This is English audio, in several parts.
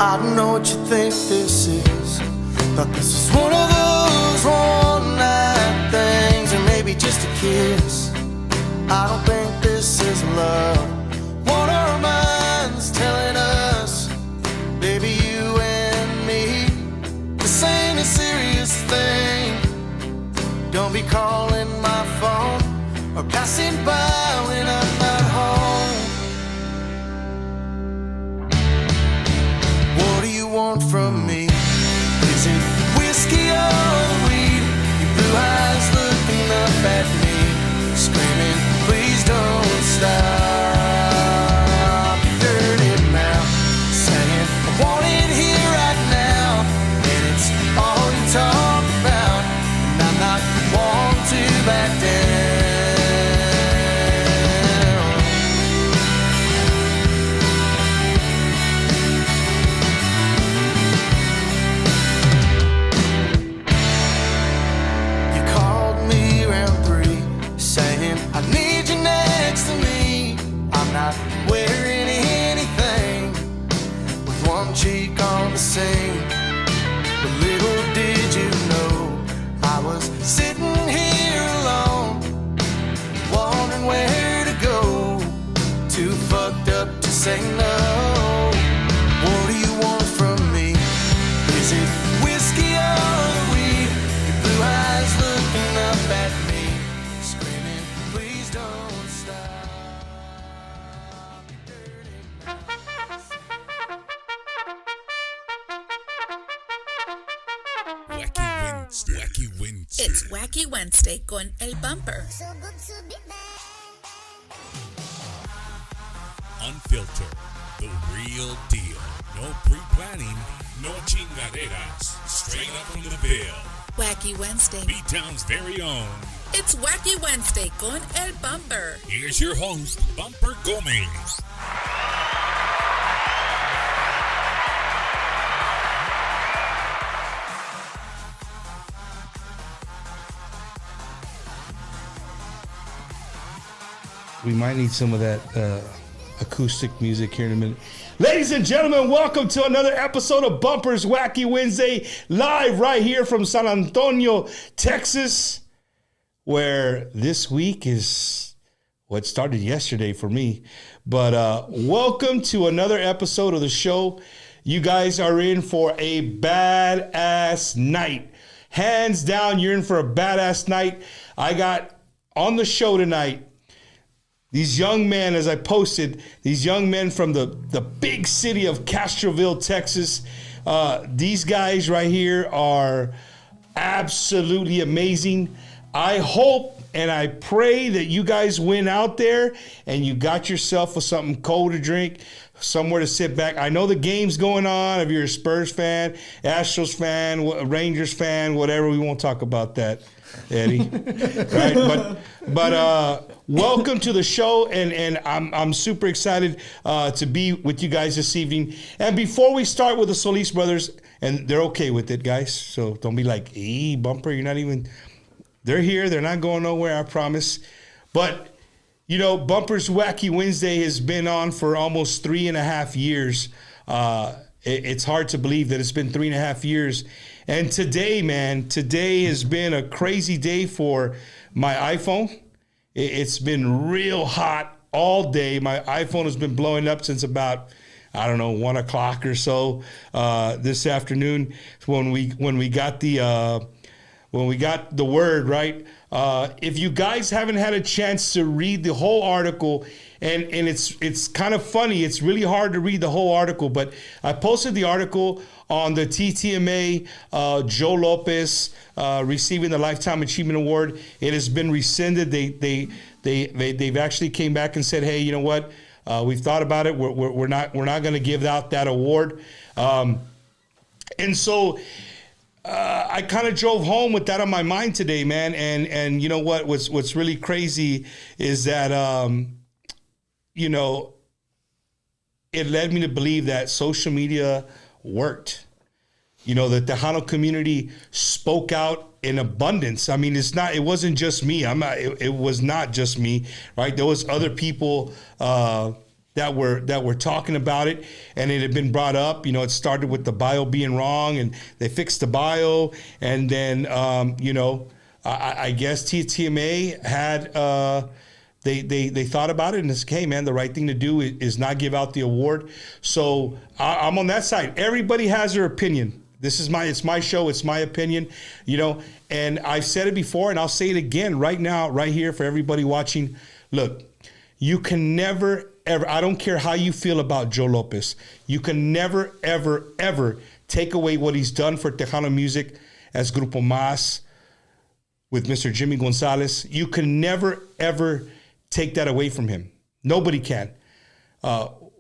I don't know what you think this is, but this is one of those one-night things, or maybe just a kiss. I don't think this is love. One of our minds telling us, baby, you and me, this ain't a serious thing. Don't be calling my phone or passing by when I'm not home. What do you want from me? Is it whiskey or weed? Your blue eyes looking up at me, screaming, please don't stop. Your dirty mouth saying, I want it here right now, and it's all you talk about, and I'm not one to back down. I need you next to me. I'm not wearing anything, with one cheek on the same. But little did you know, I was sitting here alone, wondering where to go, too fucked up to say no. What do you want from me? Is it whiskey or weed? Your blue eyes looking up at me, Wacky Wednesday. It's Wacky Wednesday con El Bumper. Unfiltered, the real deal. No pre-planning, no chingaderas. Straight up from the bill. Wacky Wednesday. B-Town's very own. It's Wacky Wednesday con El Bumper. Here's your host, Bumper Gomez. We might need some of that acoustic music here in a minute. Ladies and gentlemen, welcome to another episode of Bumper's Wacky Wednesday, live right here from San Antonio, Texas, where this week is what started yesterday for me. But welcome to another episode of the show. You guys are in for a badass night. Hands down, you're in for a badass night. I got on the show tonight these young men, as I posted, these young men from the big city of Castroville, Texas. These guys right here are absolutely amazing. I hope and I pray that you guys went out there and you got yourself something cold to drink, somewhere to sit back. I know the game's going on. If you're a Spurs fan, Astros fan, Rangers fan, whatever, we won't talk about that, Eddie. Right? But welcome to the show, and I'm super excited to be with you guys this evening. And before we start with the Solis brothers, and they're okay with it, guys, so don't be like, hey, Bumper, you're not even... They're here. They're not going nowhere, I promise. But, you know, Bumper's Wacky Wednesday has been on for almost 3.5 years. It's hard to believe that it's been 3.5 years. And today, man, today has been a crazy day for my iPhone. It's been real hot all day. My iPhone has been blowing up since about, I don't know, 1 o'clock or so this afternoon when we got the word, right? If you guys haven't had a chance to read the whole article, and it's kind of funny, it's really hard to read the whole article, but I posted the article on the TTMA, Joe Lopez receiving the Lifetime Achievement Award. It has been rescinded. They've actually came back and said, hey, you know what? We've thought about it. We're not going to give out that award. And so I kind of drove home with that on my mind today, man. And you know what? What's really crazy is that you know, it led me to believe that social media worked. You know, the Tejano community spoke out in abundance. I mean, it wasn't just me. It was not just me, right? There was other people that that were talking about it, and it had been brought up. You know, it started with the bio being wrong, and they fixed the bio, and then I guess TTMA had they thought about it and it's, hey man, the right thing to do is not give out the award. So I'm on that side. Everybody has their opinion. It's my show. It's my opinion, and I've said it before and I'll say it again right now, right here for everybody watching. Look, you can never, ever, I don't care how you feel about Joe Lopez. You can never, ever, ever take away what he's done for Tejano music as Grupo Más with Mr. Jimmy Gonzalez. You can never, ever take that away from him. Nobody can.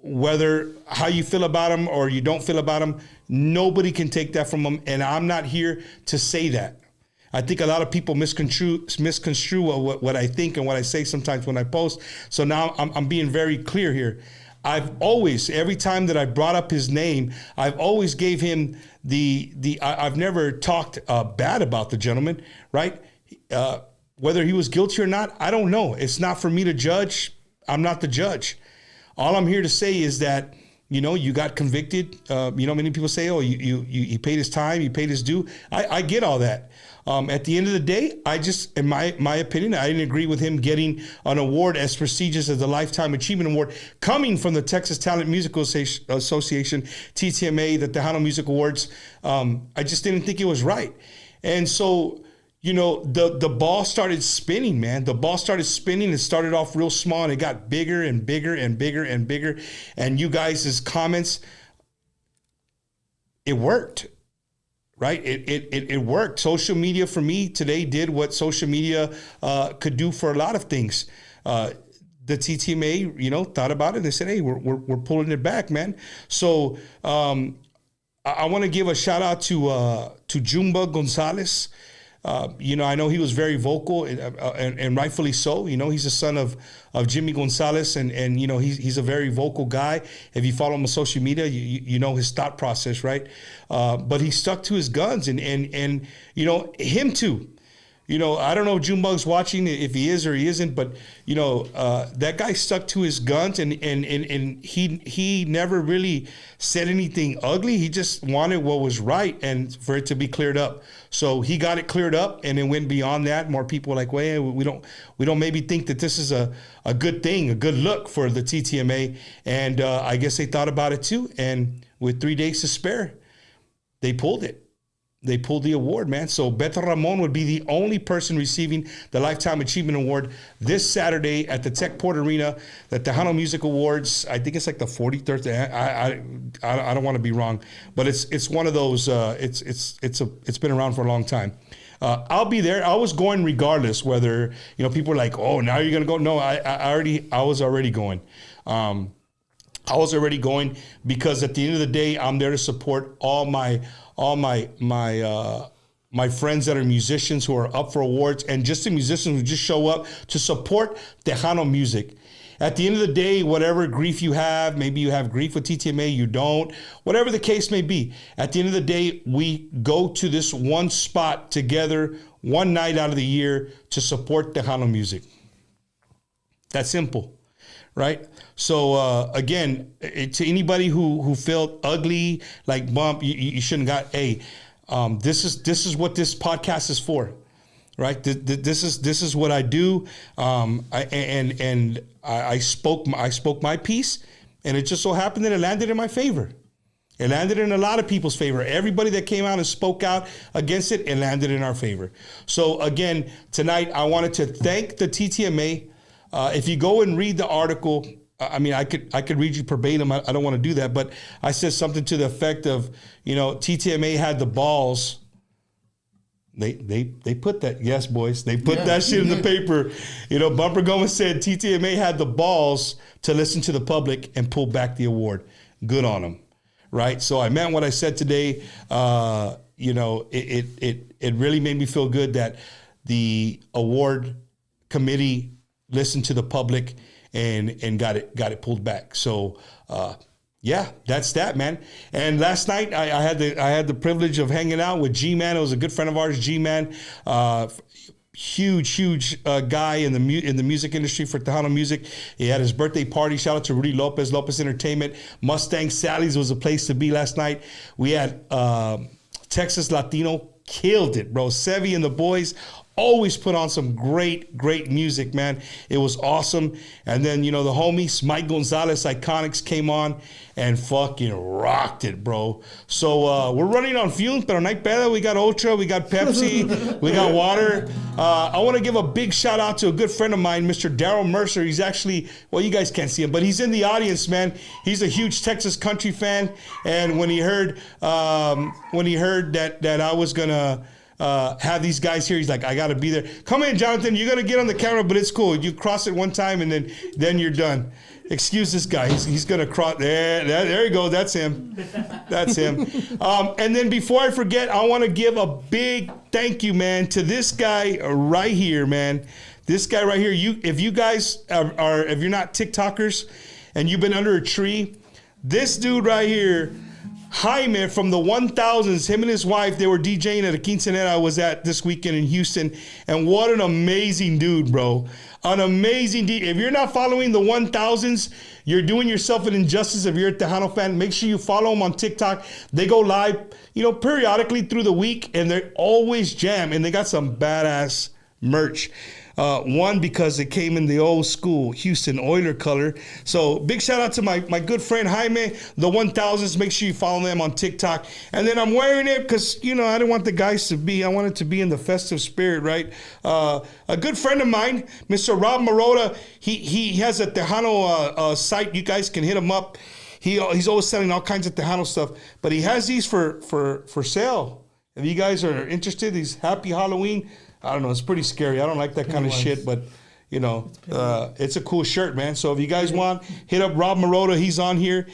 Whether how you feel about him or you don't feel about him, nobody can take that from him. And I'm not here to say that. I think a lot of people misconstrue what I think and what I say sometimes when I post. So now I'm being very clear here. I've always, every time that I brought up his name, I've always gave him I've never talked bad about the gentleman, right? Whether he was guilty or not, I don't know. It's not for me to judge. I'm not the judge. All I'm here to say is that, you got convicted. Many people say, oh, he paid his time, he paid his due. I get all that. At the end of the day, I just, in my opinion, I didn't agree with him getting an award as prestigious as the Lifetime Achievement Award coming from the Texas Talent Musical Association, TTMA, the Tejano Music Awards. I just didn't think it was right. And so, the ball started spinning, man. The ball started spinning. It started off real small, and it got bigger and bigger and bigger and bigger. And you guys' comments, it worked, right? It worked. Social media for me today did what social media could do for a lot of things. The TTMA, thought about it. They said, hey, we're pulling it back, man. So I want to give a shout out to Jumba Gonzalez. I know he was very vocal and rightfully so. He's the son of Jimmy Gonzalez and he's a very vocal guy. If you follow him on social media, you know his thought process, right? But he stuck to his guns and him too. I don't know if Junebug's watching, if he is or he isn't, but that guy stuck to his guns and he never really said anything ugly. He just wanted what was right and for it to be cleared up. So he got it cleared up and it went beyond that. More people were like, well, we don't maybe think that this is a good thing, a good look for the TTMA. And I guess they thought about it too. And with 3 days to spare, they pulled it. They pulled the award, man. So Beto Ramon would be the only person receiving the Lifetime Achievement Award this Saturday at the Techport Arena, the Tejano Music Awards. I think it's like the 43rd. I don't want to be wrong, but it's one of those. It's been around for a long time. I'll be there. I was going regardless. Whether people are like, oh, now you're gonna go. No, I was already going. I was already going because at the end of the day, I'm there to support all my friends that are musicians who are up for awards and just the musicians who just show up to support Tejano music. At the end of the day, whatever grief you have, maybe you have grief with TTMA, you don't, whatever the case may be, at the end of the day, we go to this one spot together, one night out of the year to support Tejano music. That's simple. Right. So, again, to anybody who felt ugly, like bump, you shouldn't got, hey, this is what this podcast is for. Right. This is what I do. I spoke my piece and it just so happened that it landed in my favor. It landed in a lot of people's favor. Everybody that came out and spoke out against it, it landed in our favor. So, again, tonight I wanted to thank the TTMA. If you go and read the article, I could read you verbatim. I don't want to do that, but I said something to the effect of, TTMA had the balls. They put that, yes, boys, they put that shit in the paper. Bumper Gomez said TTMA had the balls to listen to the public and pull back the award. Good on them, right? So I meant what I said today. It really made me feel good that the award committee listened to the public and got it pulled back. So that's that, man. And last night I had the privilege of hanging out with G-Man. It was a good friend of ours, G-Man. huge guy in the music industry for Tejano music. He had his birthday party. Shout out to Rudy Lopez, Lopez Entertainment. Mustang Sally's was a place to be last night. We had Texas Latino, killed it, bro. Sevi and the boys always put on some great music, man. It was awesome. And then, the homies, Mike Gonzalez, Iconics, came on and fucking rocked it, bro. So we're running on fumes, pero no hay pedo. We got Ultra, we got Pepsi, we got water. I want to give a big shout out to a good friend of mine, Mr. Daryl Mercer. He's actually, well, you guys can't see him, but he's in the audience, man. He's a huge Texas country fan. And when he heard that I was gonna have these guys here, he's like, I gotta be there. Come in, Jonathan. You're gonna get on the camera, but it's cool. You cross it one time and then you're done. Excuse this guy. He's gonna cross. There you go. That's him. That's him. And then before I forget, I want to give a big thank you, man, to this guy right here, man. This guy right here. If you guys if you're not TikTokers and you've been under a tree, this dude right here, Jaime from the 1000s, him and his wife, they were DJing at a quinceanera I was at this weekend in Houston, and what an amazing dude, bro. An amazing DJ. If you're not following the 1000s, you're doing yourself an injustice. If you're a Tejano fan, make sure you follow them on TikTok. They go live, periodically through the week, and they're always jam, and they got some badass merch. One, because it came in the old school Houston Oiler color. So big shout out to my good friend Jaime, the 1000s. Make sure you follow them on TikTok. And then I'm wearing it because, I didn't want the guys I wanted to be in the festive spirit, right? A good friend of mine, Mr. Rob Marotta, he has a Tejano site. You guys can hit him up. He's always selling all kinds of Tejano stuff. But he has these for sale. If you guys are interested, these Happy Halloween. I don't know. It's pretty scary. I don't like that kind of shit, but, it's a cool shirt, man. So if you guys want, hit up Rob Marotta. He's on here,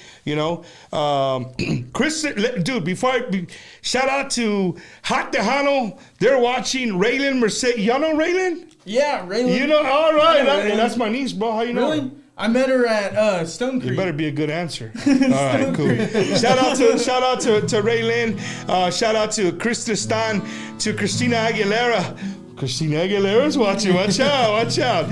Chris, dude, shout out to Hot Tejano. They're watching Raylan Mercedes. Y'all know Raylan? Yeah, Raylan. All right. That's my niece, bro. How you know? Really? I met her at Stone Creek. You better be a good answer. All right, cool. Shout out to Raylan. Shout out to Chris Tristan, to Christina Aguilera. Christina Aguilera's watching. Watch out.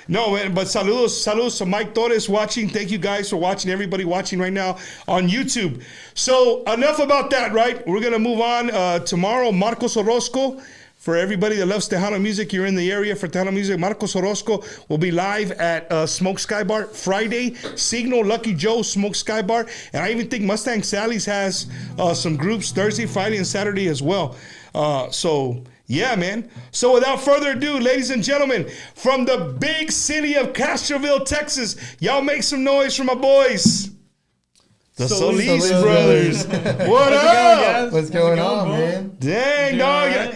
No, man, but saludos to Mike Torres watching. Thank you guys for watching, everybody watching right now on YouTube. So enough about that, right? We're going to move on. Tomorrow, Marcos Orozco. For everybody that loves Tejano music, you're in the area for Tejano music, Marcos Orozco will be live at Smoke Sky Bar Friday. Signal, Lucky Joe, Smoke Sky Bar. And I even think Mustang Sally's has some groups Thursday, Friday, and Saturday as well. So, yeah, man. So without further ado, ladies and gentlemen, from the big city of Castroville, Texas, y'all make some noise for my boys. The Solis brothers. What up? What's going on, man? Dang, dog.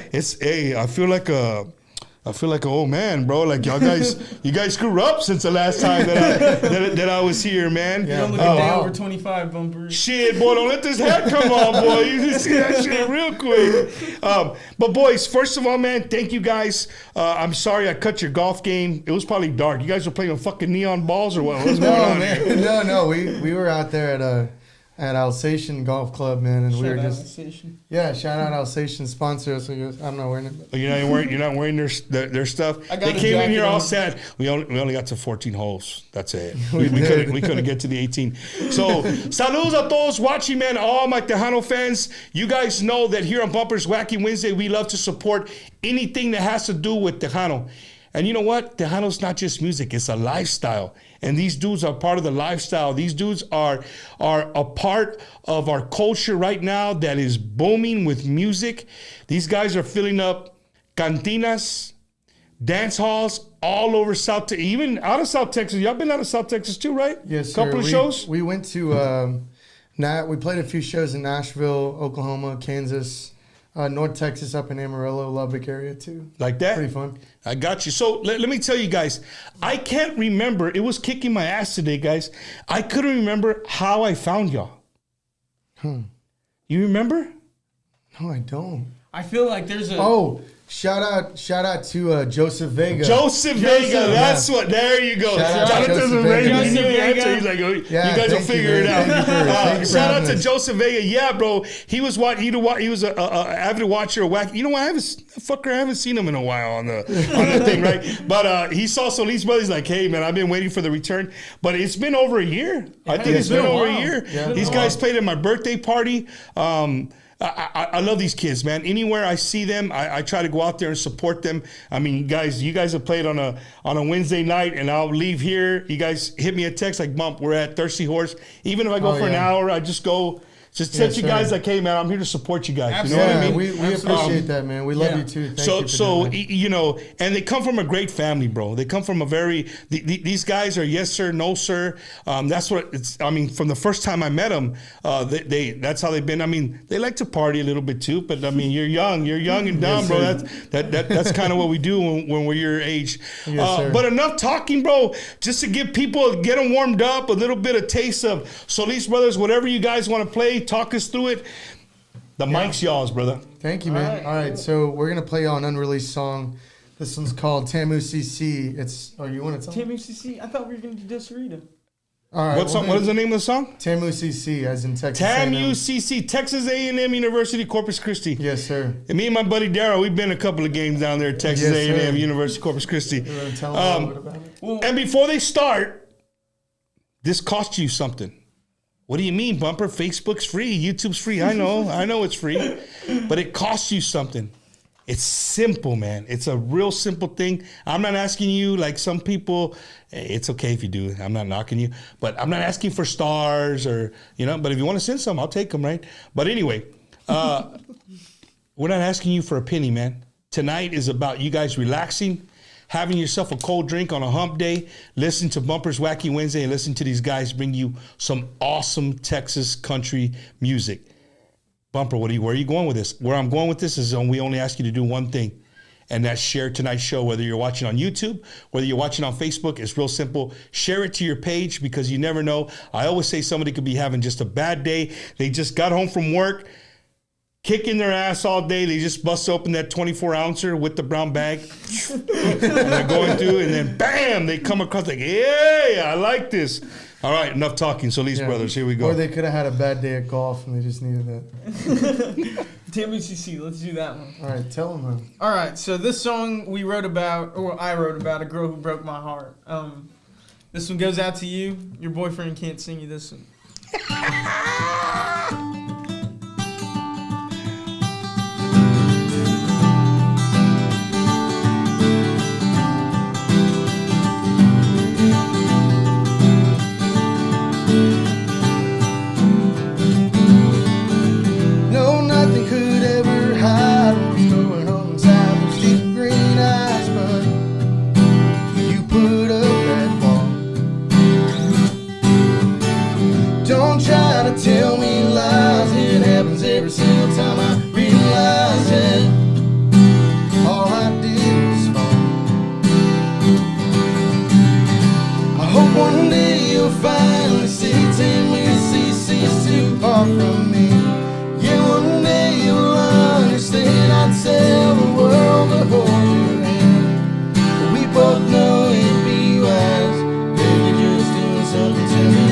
I feel like an old man, bro. Like you guys grew up since the last time that I was here, man. You don't look a day over 25, Bumper. Shit, boy, don't let this hat come on, boy. You can see that shit real quick. But boys, first of all, man, thank you guys. I'm sorry I cut your golf game. It was probably dark. You guys were playing with fucking neon balls or what? What was going on, man? No. We were out there at Alsatian Golf Club, man, and we were just Alsatian. Yeah, shout out Alsatian sponsor us. I'm not wearing it. You're not wearing their stuff. They came in here all sad. We only got to 14 holes. That's it. We couldn't get to the 18. So saludos a todos watching, man. All my Tejano fans. You guys know that here on Bumpers Wacky Wednesday, we love to support anything that has to do with Tejano. And you know what? Tejano's not just music; it's a lifestyle. And these dudes are part of the lifestyle. These dudes are a part of our culture right now that is booming with music. These guys are filling up cantinas, dance halls all over even out of South Texas. Y'all been out of South Texas too, right? Yes, sir. Couple of shows? We went to, we played a few shows in Nashville, Oklahoma, Kansas, North Texas, up in Amarillo, Lubbock area too. Like that? Pretty fun. I got you. So let me tell you guys, I can't remember. It was kicking my ass today, guys. I couldn't remember how I found y'all. You remember? No, I don't. I feel like there's a... Oh, shout out to Joseph Vega. Joseph Vega, that's what. There you go. Shout out to Joseph Vega. He knew the answer. He's like, oh, you guys will figure it out. Shout out to Joseph Vega. Yeah, bro. He was He was a avid watcher of Wacky. You know what? I haven't seen him in a while on the thing, right? But he saw Solis Brothers. Like, hey man, I've been waiting for the return. But it's been over a year. I think it's been over a year. Yeah. These guys played at my birthday party. I love these kids, man. Anywhere I see them, I try to go out there and support them. I mean, you guys have played on a Wednesday night, and I'll leave here. You guys hit me a text like, Bump, we're at Thirsty Horse. Even if I go for an hour, I just go. Just tell you guys like, hey man, I'm here to support you guys. Absolutely. You know what I mean? We appreciate that, man. We love you too. Thank you you know, and they come from a great family, bro. They come from a very. These guys are yes sir, no sir. That's what it's. I mean, from the first time I met them, that's how they've been. I mean, they like to party a little bit too, but I mean, you're young and dumb, bro. That's kind of what we do when we're your age. Yes, but enough talking, bro. Just to get them warmed up, a little bit of taste of Solis Brothers, whatever you guys want to play. Talk us through it. The mic's y'all's, brother. Thank you, man. All right, so we're gonna play an unreleased song. This one's called Tamu CC. You want to tell? Tamu CC. I thought we were gonna do Desirita. All right. What is the name of the song? Tamu CC, as in Texas. Tamu CC, Texas A&M University, Corpus Christi. Yes, sir. And me and my buddy Daryl, we've been a couple of games down there at Texas A&M University, Corpus Christi. Tell them a little bit about it. And before they start, this costs you something. What do you mean, Bumper? Facebook's free. YouTube's free. I know it's free. But it costs you something. It's simple, man. It's a real simple thing. I'm not asking you like some people. It's okay if you do. I'm not knocking you. But I'm not asking for stars or, but if you want to send some, I'll take them, right? But anyway, we're not asking you for a penny, man. Tonight is about you guys relaxing, having yourself a cold drink on a hump day, listen to Bumper's Wacky Wednesday, and listen to these guys bring you some awesome Texas country music. Bumper, where are you going with this? Where I'm going with this is we only ask you to do one thing, and that's share tonight's show, whether you're watching on YouTube, whether you're watching on Facebook. It's real simple. Share it to your page because you never know. I always say somebody could be having just a bad day. They just got home from work, kicking their ass all day. They just bust open that 24-ouncer with the brown bag. And they're going through, and then bam, they come across like, yeah, I like this. All right, enough talking. Solis Brothers, here we go. Or they could have had a bad day at golf, and they just needed that. TMCC, let's do that one. All right, tell them, man. All right, so this song I wrote about a girl who broke my heart. This one goes out to you. Your boyfriend can't sing you this one. Tell me lies, it happens every single time I realize it. All I did was fall. I hope one day you'll finally see TMCC's too far from me. Yeah, one day you'll understand. I'd tell the world to hold your hand, but we both know it'd be wise. Baby, you're just doing something to me.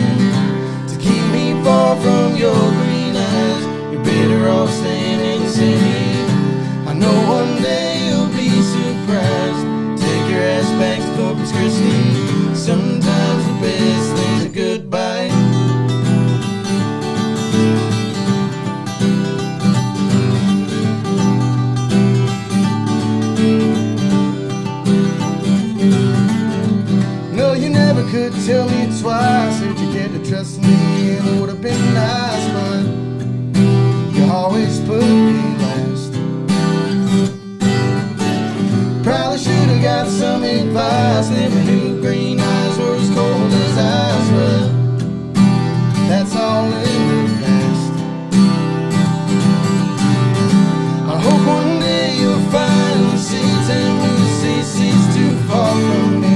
Far from your green eyes, you're better off staying in the city. I know one day you'll be surprised. Take your ass back to Corpus Christi. Sometimes the best thing's a goodbye. No, you never could tell me twice that you get to trust me. It would have been nice, but you always put me last. Probably should have got some advice. Never knew green eyes were as cold as ice, but that's all in the past. I hope one day you'll finally see TMCC's too far from me.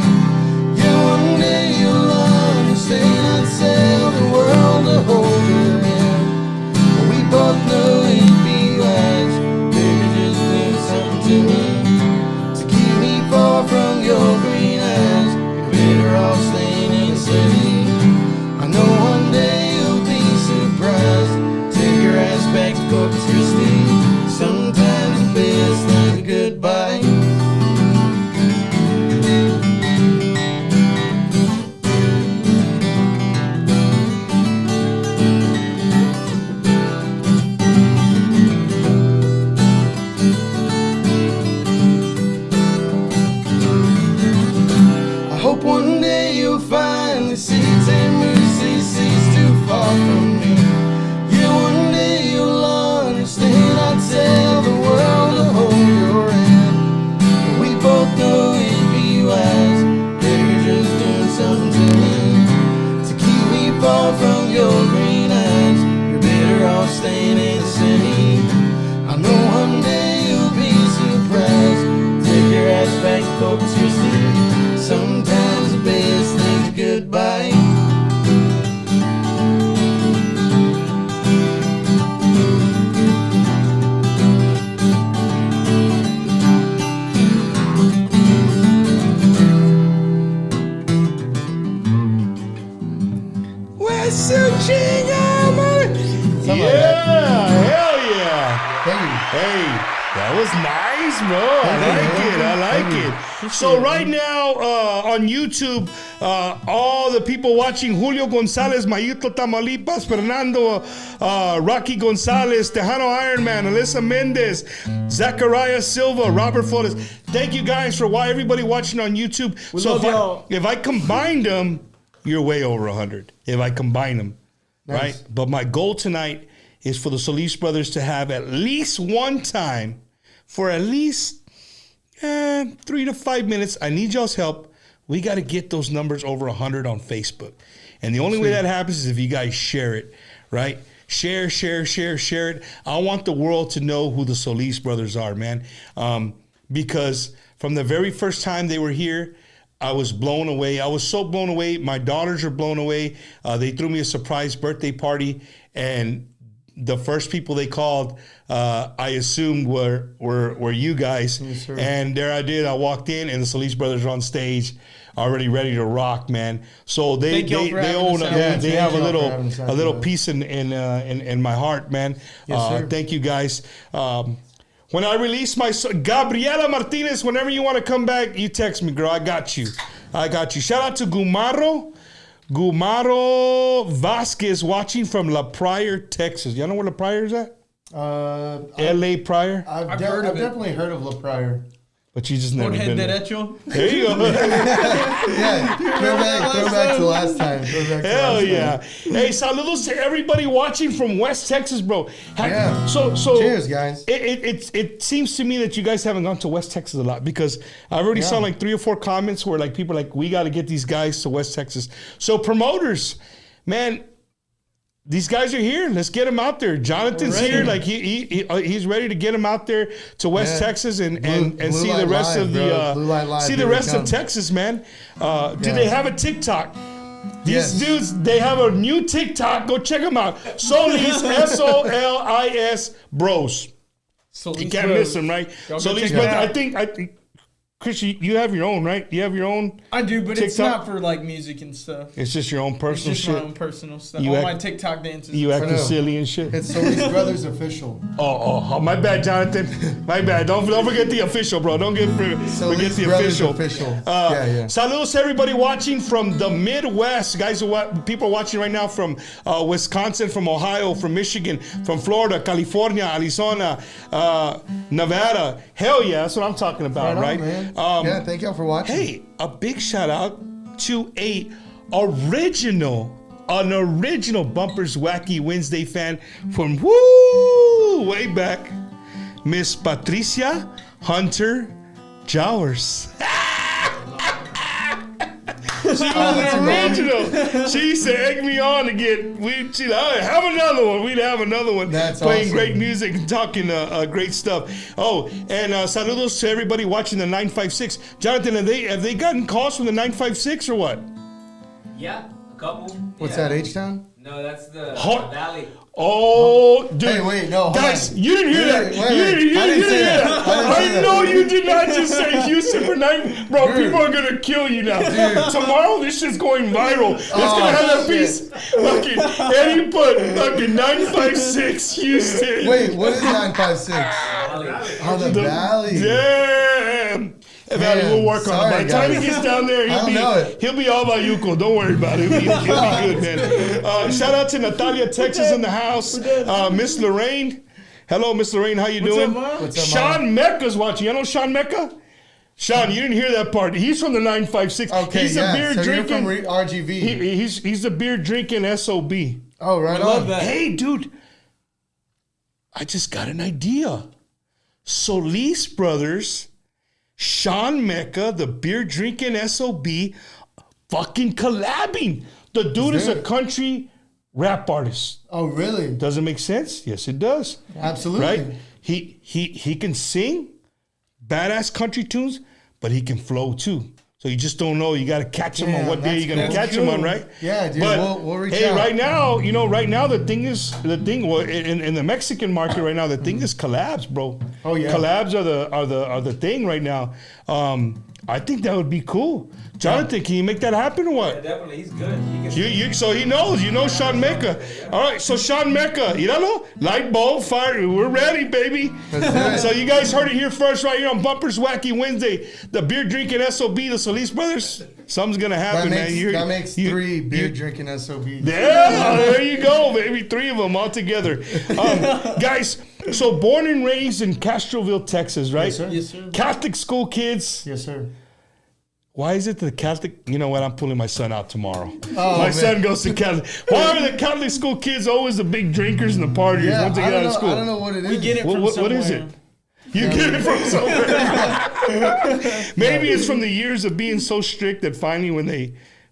Yeah, one day you'll understand. I'd tell the world to hold your hand, but we both know it'd be wise. Baby, That was nice, bro. I like it. So right now on YouTube, all the people watching: Julio Gonzalez, Mayito Tamaulipas, Fernando, Rocky Gonzalez, Tejano Ironman, Alyssa Mendez, Zachariah Silva, Robert Flores. Thank you guys for everybody watching on YouTube. If I combined them, you're way over 100. If I combine them, nice. Right? But my goal tonight is for the Solis brothers to have at least one time for at least 3 to 5 minutes. I need y'all's help. We got to get those numbers over 100 on Facebook. And the only way that happens is if you guys share it, right? Share it. I want the world to know who the Solis brothers are, man. Because from the very first time they were here, I was blown away. I was so blown away. My daughters are blown away. They threw me a surprise birthday party, and the first people they called, I assumed were you guys. Yes, and there I did. I walked in, and the Solis brothers are on stage, already ready to rock, man. So they have a little piece in my heart, man. Yes, thank you guys. When I release my Gabriela Martinez, whenever you want to come back, you text me, girl. I got you. Shout out to Gumaro Vasquez watching from La Pryor, Texas. Y'all know where La Pryor is at? L.A. Pryor? I've definitely heard of La Pryor. But you just never been there. There you go. Yeah, throwback to last time. Hell yeah. Hey, saludos to everybody watching from West Texas, bro. Yeah. So cheers, guys. It seems to me that you guys haven't gone to West Texas a lot, because I've already saw like 3 or 4 comments where like people are like, we got to get these guys to West Texas. So promoters, man, these guys are here. Let's get them out there. Jonathan's here. Like he's ready to get them out there to West Texas and see the rest of the rest of Texas, man. Do they have a TikTok? These dudes, they have a new TikTok. Go check them out. Solis, Solis Bros. You can't miss them, right? Solis Bros. I think. Chris, you have your own, right? You have your own. I do, but TikTok? It's not for like music and stuff. It's just your own personal shit. It's just my own personal stuff. All my TikTok dances. You acting silly and shit. It's Solis Brothers official. Oh, my bad, Jonathan. My bad. Don't forget the official, bro. Don't forget the official. Saludos everybody watching from the Midwest, guys. People are watching right now from Wisconsin, from Ohio, from Michigan, from Florida, California, Arizona, Nevada. Hell yeah, that's what I'm talking about, right? Man. Thank y'all for watching. Hey, a big shout out to an original Bumpers Wacky Wednesday fan from way back, Miss Patricia Hunter Jowers. She was an original. She used to egg me on to have another one. We'd have another one. That's playing awesome. Great music and talking great stuff. Oh, and saludos to everybody watching the 956. Jonathan, have they gotten calls from the 956 or what? Yeah, a couple. What's that, H-Town? No, that's the Valley. Oh, dude. Hey, wait, no. Guys, you didn't hear that. Wait, You didn't hear that. I know you did not just say Houston for 9. Bro, Dude. people are going to kill you now. Dude. Tomorrow, this shit's going viral. It's going to have that piece. Fucking, and you put fucking 956 Houston. Wait, what is 956? Oh, the Valley. Damn. Valley, we'll work on it. By the time he gets down there, he'll be all Bayuco. Don't worry about it. He'll be good, man. Shout out to Natalia, Texas in the house. Miss Lorraine. Hello, Miss Lorraine. How you doing? What's up, Sean Mecca's watching. You know Sean Mecca? Sean, you didn't hear that part. He's from the 956. Okay, he's a beer drinking. You're from RGV. He's a beer drinking SOB. Oh, right on. Love that. Hey, dude. I just got an idea. Solis Brothers, Sean Mecca, the beer drinking SOB, fucking collabing. The dude is a country rap artist. Oh, really? Does it make sense? Yes, it does. Absolutely. Right? He can sing badass country tunes, but he can flow too. So you just don't know. You got to catch him on what day you're going to catch him on, right? Yeah, dude. But, we'll reach hey, out. right now, well, in the Mexican market right now, the thing is collabs, bro. Oh, yeah. Collabs are the thing right now. I think that would be cool. Jonathan, can you make that happen or Yeah, what? definitely. He's good. He can So he knows. You know Sean Mecca. All right, so Sean Mecca, light bulb, fire. We're ready, baby. So you guys heard it here first, right here on Bumpers Wacky Wednesday. The beer drinking SOB, the Solis brothers. Something's gonna happen, man. That makes 3 beer drinking SOBs. Yeah, there you go, baby. 3 of them all together. Guys, so born and raised in Castroville, Texas, right? Yes, sir. Yes, sir. Catholic school kids. Yes, sir. Why is it the Catholic? You know what? I'm pulling my son out tomorrow. Oh, my man. son goes to Catholic. Why are the Catholic school kids always the big drinkers and the partiers Yeah, once they get out of school? I don't know what it is. We get it from What is it? somewhere. You get it from somewhere. Maybe it's from the years of being so strict that finally when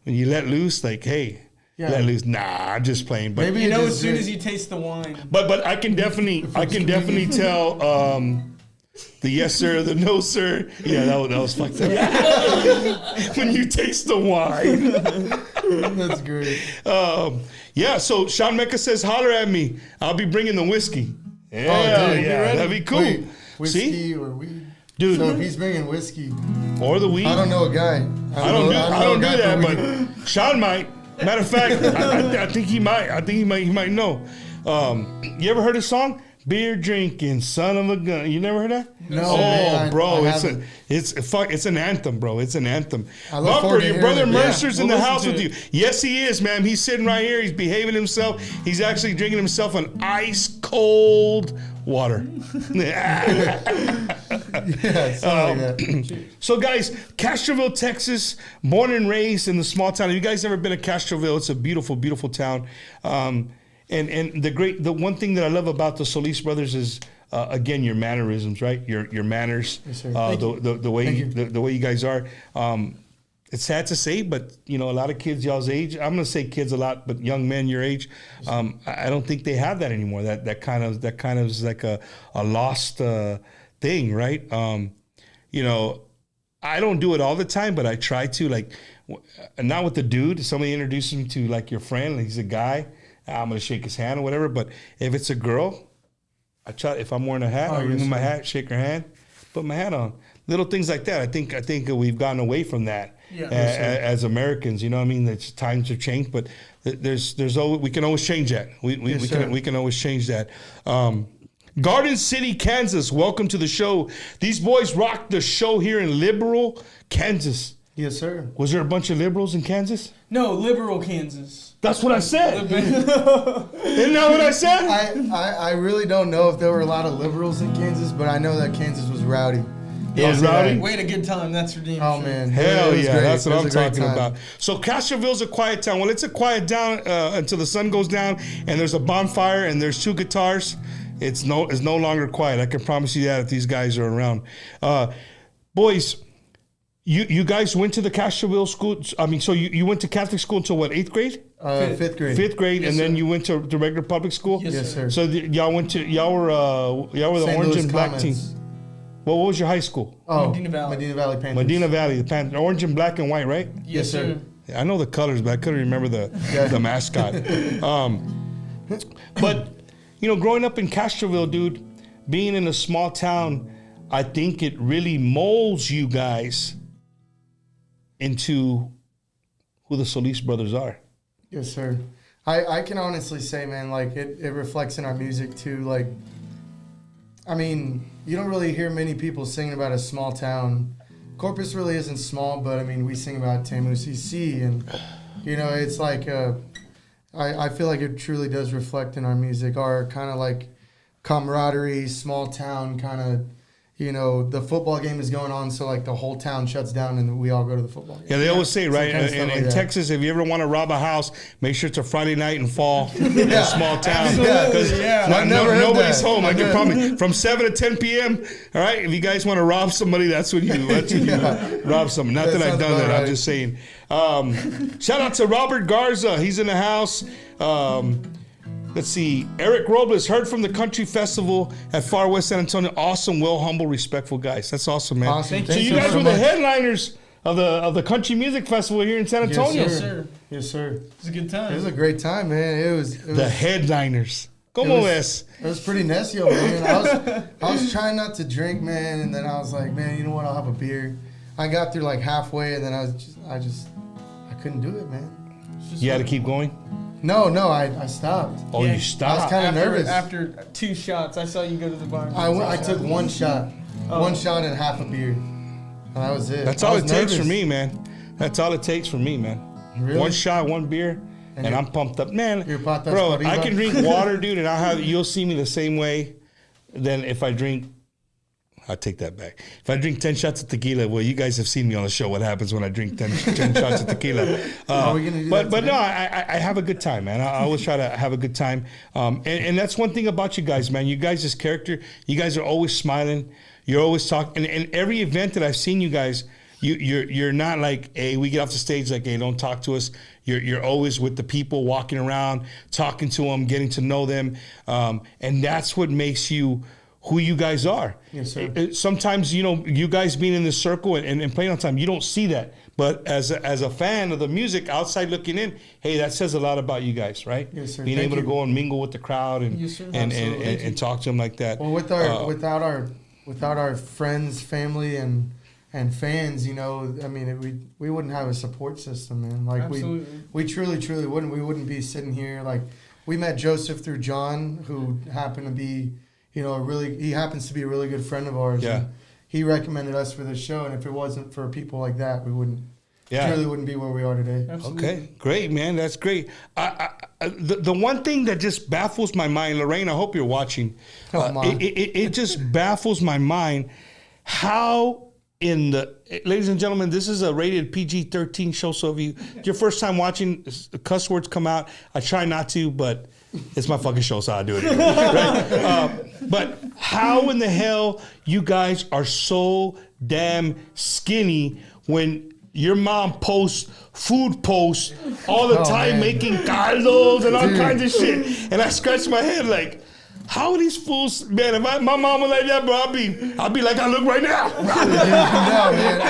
you let loose, like, hey, let loose. Nah, I'm just playing. But Maybe You know, just as soon did- as you taste the wine. But I can definitely tell the yes sir, the no sir. Yeah, that was fucked up. When you taste the wine. That's great. Yeah, so Sean Mecca says, holler at me. I'll be bringing the whiskey. Yeah, dude, be yeah, ready. that'd be cool. Wait, whiskey See? or weed? Dude. So if he's bringing whiskey, Or the weed. I don't know a guy. I don't do a guy that, for weed. but Sean might. Matter of fact, I think he might. I think he might know. You ever heard a song? Beer drinking, son of a gun. You never heard that? No, Oh, man, bro, I it's it's an anthem, bro. It's an anthem. I look Bumper, forward to your hearing brother it. Mercer's Yeah, in we'll the listen house to with it. you. Yes, he is, man. He's sitting right here. He's behaving himself. He's actually drinking himself an ice cold water. Yeah, something like that. So, guys, Castroville, Texas, born and raised in the small town. Have you guys ever been to Castroville? It's a beautiful, beautiful town. And the one thing that I love about the Solis brothers is, again, your mannerisms, right? Your manners, Yes, sir. the way Thank you, you. the way you guys are. It's sad to say, but a lot of kids y'all's age. I'm gonna say kids a lot, but young men your age, I don't think they have that anymore. That kind of is like a lost thing, right? I don't do it all the time, but I try to. Like, not with the dude. If somebody introduces me to like your friend, like he's a guy, I'm gonna shake his hand or whatever. But if it's a girl, I try. If I'm wearing a hat, I remove my hat, shake her hand, put my hat on. Little things like that. I think we've gotten away from that as Americans. You know what I mean? It's, times have changed, but there's always, we can always change that. We can always change that. Garden City, Kansas. Welcome to the show. These boys rocked the show here in Liberal, Kansas. Yes, sir. Was there a bunch of liberals in Kansas? No, liberal Kansas. That's what I said. Isn't that what I said? I really don't know if there were a lot of liberals in Kansas, but I know that Kansas was rowdy. It was rowdy? We had a good time. That's for damn Oh sure. man, Hell It was yeah, great. that's what It I'm was a great talking time. about. So Castroville's a quiet town. Well, it's a quiet town until the sun goes down and there's a bonfire and there's 2 guitars. It's no longer quiet. I can promise you that if these guys are around. Boys, you guys went to the Castroville school. I mean, so you went to Catholic school until what, 8th grade? 5th grade. 5th grade, Yes, and then sir. you went to the regular public school. Yes, sir. So y'all were the St. orange Louis and black Comets. team. Well, what was your high school? Oh, Medina Valley. Medina Valley Panthers. Medina Valley, the Panthers. Orange and black and white, right? Yes, sir. I know the colors, but I couldn't remember the mascot. But growing up in Castroville, dude, being in a small town, I think it really molds you guys into who the Solis brothers are. Yes, sir. I can honestly say, man, like it reflects in our music too. Like, I mean, you don't really hear many people singing about a small town. Corpus really isn't small, but I mean, we sing about Tamu-CC, and it's like I feel like it truly does reflect in our music, our kind of like camaraderie, small town kind of. The football game is going on, so like the whole town shuts down and we all go to the football game. Yeah, they always say, right, kind of stuff like in that. Texas, if you ever want to rob a house, make sure it's a Friday night and fall in a small town. Absolutely, Because yeah. I've never heard nobody's that. home. I can I've promise. From 7 to 10 p.m., all right, if you guys want to rob somebody, that's when you rob someone. Not that I've sounds done that. about I'm right. just saying. Shout out to Robert Garza. He's in the house. Let's see. Eric Robles, heard from the country festival at Far West San Antonio. Awesome, well, humble, respectful guys. That's awesome, man. Awesome. So Thank you you guys so were the much. headliners of the country music festival here in San Antonio. Yes, sir. Yes, sir. It was a good time. It was a great time, man. It was The headliners. ¿Cómo ves? It was pretty necio, man. I was trying not to drink, man, and then I was like, man, you know what? I'll have a beer. I got through like halfway, and then I couldn't do it, man. You had to keep going? No, I stopped. Oh, Yeah. you stopped? I was kind of nervous. After 2 shots, I saw you go to the bar. I took 1 shot. 1 shot and half a beer. And that was it. That's all it takes for me, man. That's all it takes for me, man. Really? 1 shot, 1 beer, and I'm pumped up. Man, You're patas bro, arriba. I can drink water, dude, and you'll see me the same way than if I drink. I take that back. If I drink 10 shots of tequila, well, you guys have seen me on the show. What happens when I drink 10 shots of tequila? Are we gonna do but that no, I have a good time, man. I always try to have a good time, and that's one thing about you guys, man. You guys' character. You guys are always smiling. You're always talking. And every event that I've seen you guys, you're not like, hey, we get off the stage like, hey, don't talk to us. You're always with the people, walking around, talking to them, getting to know them, and that's what makes you who you guys are. Yes, sir. Sometimes, you guys being in this circle and playing on time, you don't see that. But as a fan of the music, outside looking in, hey, that says a lot about you guys, right? Yes, sir. Being Thank able to you. go and mingle with the crowd and Yes, sir. and talk to them like that. Well, without our friends, family, and fans, I mean, we wouldn't have a support system, man. Like Absolutely. we truly wouldn't. We wouldn't be sitting here. Like, we met Joseph through John, who happened to be, he happens to be a really good friend of ours. Yeah. And he recommended us for this show, and if it wasn't for people like that, we wouldn't. Truly wouldn't be where we are today. Absolutely. Okay, great, man. That's great. The one thing that just baffles my mind, Lorraine, I hope you're watching. Mom. It just baffles my mind how ladies and gentlemen, this is a rated PG-13 show, so if it's your first time watching, cuss words come out. I try not to, but it's my fucking show, so I do it anyway, right? But how in the hell you guys are so damn skinny when your mom posts food posts all the time, man. making caldos and all kinds of shit, and I scratch my head like, how are these fools, man? If my mom was like that, bro, I'd be like I look right now. No, man.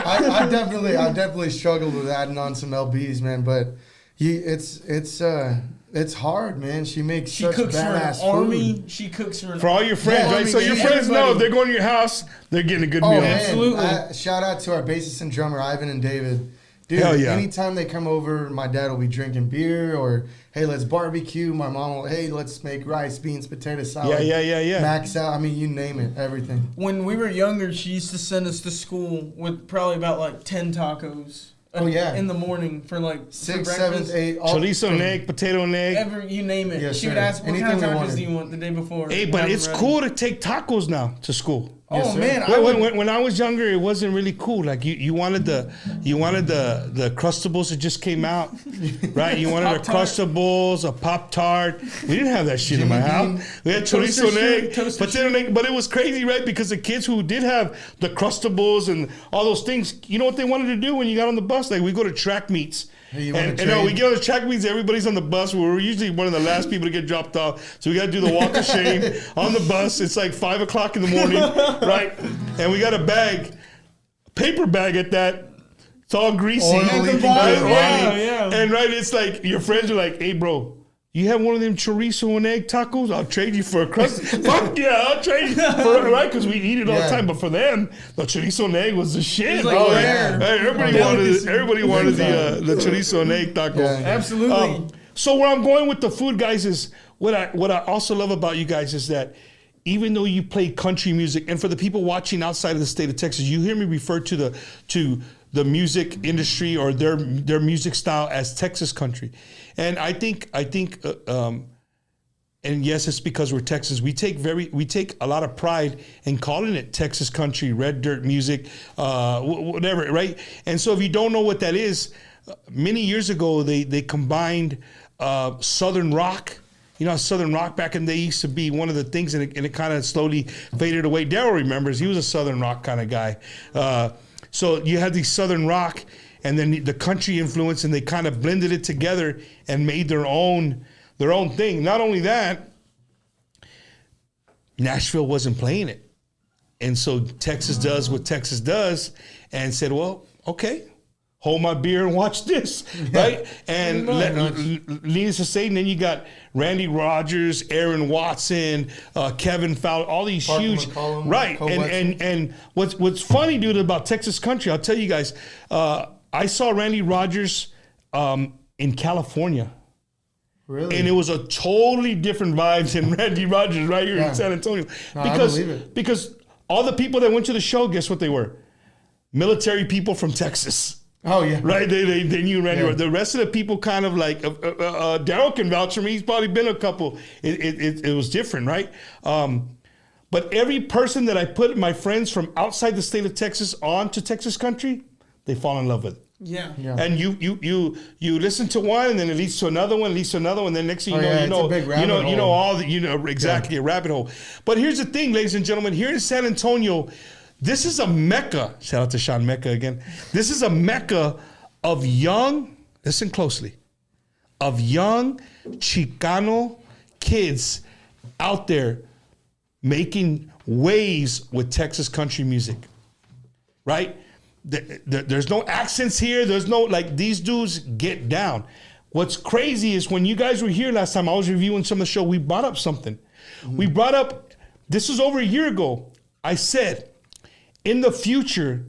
I definitely struggled with adding on some LBs, man. But it's hard, man. She makes She such cooks for an badass army. food. She cooks for an For all your friends, Yeah, right? So your friends know if they're going to your house, they're getting a good Oh meal. man! Absolutely. Shout out to our bassist and drummer Ivan and David. Dude, Hell yeah. anytime they come over, my dad will be drinking beer or, hey, let's barbecue. My mom will, hey, let's make rice, beans, potato salad. Yeah. Max out. I mean, you name it, everything. When we were younger, she used to send us to school with probably about like 10 tacos. Oh, yeah. In the morning for like 6, for 7, breakfast. 8. Chorizo and egg, potato and egg. You name it. Yes, She would sir. ask, what Anything kind of we tacos wanted. do you want the day before? Hey, Have but them it's ready. cool to take tacos now to school. Yes, Oh sir. man, I would, When I was younger, it wasn't really cool. Like you wanted the Crustables that just came out, right? You wanted a Pop-Tart. Crustables, a Pop-Tart. We didn't have that shit in my Jimmy house. Bean. We had Toaster chorizo and strip, egg, toaster potato and egg. But it was crazy, right? Because the kids who did have the Crustables and all those things, you know what they wanted to do when you got on the bus? Like we go to track meets. Hey, you wanna And we trade? get on the track meets, everybody's on the bus. We're usually one of the last people to get dropped off. So we got to do the walk of shame on the bus. It's like 5 o'clock in the morning, right? And we got a paper bag at that. It's all greasy. Oil At the leaking bottom, good. yeah. And right, it's like your friends are like, hey, bro, you have one of them chorizo and egg tacos? I'll trade you for a crust. Fuck yeah, I'll trade you for it, right? Because we eat it all the Yeah. time. But for them, the chorizo and egg was the shit. It's like bro. rare. Hey, everybody Delicacy. wanted the chorizo and egg taco. Yeah. absolutely. So where I'm going with the food, guys, is what I also love about you guys is that even though you play country music, and for the people watching outside of the state of Texas, you hear me refer to the music industry or their music style as Texas country, and I think, and yes, it's because we're Texas. We take a lot of pride in calling it Texas country, red dirt music, whatever, right? And so if you don't know what that is, many years ago they combined Southern rock. You know, Southern rock back in the day used to be one of the things, and it kind of slowly faded away. Daryl remembers, he was a Southern rock kind of guy. So you had the Southern rock and then the country influence, and they kind of blended it together and made their own thing. Not only that, Nashville wasn't playing it. And so Texas does what Texas does and said, well, okay, hold my beer and watch this, right? And needless to say, and then you got Randy Rogers, Aaron Watson, Kevin Fowler, all these Parker huge, McCollum, right? Cole And what's funny, dude, about Texas country, I'll tell you guys, I saw Randy Rogers in California. Really? And it was a totally different vibes than Randy Rogers right here in San Antonio. I believe it. Because all the people that went to the show, guess what they were? Military people from Texas. Oh, yeah. Right? They knew Randy Rogers. The rest of the people kind of like, Daryl can vouch for me. He's probably been a couple. It was different, right? But every person that I put my friends from outside the state of Texas on to Texas country, they fall in love with it. Yeah. And you listen to one, and then it leads to another one, and then next thing you know, a big rabbit hole. A rabbit hole. But here's the thing, ladies and gentlemen, here in San Antonio, this is a mecca. Shout out to Sean Mecca again. This is a mecca of young, listen closely, of young Chicano kids out there making waves with Texas country music, right? There's no accents here. There's no, like, these dudes get down. What's crazy is when you guys were here last time, I was reviewing some of the show, we brought up something. We brought up, this was over a year ago, I said, in the future,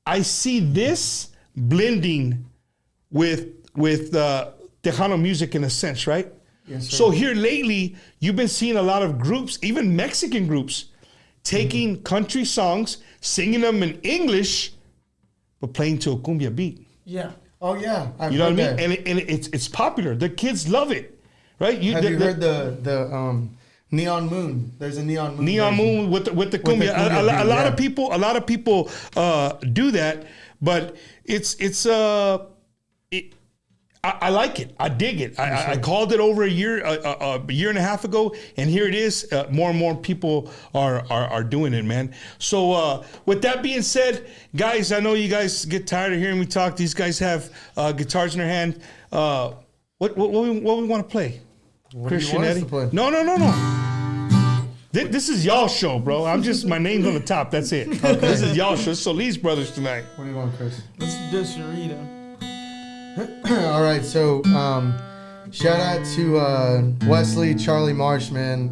I see this blending with Tejano music in a sense, right? Yes, sir. So here lately, you've been seeing a lot of groups, even Mexican groups, taking country songs, singing them in English, but playing to a cumbia beat. Yeah. Oh, yeah. You know what I mean? And it's popular. The kids love it, right? Have you heard the Neon Moon? There's a Neon Moon. Neon version. Moon with the cumbia. A lot of people do that, but I like it. I dig it. I called it over a year and a half ago, and here it is. More and more people are doing it, man. So with that being said, guys, I know you guys get tired of hearing me talk. These guys have guitars in their hand. What we want to play? Christian Eddie? No. This is y'all show, bro. I'm just, my name's on the top. That's it. Okay. This is y'all show. It's Solis Brothers tonight. What do you want, Chris? Let's do Cerrito. All right, so shout out to Wesley, Charlie Marsh, man.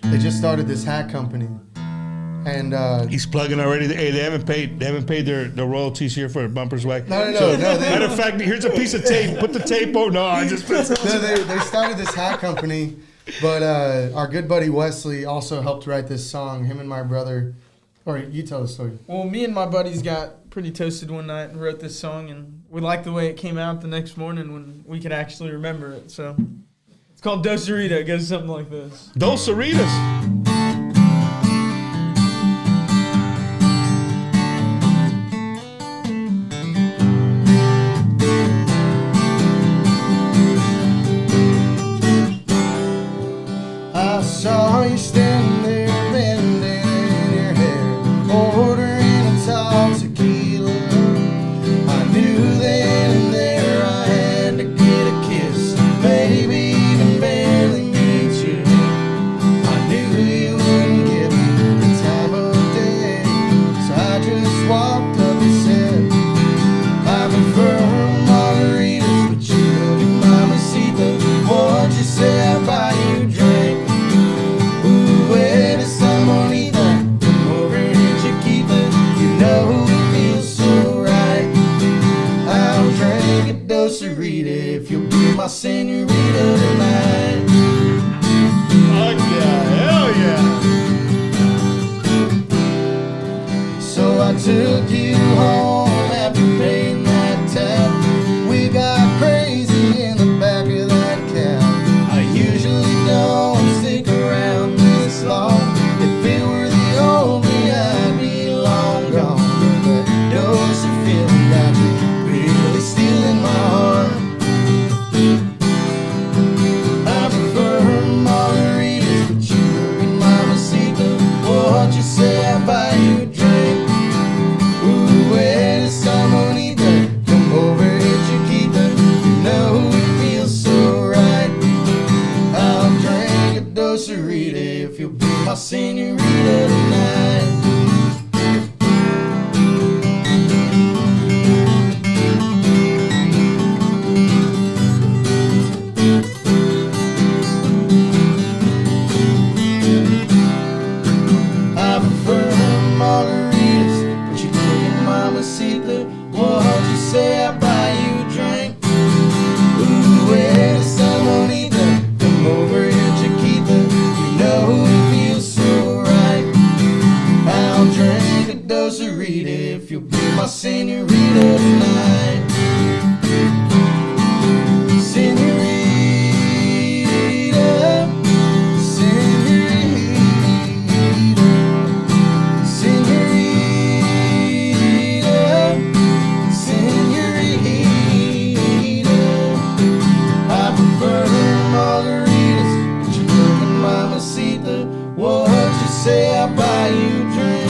They just started this hat company, and he's plugging already. Hey, they haven't paid their royalties here for Bumpers Wack. No. Matter of fact, here's a piece of tape. Put the tape on. No, I just. No, they started this hat company, but our good buddy Wesley also helped write this song. Him and my brother. Or you tell the story. Well, me and my buddies got pretty toasted one night and wrote this song, and we liked the way it came out the next morning when we could actually remember it. So it's called Dos Cerrito. It goes something like this. Dos Cerritos. I saw you standing there bending in your hair, ordering a tall tequila. I knew then and there I had to get a kiss, maybe even barely meet you. I knew you wouldn't give me the time of day, so I just walked up and said, I prefer margaritas, but you look at my receipt. What'd you say I buy you a drink? Ooh, wait a Samonita, come over here, Chiquita. You know it feels so right. I'll drink a Dos Cerrito if you'll be my senorita tonight. Fuck yeah, hell yeah. So I took you home after paying that tab. We got crazy in the back of that cab. I usually don't stick around this long. If it were the only, I'd be long gone. But that dose of feeling got me really stealing my heart. I prefer margaritas, but you look at Mamacita. What'd you say I buy you a drink? Ooh, wait a Samonita, drink a dose of Rita if you'll be my senorita tonight. Senorita, senorita, senorita, senorita. I prefer the margaritas, but you're looking mamacita. What you say, I'll buy you a drink.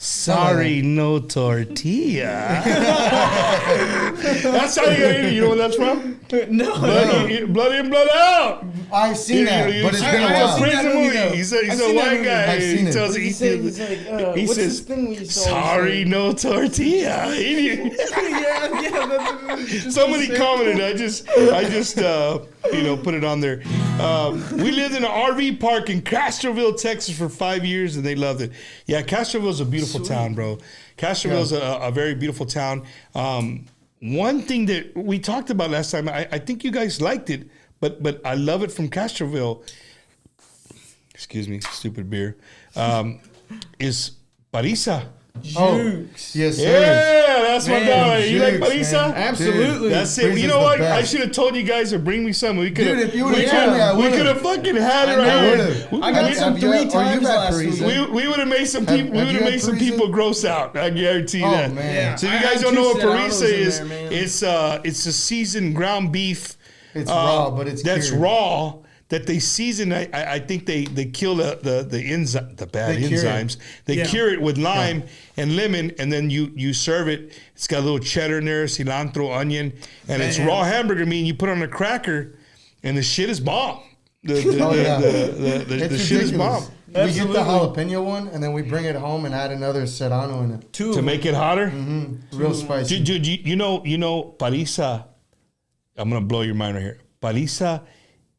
Sorry, no tortilla. That's how you get it. You know where that's from? No. Blood in, blood out. I've seen that, but it's been a while. Prison movie. He's a white guy. I've seen it. He He says, sorry, no tortilla. Somebody commented. I just put it on there. We lived in an RV park in Castroville, Texas for 5 years, and they loved it. Yeah, Castroville's a beautiful town, bro. Castroville's a very beautiful town. One thing that we talked about last time, I think you guys liked it, but I love it from Castroville. Excuse me, stupid beer. Is Parisa. Jukes. Yes, sir. Yeah, that's my dog. You like Jukes, Parisa? man. Absolutely. That's it. Frisa's You know what? the best. I should have told you guys to bring me some. We could Dude, have. if you would've told me, I we would've. could have fucking had it I right would've. here. I got Have some you- 3 are you times that last Parisa? week. We would have made some people. We Have would you have had made some Parisa? people gross out. I guarantee Oh, that. man. So if you I guys had don't know what 2 Serranos Parisa in is, there, man. it's a seasoned ground beef. It's raw, but it's that's cured. raw. That they season. I think they kill the enzyme, the bad They cure it. enzymes. They cure it with lime and lemon, and then you serve it. It's got a little cheddar in there, cilantro, onion, and it's raw hamburger meat. You put it on a cracker, and the shit is bomb. The It's shit is bomb. ridiculous. We get the jalapeno one, and then we bring it home and add another serrano in it. To make it hotter. Real spicy. Dude, you know, Parisa. I'm gonna blow your mind right here. Parisa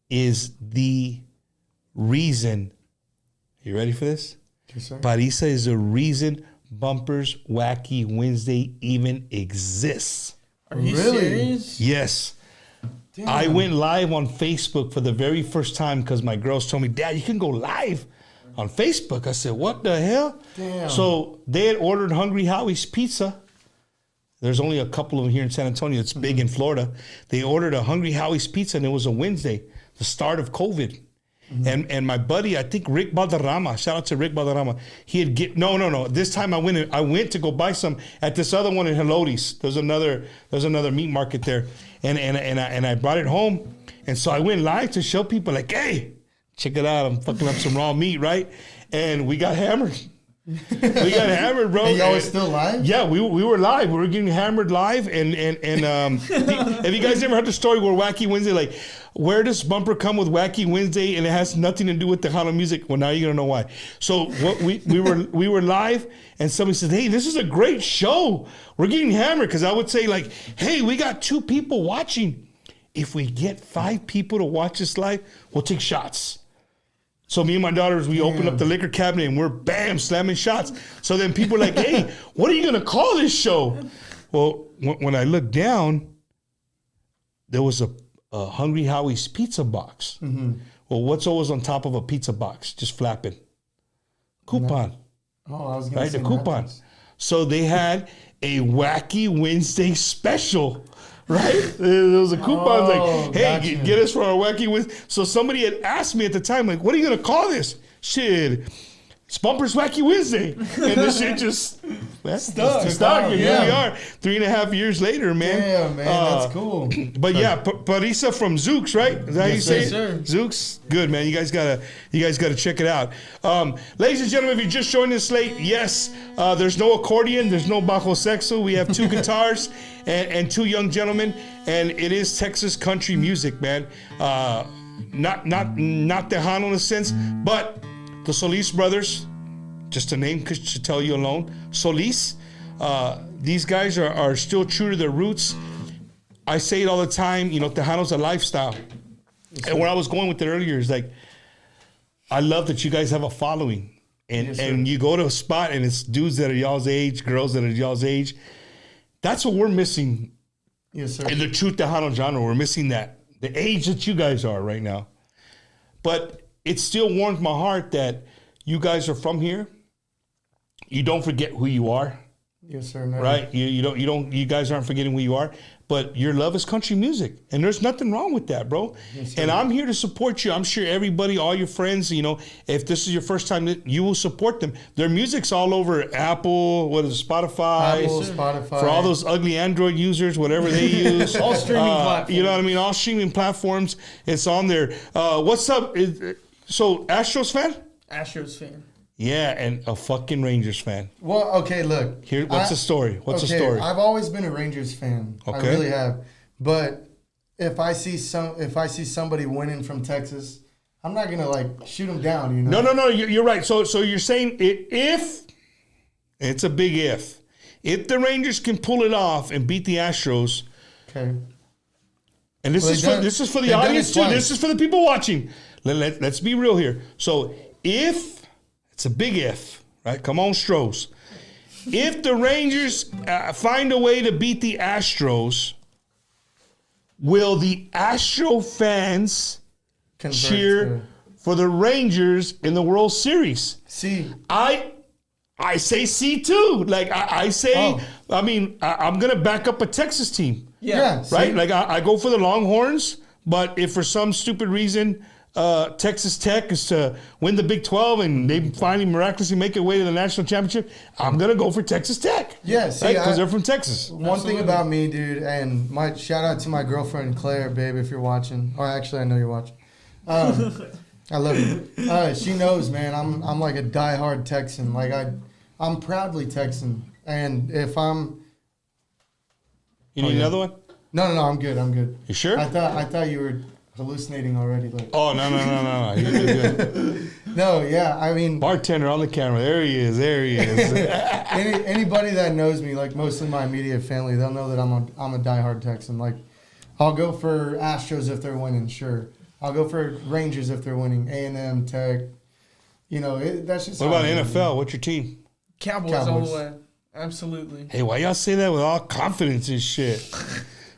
is the reason. You ready for this? Yes, sir. Parisa is the reason Bumpers Wacky Wednesday even exists. Are you Really? serious? Yes. I went live on Facebook for the very first time because my girls told me, Dad, you can go live on Facebook. I said, what the hell? Damn. So they had ordered Hungry Howie's Pizza. There's only a couple of them here in San Antonio. It's big in Florida. They ordered a Hungry Howie's Pizza, and it was a Wednesday, the start of COVID. And my buddy, I think Rick Balderrama, shout out to Rick Balderrama. He had no. This time I went to go buy some at this other one in Helotes. There's another meat market there, and I brought it home, and so I went live to show people like, hey, check it out, I'm fucking up some raw meat, right? And we got hammered. We got hammered, bro. And y'all was still live? Yeah, we were live. We were getting hammered live, and have you guys ever heard the story where Wacky Wednesday, like, where does Bumper come with Wacky Wednesday, and it has nothing to do with Tejano music? Well, now you're gonna know why. So what we were live, and somebody said, "Hey, this is a great show. We're getting hammered," because I would say like, "Hey, we got 2 people watching. If we get 5 people to watch this live, we'll take shots." So me and my daughters, we open up the liquor cabinet and we're bam slamming shots. So then people are like, "Hey, what are you gonna call this show?" Well, when I looked down, there was a Hungry Howie's pizza box. Well, what's always on top of a pizza box? Just flapping. Coupon, Oh, I was going right? to The say coupon. nachos. So they had a Wacky Wednesday special. Right? There was a coupon like, hey, gotcha. get us for our Wacky Wednesday. So somebody had asked me at the time, like, what are you going to call this? Shit, it's Bumper's Wacky Wednesday. And this shit just stuck. And here we are, 3.5 years later, man. Damn, man, that's cool. But yeah, Parisa from Zooks, right? Is that how you say sir. it? Zooks, good man. You guys gotta check it out. Ladies and gentlemen, if you just joined us late, yes, there's no accordion, there's no bajo sexo. We have 2 guitars and 2 young gentlemen, and it is Texas country music, man. Not Tejano in a sense, but the Solis brothers. Just a name should tell you alone. Solis. These guys are still true to their roots. I say it all the time, Tejano's a lifestyle. And where I was going with it earlier is like, I love that you guys have a following. And you go to a spot and it's dudes that are y'all's age, girls that are y'all's age. That's what we're missing Yes, sir. And the truth Tejano genre, we're missing that. The age that you guys are right now. But it still warms my heart that you guys are from here. You don't forget who you are. Yes, sir. Never. Right? You guys aren't forgetting who you are. But your love is country music. And there's nothing wrong with that, bro. Yes, sir. And I'm here to support you. I'm sure everybody, all your friends, if this is your first time, you will support them. Their music's all over Apple, Spotify. Spotify. For all those ugly Android users, whatever they use. All streaming platforms. You know what I mean? All streaming platforms. It's on there. What's up? So, Astros fan? Astros fan. Yeah, and a fucking Rangers fan. Well, okay, look. What's the story? What's the story? I've always been a Rangers fan. Okay. I really have. But if I see somebody winning from Texas, I'm not gonna shoot them down. No. You're right. So you're saying if it's a big if the Rangers can pull it off and beat the Astros. Okay. And this is for the audience too. This is for the people watching. Let's be real here. So if it's a big if, right? Come on, Stros. If the Rangers find a way to beat the Astros, will the Astro fans cheer for the Rangers in the World Series? See, I say see too. I say, I'm gonna back up a Texas team. Yeah. Right? I go for the Longhorns, but if for some stupid reason Texas Tech is to win the Big 12 and they finally miraculously make their way to the national championship, I'm going to go for Texas Tech. Yeah, see, because they're from Texas. One thing about me, dude, and my shout out to my girlfriend, Claire, babe, if you're watching. Or actually, I know you're watching. I love you. She knows, man, I'm like a diehard Texan. I'm proudly Texan. And if I'm... You need another one? No, I'm good. You sure? I thought you were... hallucinating already. Oh, no. You're good. No, yeah, I mean... Bartender on the camera. There he is. Anybody that knows me, mostly my immediate family, they'll know that I'm a diehard Texan. I'll go for Astros if they're winning, sure. I'll go for Rangers if they're winning. A&M, Tech. That's just... What about NFL? What's your team? Cowboys all the way. Absolutely. Hey, why y'all say that with all confidence and shit?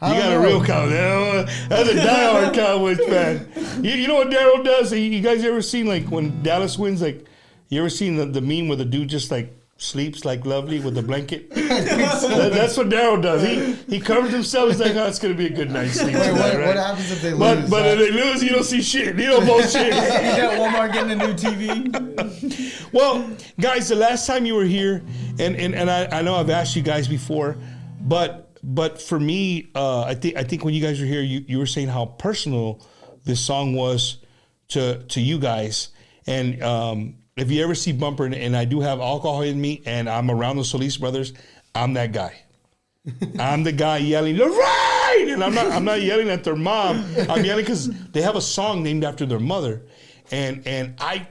You got a real Cowboy. That's a diehard Cowboys fan. You know what Daryl does? You guys ever seen when Dallas wins? You ever seen the meme where the dude just sleeps lovely with the blanket? That's what Daryl does. He covers himself. He's like, oh, it's gonna be a good night's sleep. Wait, tonight, right? What happens if they lose? But if they lose, you don't see shit. You don't bullshit. He's at Walmart getting a new TV. Well, guys, the last time you were here, and I know I've asked you guys before, but for me, I think when you guys were here, you were saying how personal this song was to you guys. And if you ever see Bumper, and I do have alcohol in me, and I'm around the Solis brothers, I'm that guy. I'm the guy yelling, right! And I'm not yelling at their mom. I'm yelling because they have a song named after their mother. And I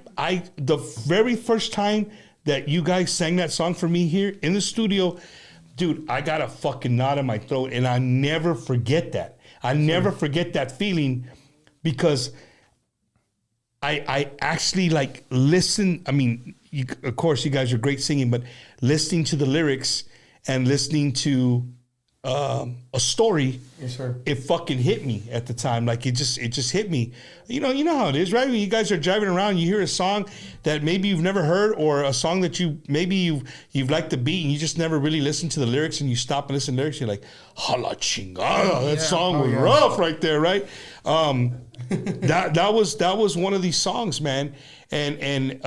the very first time that you guys sang that song for me here in the studio, dude, I got a fucking knot in my throat, and I never forget that. I never forget that feeling because I actually listen. I mean, of course, you guys are great singing, but listening to the lyrics and listening to a story, yes, sir. It fucking hit me at the time. It just hit me. You know how it is, right? When you guys are driving around, you hear a song that maybe you've never heard, or a song that you've liked the beat and you just never really listened to the lyrics, and you stop and listen to the lyrics, you're like, hala chingada, that song was rough right there, right? That was one of these songs, man. And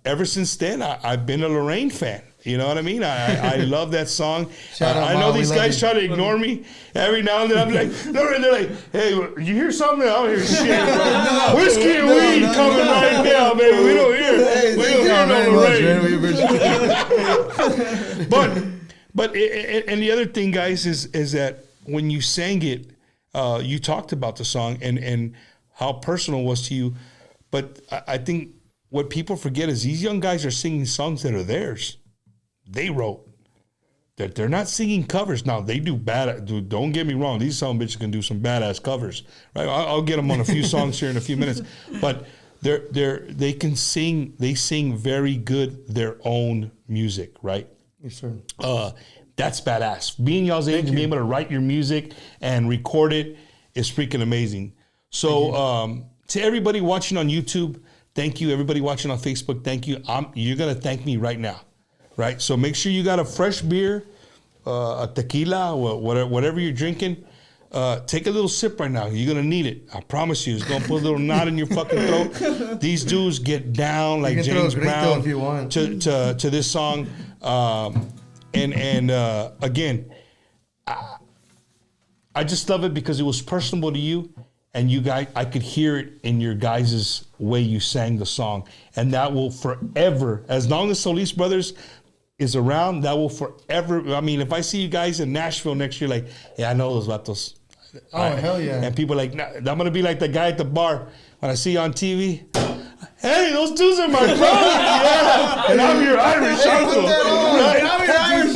ever since then, I've been a Lorraine fan. You know what I mean? I love that song. I know these guys try to ignore me every now and then. I'm like, they're like, hey, you hear something? I don't hear shit, bro. Whiskey and weed coming right now, baby. We don't hear no Lorraine. But and the other thing, guys, is that when you sang it, you talked about the song and how personal it was to you. But I think what people forget is these young guys are singing songs that are theirs. They wrote. That they're not singing covers. Now, they do bad. Don't get me wrong. These son of bitches can do some badass covers. Right? I'll get them on a few songs here in a few minutes. But they can sing. They sing very good their own music, right? Yes, sir. that's badass. Being y'all's age and being able to write your music and record it is freaking amazing. So to everybody watching on YouTube, thank you. Everybody watching on Facebook, thank you. You're going to thank me right now, right? So make sure you got a fresh beer, a tequila, whatever you're drinking. Take a little sip right now. You're going to need it. I promise you. It's going to put a little knot in your fucking throat. These dudes get down like James Brown if you want. to this song. Again, I just love it because it was personable to you. And you guys, I could hear it in your guys' way you sang the song. And that will forever, as long as Solis Brothers is around, that will forever. I mean, if I see you guys in Nashville next year, like, yeah, I know those vatos. Hell yeah. And people are like, nah, I'm going to be like the guy at the bar when I see you on TV. Hey, those dudes are my brothers. Yeah. And I'm your Irish uncle. Right? I'm your Irish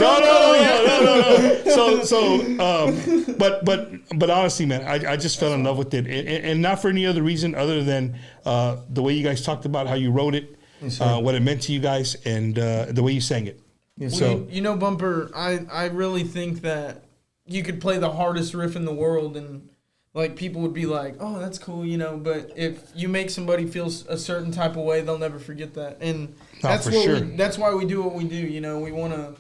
But honestly, man, I just fell in love with it. And not for any other reason other than the way you guys talked about how you wrote it, what it meant to you guys, and the way you sang it. Yes, so, you know, Bumper, I really think that you could play the hardest riff in the world and like people would be like, oh, that's cool, you know, but if you make somebody feel a certain type of way, they'll never forget that. And that's that's why we do what we do, you know. We want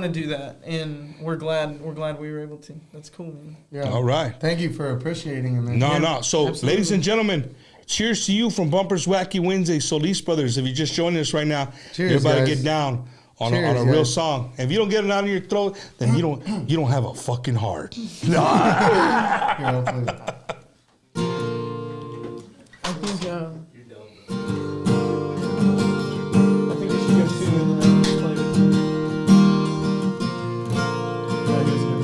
to do that, and we're glad we were able to. That's cool, man. Yeah. All right. Thank you for appreciating it, man. No. So, absolutely. ladies and gentlemen, cheers to you from Bumper's Wacky Wednesday, Solis Brothers. If you're just joining us right now, Cheers, you're about guys. to get down on Cheers, a real guys. song. If you don't get it out of your throat, then you don't have a fucking heart. Here, I'll play it. I think we should go too and then just play it. Yeah, he was good.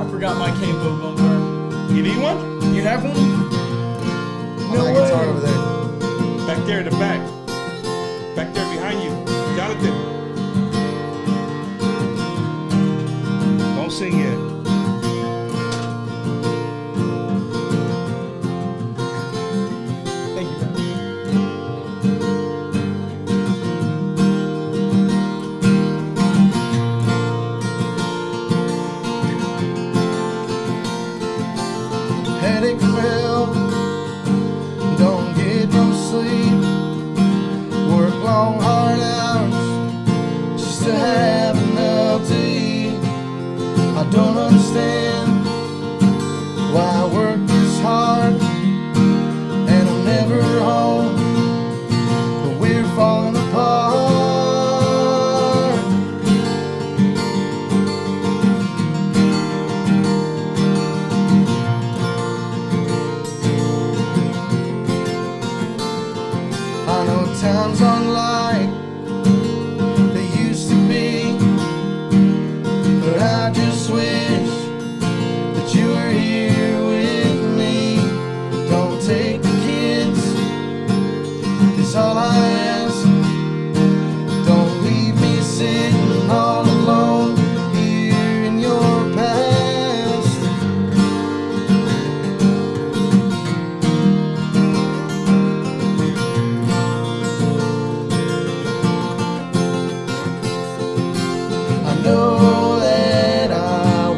I forgot my capo, Bumper. You need one? You have one? My guitar over there. Back there in the back. Back there behind you. Jonathan. Don't sing yet. Thank you, man. Headache from hell, don't get no sleep. Work long hard hours just to have enough to eat. I don't understand why I work this hard and I'm never home, but we're falling apart. I know times aren't like they used to be, but I just wish that you were here with me. Don't take the kids, that's all I ask. Don't leave me sitting all alone here in your past. I know that I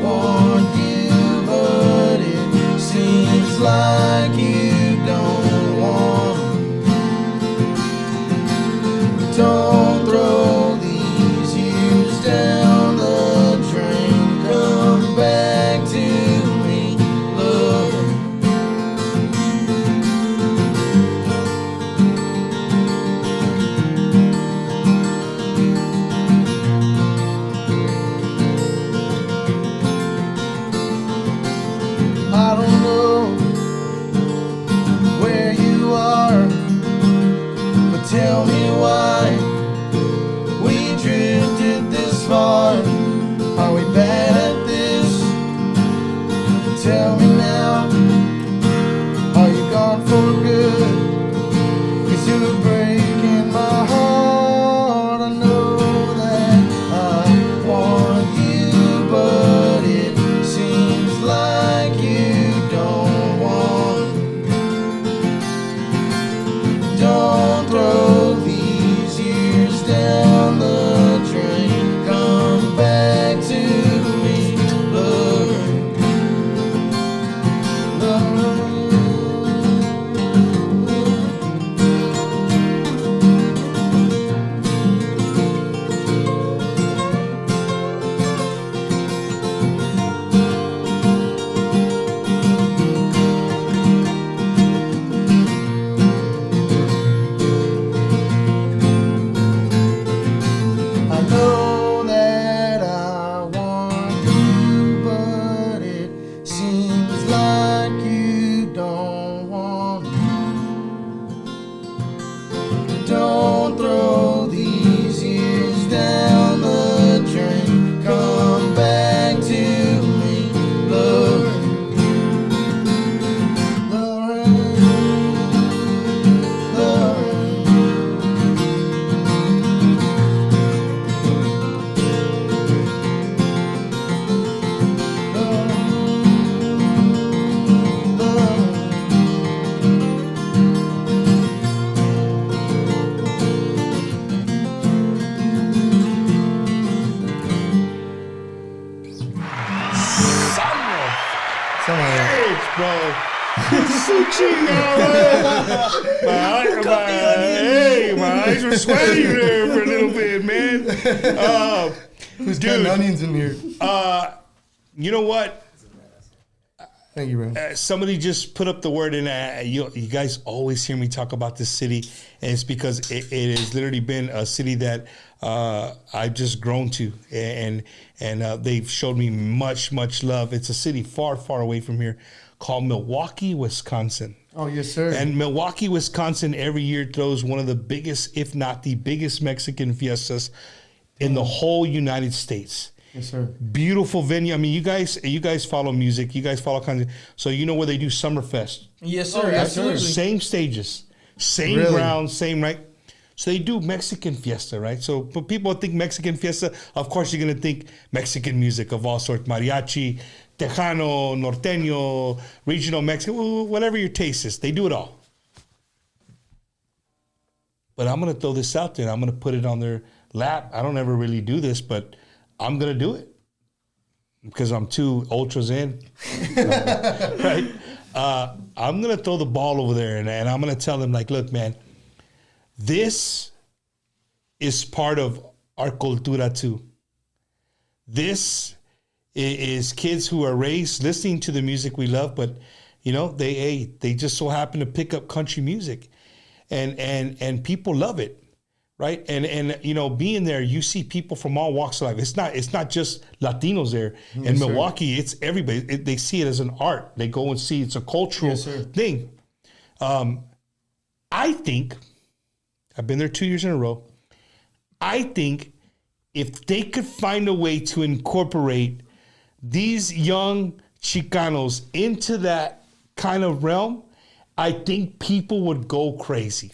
Something like that. Hey, my eyes were sweaty there for a little bit, man. Who's cutting onions in here? You know what? Thank you, bro. Somebody just put up the word, and you guys always hear me talk about this city, and it's because it has literally been a city that I've just grown to, and they've showed me much love. It's a city far away from here called Milwaukee, Wisconsin. Oh, yes, sir. And Milwaukee, Wisconsin every year throws one of the biggest, if not the biggest, Mexican fiestas in the whole United States. Yes, sir. Beautiful venue. I mean, you guys follow music. You guys follow kinds of, so you know where they do Summerfest. Yes, sir. Oh, yes, absolutely. sir. Same stages, same Really? grounds, same, right? So they do Mexican fiesta, right? So but people think Mexican fiesta, of course you're gonna think Mexican music of all sorts, mariachi, tejano, norteño, regional Mexican, whatever your taste is. They do it all. But I'm gonna throw this out there, and I'm gonna put it on their lap. I don't ever really do this, but I'm gonna do it because I'm too ultras in, right? I'm gonna throw the ball over there, and I'm gonna tell them, like, look, man, this is part of our cultura too. This is kids who are raised listening to the music we love, but you know, they just so happen to pick up country music, and people love it. Right, and you know, being there, you see people from all walks of life. It's not just Latinos there. In Milwaukee, it's everybody. They see it as an art. They go and see it's a cultural thing. I think I've been there 2 years in a row. I think if they could find a way to incorporate these young Chicanos into that kind of realm, I think people would go crazy.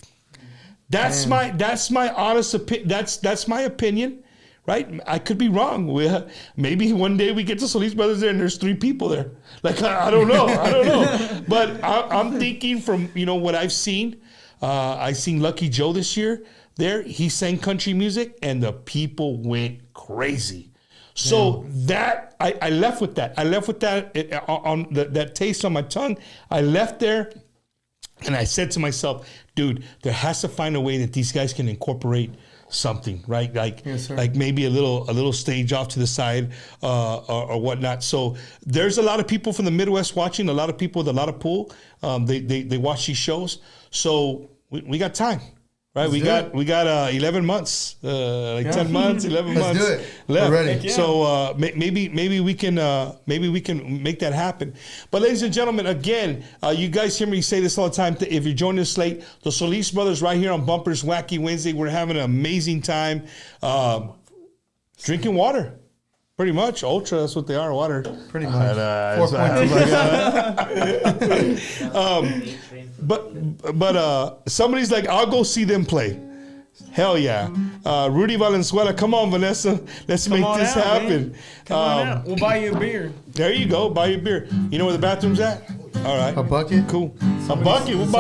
That's my honest opinion. That's my opinion, right? I could be wrong. Maybe one day we get to Solis Brothers there and there's 3 people there. Like I don't know. But I'm thinking from what I've seen. I've seen Lucky Joe this year. There he sang country music and the people went crazy. So that I left with that. I left with that on that taste on my tongue. I left there. And I said to myself, dude, there has to find a way that these guys can incorporate something, right? Like, like maybe a little stage off to the side or whatnot. So there's a lot of people from the Midwest watching, a lot of people with a lot of pull. They watch these shows. So we got time. Right, we got 11 months, 10 months, 11 months do it. left. We're ready. So maybe we can make that happen. But ladies and gentlemen, again, you guys hear me say this all the time. If you're joining us late, the Solis Brothers right here on Bumpers Wacky Wednesday. We're having an amazing time, drinking water. Pretty much, ultra. That's what they are, water. Pretty much. 4.2. But somebody's like, I'll go see them play. Hell yeah. Rudy Valenzuela, come on, Vanessa. Let's make this happen. Come on out. We'll buy you a beer. There you go. Buy you a beer. You know where the bathroom's at? All right. A bucket? Cool. A bucket. We'll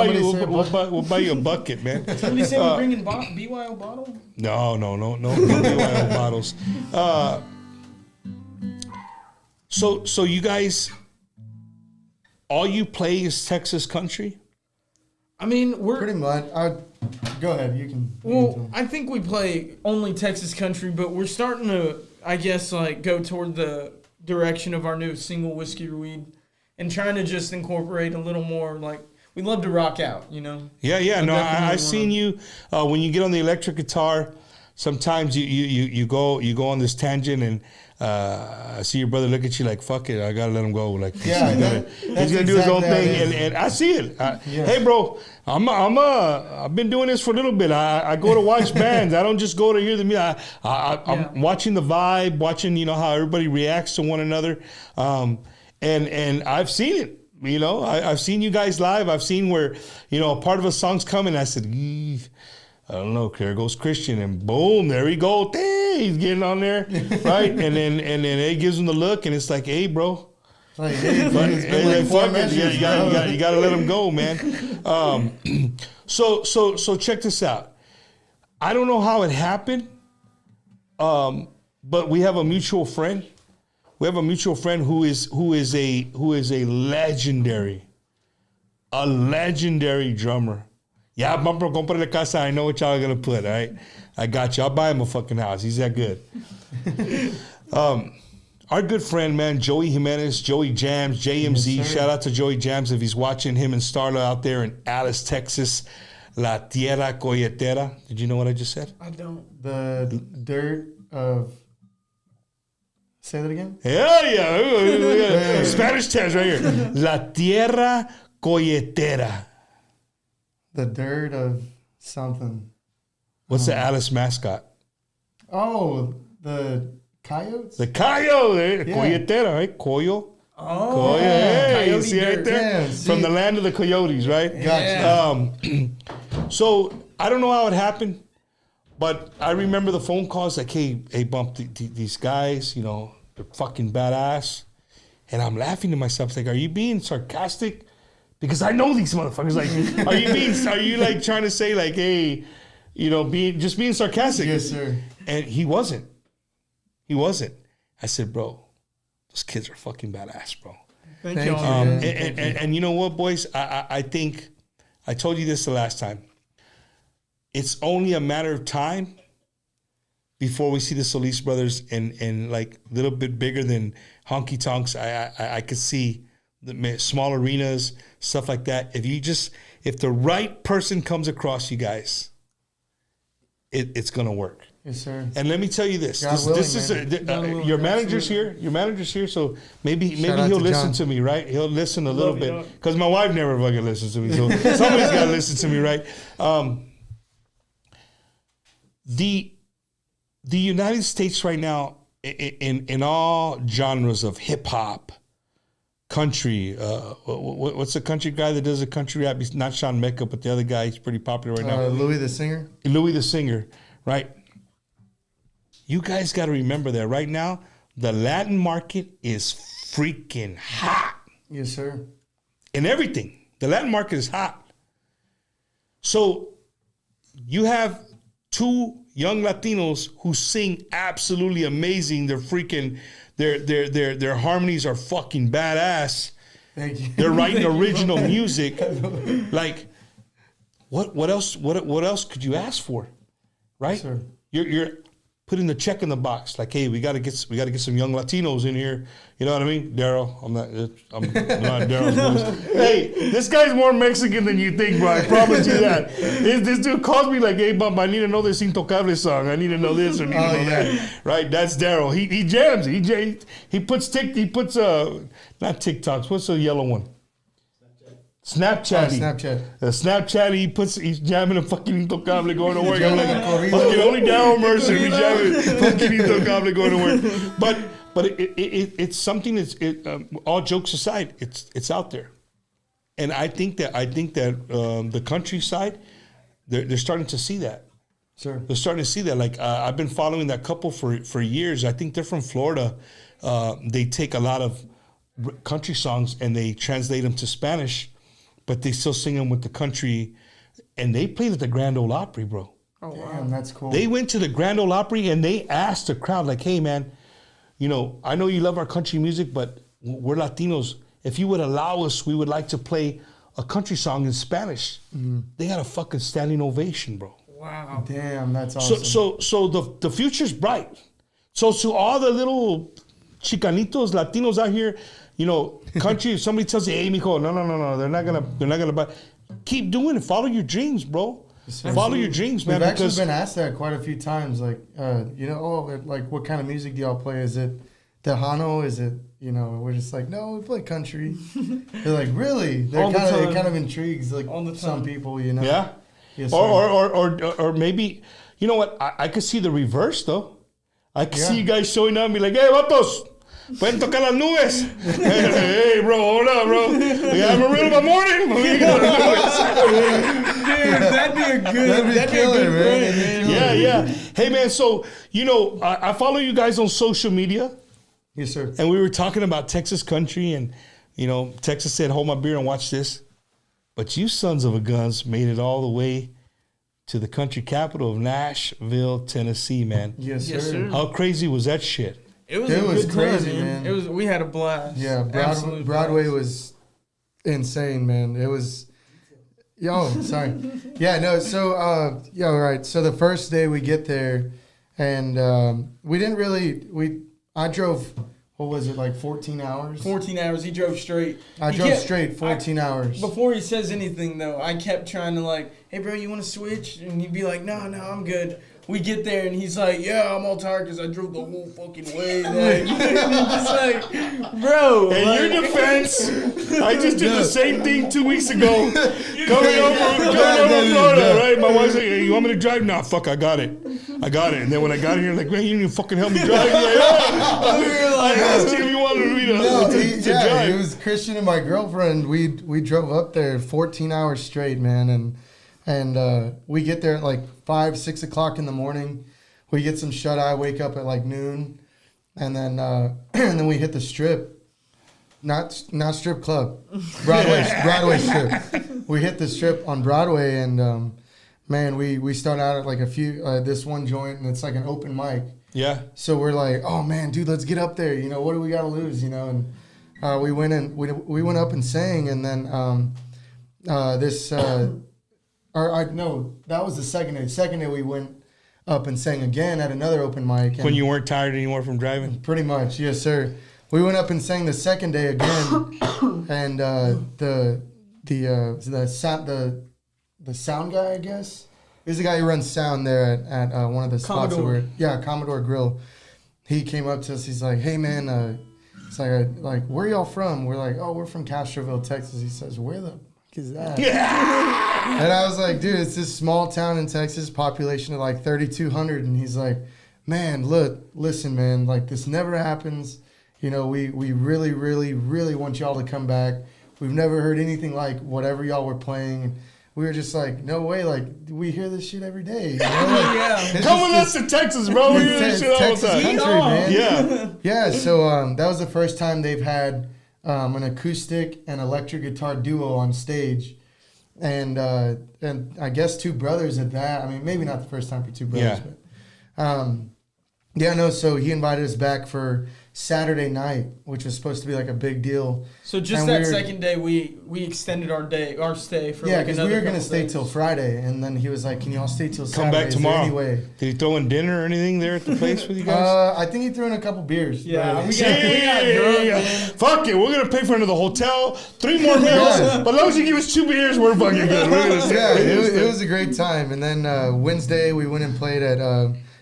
buy you a bucket, man. Somebody said we're bringing BYO bottle? No BYO bottles. So you guys, all you play is Texas country? I mean, we're pretty much. Go ahead. You can. Well, I think we play only Texas country, but we're starting to, I guess, like go toward the direction of our new single Whiskey or Weed, and trying to just incorporate a little more. Like we love to rock out, you know. Yeah. No, I've seen you when you get on the electric guitar. Sometimes you go on this tangent and. I see your brother look at you like, fuck it, I gotta let him go. Like, he's gonna do his own thing, and I see it. Hey, bro, I've been doing this for a little bit. I go to watch bands. I don't just go to hear the music. I'm watching the vibe, watching how everybody reacts to one another, and I've seen it. I've seen you guys live. I've seen where a part of a song's coming. I said, I don't know, there goes Christian, and boom, there we go. Dang, he's getting on there, right? and then Ed gives him the look, and it's like, hey, bro. Like, hey, fuck it. You gotta let him go, man. So check this out. I don't know how it happened, but we have a mutual friend we have a mutual friend who is a legendary drummer. Yeah, bumper, compra la casa. I know what y'all are gonna put. All right, I got you. I'll buy him a fucking house. He's that good. Our good friend, man, Joey Jimenez, Joey Jams, JMZ. Yes, shout out to Joey Jams if he's watching. Him and Starla out there in Alice, Texas. La Tierra Colletera. Did you know what I just said? I don't. The dirt of. Say that again. Hell yeah. Spanish test right here. La Tierra Colletera. The dirt of something. What's the Alice mascot? Oh, the coyotes? The coyote. Yeah. Colletera, right? Coyo. Oh, Coyo. Hey, you coyote see right dirt. there? Yeah, see? From the land of the coyotes, right? Gotcha. So I don't know how it happened, but I remember the phone calls like, hey, Bump, these guys, you know, they're fucking badass. And I'm laughing to myself, like, are you being sarcastic? Because I know these motherfuckers. Like, are you like trying to say like, hey, you know, being sarcastic? Yes, sir. And he wasn't. I said, bro, those kids are fucking badass, bro. Thank Thank you. you. And you know what, boys? I think I told you this the last time. It's only a matter of time before we see the Solis brothers in like a little bit bigger than honky tonks. I could see the small arenas, stuff like that. If the right person comes across you guys, it's gonna work. Yes, sir. And let me tell you this: God willing, this is man. your manager's here. Your manager's here, so maybe Shout out he'll to listen John. to me, right? He'll listen a little Love you, bit dog. because my wife never fucking listens to me, so somebody's got to listen to me, right? The United States right now, in all genres of hip hop, country. What's the country guy that does the country rap? He's not Sean Mecca, but the other guy. He's pretty popular right now. Louis the singer. Louis the singer, right? You guys got to remember that right now, the Latin market is freaking hot Yes, sir. in everything. The Latin market is hot. So you have two young Latinos who sing absolutely amazing. They're freaking, their harmonies are fucking badass. Thank you. They're writing original music. Like, what else could you ask for, right? Sir. You're putting the check in the box. Like, hey, we gotta get some young Latinos in here. You know what I mean, Daryl? I'm not Daryl's voice. Hey, this guy's more Mexican than you think, bro. I promise you that. This dude calls me like, hey, Bump, I need to know this Intocable song. I need to know this or need to know that. Right? That's Daryl. He jams. He puts not TikToks. What's the yellow one? Snapchat. Snapchat. He's jamming a fucking Intocable going to work. I'm like, fucking only Daryl Mercer be jamming fucking Intocable going to work. But it's something that's all jokes aside, it's out there, and I think that the countryside, they're starting to see that. Sure. They're starting to see that. Like I've been following that couple for years. I think they're from Florida. They take a lot of country songs and they translate them to Spanish, but they still sing them with the country, and they played at the Grand Ole Opry, bro. Oh, wow. Damn, that's cool. They went to the Grand Ole Opry and they asked the crowd, like, hey, man, you know, I know you love our country music, but we're Latinos. If you would allow us, we would like to play a country song in Spanish. Mm-hmm. They got a fucking standing ovation, bro. Wow. Damn, that's awesome. So the future's bright. So to all the little chicanitos, Latinos out here, you know, country, if somebody tells you, hey, mijo, no, they're not gonna buy. Keep doing it. Follow your dreams, bro. Follow your dreams, man. We've actually been asked that quite a few times. Like, like, what kind of music do y'all play? Is it Tejano? Is it, we're just like, no, we play country. They're like, really? It kind of intrigues like some people, Yeah. Yes, or maybe, you know what? I could see the reverse though. I could see you guys showing up and be like, hey, vatos, pueden tocar las nubes. Hey, bro, hold up, bro. We have a real morning. That'd be a good killer, brand, man. Yeah. Hey, man, so, I follow you guys on social media. Yes, sir. And we were talking about Texas country, and, Texas said, hold my beer and watch this. But you sons of a guns made it all the way to the country capital of Nashville, Tennessee, man. Yes, sir. How crazy was that shit? It was It was good crazy, time, man. We had a blast. Yeah, Absolute Broadway blast. was insane, man. It was. Yo, sorry. Yeah, no. So, yeah, right. So the first day we get there, and we didn't really. I drove. What was it, like 14 hours? 14 hours. He drove straight. I drove straight 14 hours. Before he says anything, though, I kept trying to like, hey, bro, you want to switch? And he'd be like, no, I'm good. We get there, and he's like, yeah, I'm all tired because I drove the whole fucking way. Like, just like, bro. In like, your defense, I just did the same thing 2 weeks ago. Coming over Florida, right? My wife's like, hey, you want me to drive? Nah, fuck, I got it. And then when I got here, like, man, you didn't even fucking help me drive. Like, I asked you if you wanted me to drive. It was Christian and my girlfriend. We drove up there 14 hours straight, man, and we get there at like 5, 6 o'clock in the morning. We get some shut eye, wake up at like noon, and then and then we hit the strip, not strip club, Broadway strip. We hit the strip on Broadway, and man, we start out at like this one joint, and it's like an open mic. Yeah. So we're like, oh man, dude, let's get up there. You know, what do we got to lose? You know, and we went up and sang, and then that was the second day. Second day we went up and sang again at another open mic. When you weren't tired anymore from driving? Pretty much, yes, sir. We went up and sang the second day again, and the sound guy, I guess, is the guy who runs sound there at one of the spots. Commodore Grill. He came up to us. He's like, "Hey, man, it's like where y'all from?" We're like, "Oh, we're from Castroville, Texas." He says, "Where the fuck is that?" And I was like, "Dude, it's this small town in Texas, population of like 3,200." And he's like, "Man, listen, man, like this never happens. You know, we really, really, really want y'all to come back. We've never heard anything like whatever y'all were playing." We were just like, no way, like, we hear this shit every day. You know? Like, Come with us to Texas, bro. We hear this shit all the Texas time. country, man. Yeah. Yeah, so that was the first time they've had an acoustic and electric guitar duo on stage. And I guess two brothers at that. I mean, maybe not the first time for two brothers, but so he invited us back for Saturday night, which was supposed to be like a big deal. So just that second day, we extended our stay for yeah, like because another we were gonna stay days. till Friday, and then he was like, "Can you all stay till Saturday? Come back tomorrow." Anyway, Did he throw in dinner or anything there at the place with you guys? I think he threw in a couple beers. Yeah, but- we got drunk, man. Fuck it, we're gonna pay for another hotel, 3 more meals. But as long as you give us 2 beers, we're fucking good. We're gonna stay. it was a great time. And then Wednesday we went and played at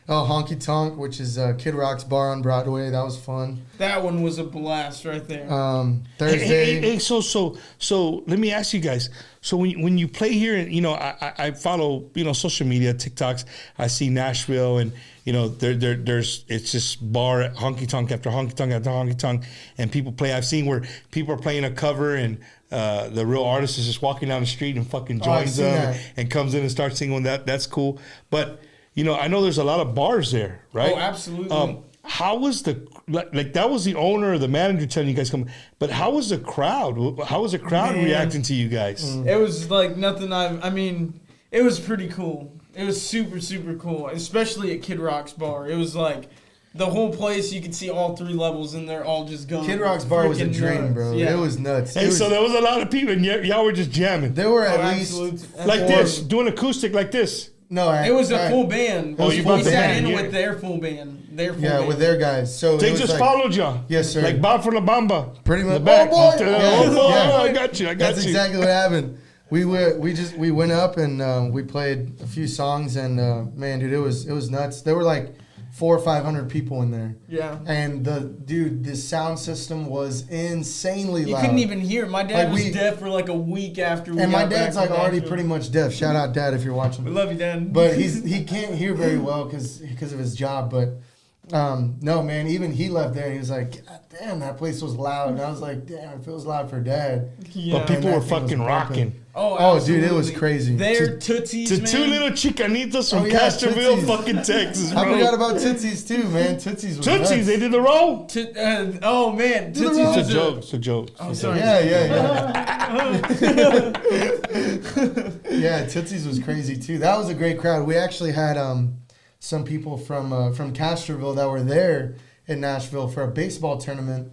Honky Tonk, which is Kid Rock's bar on Broadway. That was fun. That one was a blast right there. Thursday. Hey, so let me ask you guys. So when you play here, and I follow social media, TikToks. I see Nashville, and there's it's just bar at honky tonk after honky tonk after honky tonk, and people play. I've seen where people are playing a cover, and the real artist is just walking down the street and fucking joins them and comes in and starts singing. That's cool, but. I know there's a lot of bars there, right? Oh, absolutely. How was that was the owner or the manager telling you guys come, but how was the crowd? How was the crowd reacting to you guys? It was like nothing I mean, it was pretty cool. It was super, super cool, especially at Kid Rock's bar. It was like the whole place, you could see all 3 levels, and they're all just going. Kid Rock's bar was a dream, nuts. bro. Yeah. It was nuts. Hey, so there was a lot of people, and y'all were just jamming. There were at absolutely. least like this, doing acoustic like this. No, it was a full band. Oh, you brought we the sat band, in yeah. with their full band. Band. with their guys. So They it was just like, followed y'all. Yes, sir. Like Bob from La Bamba. Pretty much. The back. Oh boy! I got you. That's exactly what happened. We went up and we played a few songs, and man, dude, it was nuts. There were like 400 or 500 people in there. Yeah. And the sound system was insanely loud. You couldn't even hear. My dad Like was deaf for like a week after we And my got dad's back like from already Nashville. pretty much deaf. Shout out, Dad, if you're watching. We love you, Dad. But he can't hear very well because of his job. But no, man, even he left there. And he was like, God damn, that place was loud. And I was like, damn, it feels loud for Dad. Yeah. But people And were that thing was fucking bumping. rocking. Oh, dude, it was absolutely. crazy. They're Tootsies, To man. 2 little chicanitos from Oh, yeah, Castroville, Tootsies. fucking Texas, bro. I forgot about Tootsies too, man. Tootsies was Tootsies, nuts. they did the roll. Oh, man. Do the Tootsies roll. was It's a joke. It's a joke. Oh, sorry. Yeah, Tootsies was crazy too. That was a great crowd. We actually had some people from Castroville that were there, in Nashville for a baseball tournament.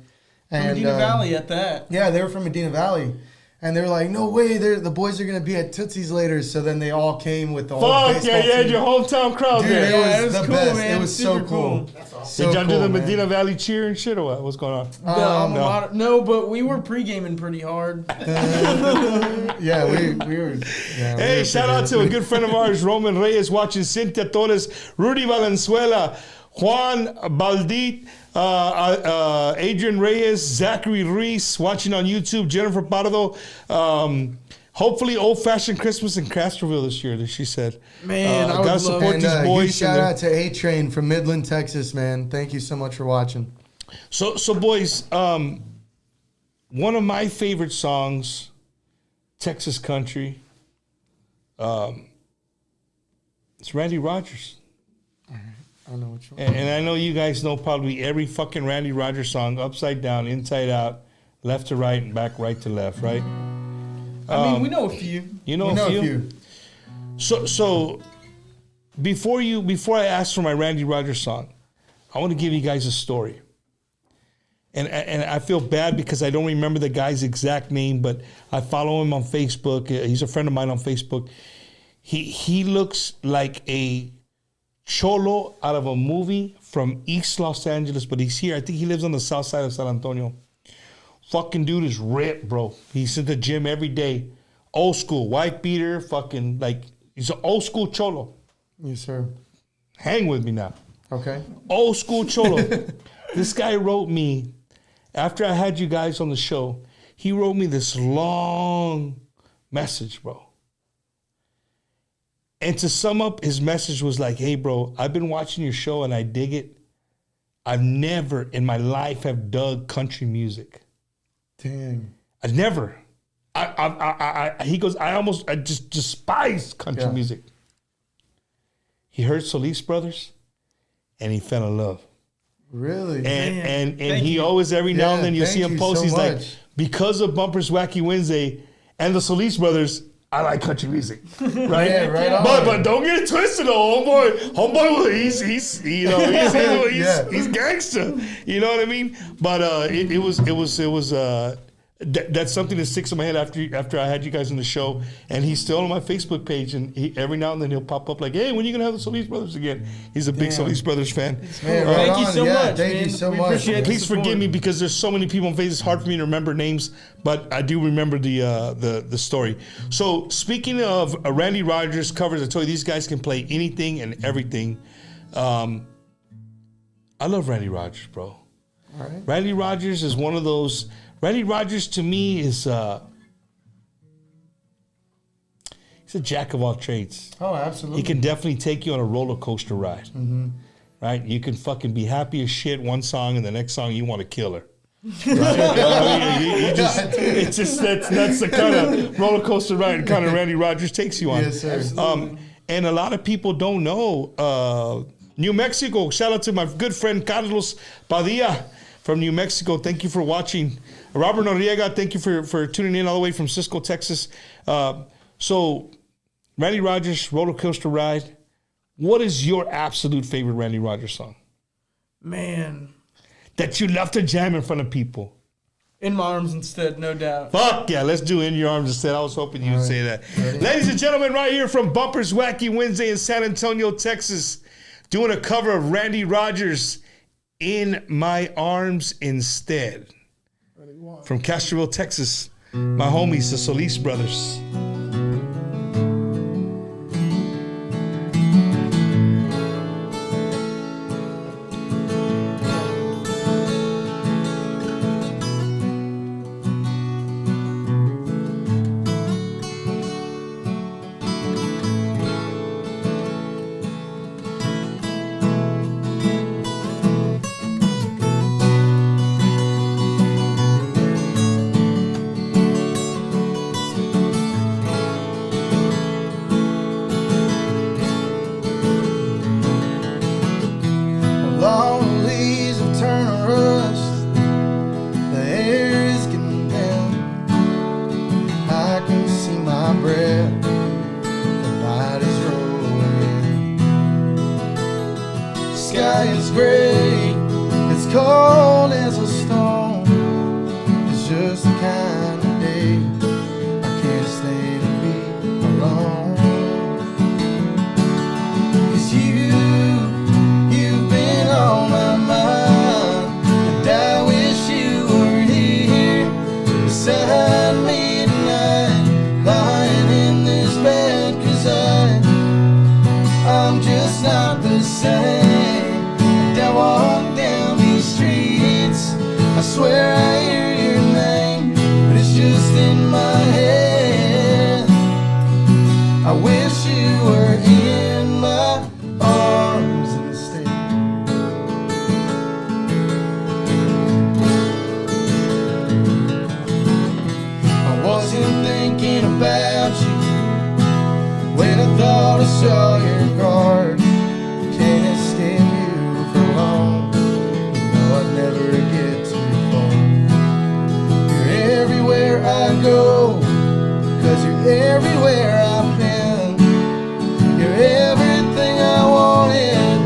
And Medina Valley at that. Yeah, they were from Medina Valley. And they're like, no way, the boys are going to be at Tootsie's later. So then they all came with the whole baseball yeah, you had team. your hometown crowd Dude, there. it was the cool, best. man. It was Super so cool. That's awesome. Did y'all do the man. Medina Valley cheer and shit or what? What's going on? No, but we were pre-gaming pretty hard. Yeah, we were. Yeah, Hey, shout out to a good friend of ours, Roman Reyes, watching Cynthia Torres, Rudy Valenzuela, Juan Baldit, Adrian Reyes, Zachary Reese, watching on YouTube, Jennifer Pardo. Hopefully, old-fashioned Christmas in Castroville this year, she said. Man, I would gotta love support these boys. Huge shout out to A-Train from Midland, Texas, man. Thank you so much for watching. So boys, one of my favorite songs, Texas country, it's Randy Rogers. I know which one. And I know you guys know probably every fucking Randy Rogers song, upside down, inside out, left to right, and back right to left, right? I mean, we know a few. You know, We know a few? So before I ask for my Randy Rogers song, I want to give you guys a story. And I feel bad because I don't remember the guy's exact name, but I follow him on Facebook. He's a friend of mine on Facebook. He looks like a cholo out of a movie from East Los Angeles, but he's here. I think he lives on the south side of San Antonio. Fucking dude is ripped, bro. He's at the gym every day. Old school, white beater, fucking, like, he's an old school cholo. Yes, sir. Hang with me now. Okay. Old school cholo. This guy wrote me, after I had you guys on the show, he wrote me this long message, bro. And to sum up, his message was like, hey, bro, I've been watching your show and I dig it. I've never in my life have dug country music. Dang. I never. He goes, I just despise country music. He heard Solis Brothers and he fell in love. Really? And he always, every now and then, you see him post, so he's like, much. because of Bumpers Wacky Wednesday and the Solis Brothers, I like country music, right? Yeah, right on. But don't get it twisted, though, homeboy. He's gangster. You know what I mean? But it was that's something that sticks in my head after I had you guys on the show, and he's still on my Facebook page, and every now and then he'll pop up like, hey, when are you gonna have the Solis Brothers again? He's a big Solis Brothers fan. Man, right Thank you on. so much, Thank man. you so We much. appreciate it. Please forgive me because there's so many people on Facebook. It's hard for me to remember names, but I do remember the story. So speaking of Randy Rogers covers, I told you these guys can play anything and everything. I love Randy Rogers, bro. All right. Randy Rogers is one of those. Randy Rogers to me is he's a jack of all trades. Oh, absolutely. He can definitely take you on a roller coaster ride. Mm-hmm. Right? You can fucking be happy as shit one song, and the next song you want to kill her. Right? You know what I mean? It's just that's the kind of roller coaster ride kind of Randy Rogers takes you on. Yes, sir. And a lot of people don't know. New Mexico. Shout out to my good friend Carlos Padilla from New Mexico. Thank you for watching. Robert Noriega, thank you for tuning in all the way from Cisco, Texas. So, Randy Rogers, roller coaster ride. What is your absolute favorite Randy Rogers song Man, that you love to jam in front of people? In My Arms Instead, no doubt. Fuck yeah, let's do In Your Arms Instead. I was hoping you would say that. Ready? Ladies and gentlemen, right here from Bumpers Wacky Wednesday in San Antonio, Texas, doing a cover of Randy Rogers, In My Arms Instead. From Castroville, Texas, my homies, the Solis Brothers. saw your card. Can't escape you for long. No, I'd never get too far. You're everywhere I go, 'cause you're everywhere I've been. You're everything I wanted,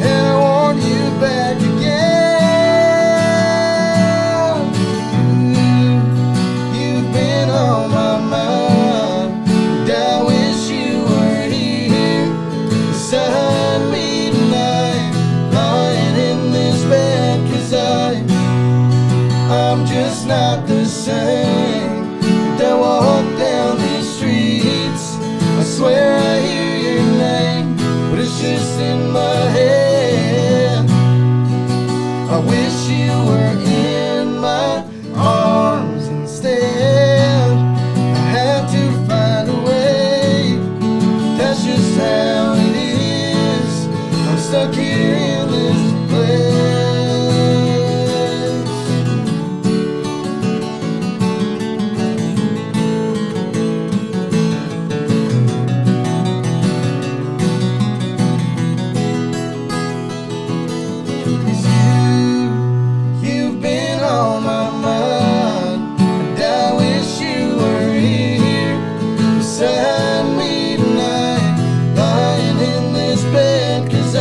and I want you back again. You've been on my mind, and I wish you were here beside me tonight, lying in this bed, 'cause I'm just not the same. And I walk down these streets, I swear I hear your name, but it's just in my head. I wish you were in my arms instead. I have to find a way, that's just how it is. I'm stuck here in this place. You've been on my mind, and I wish you were here beside me tonight, lying in this bed, 'cause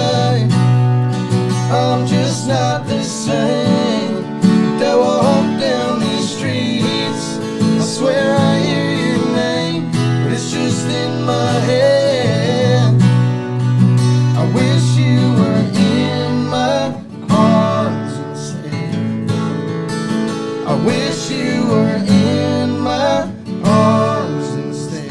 I'm just not the same. And I walk down these streets, I swear I hear your name, but it's just in my head. I wish you were in my arms instead. I wish you were in my arms instead.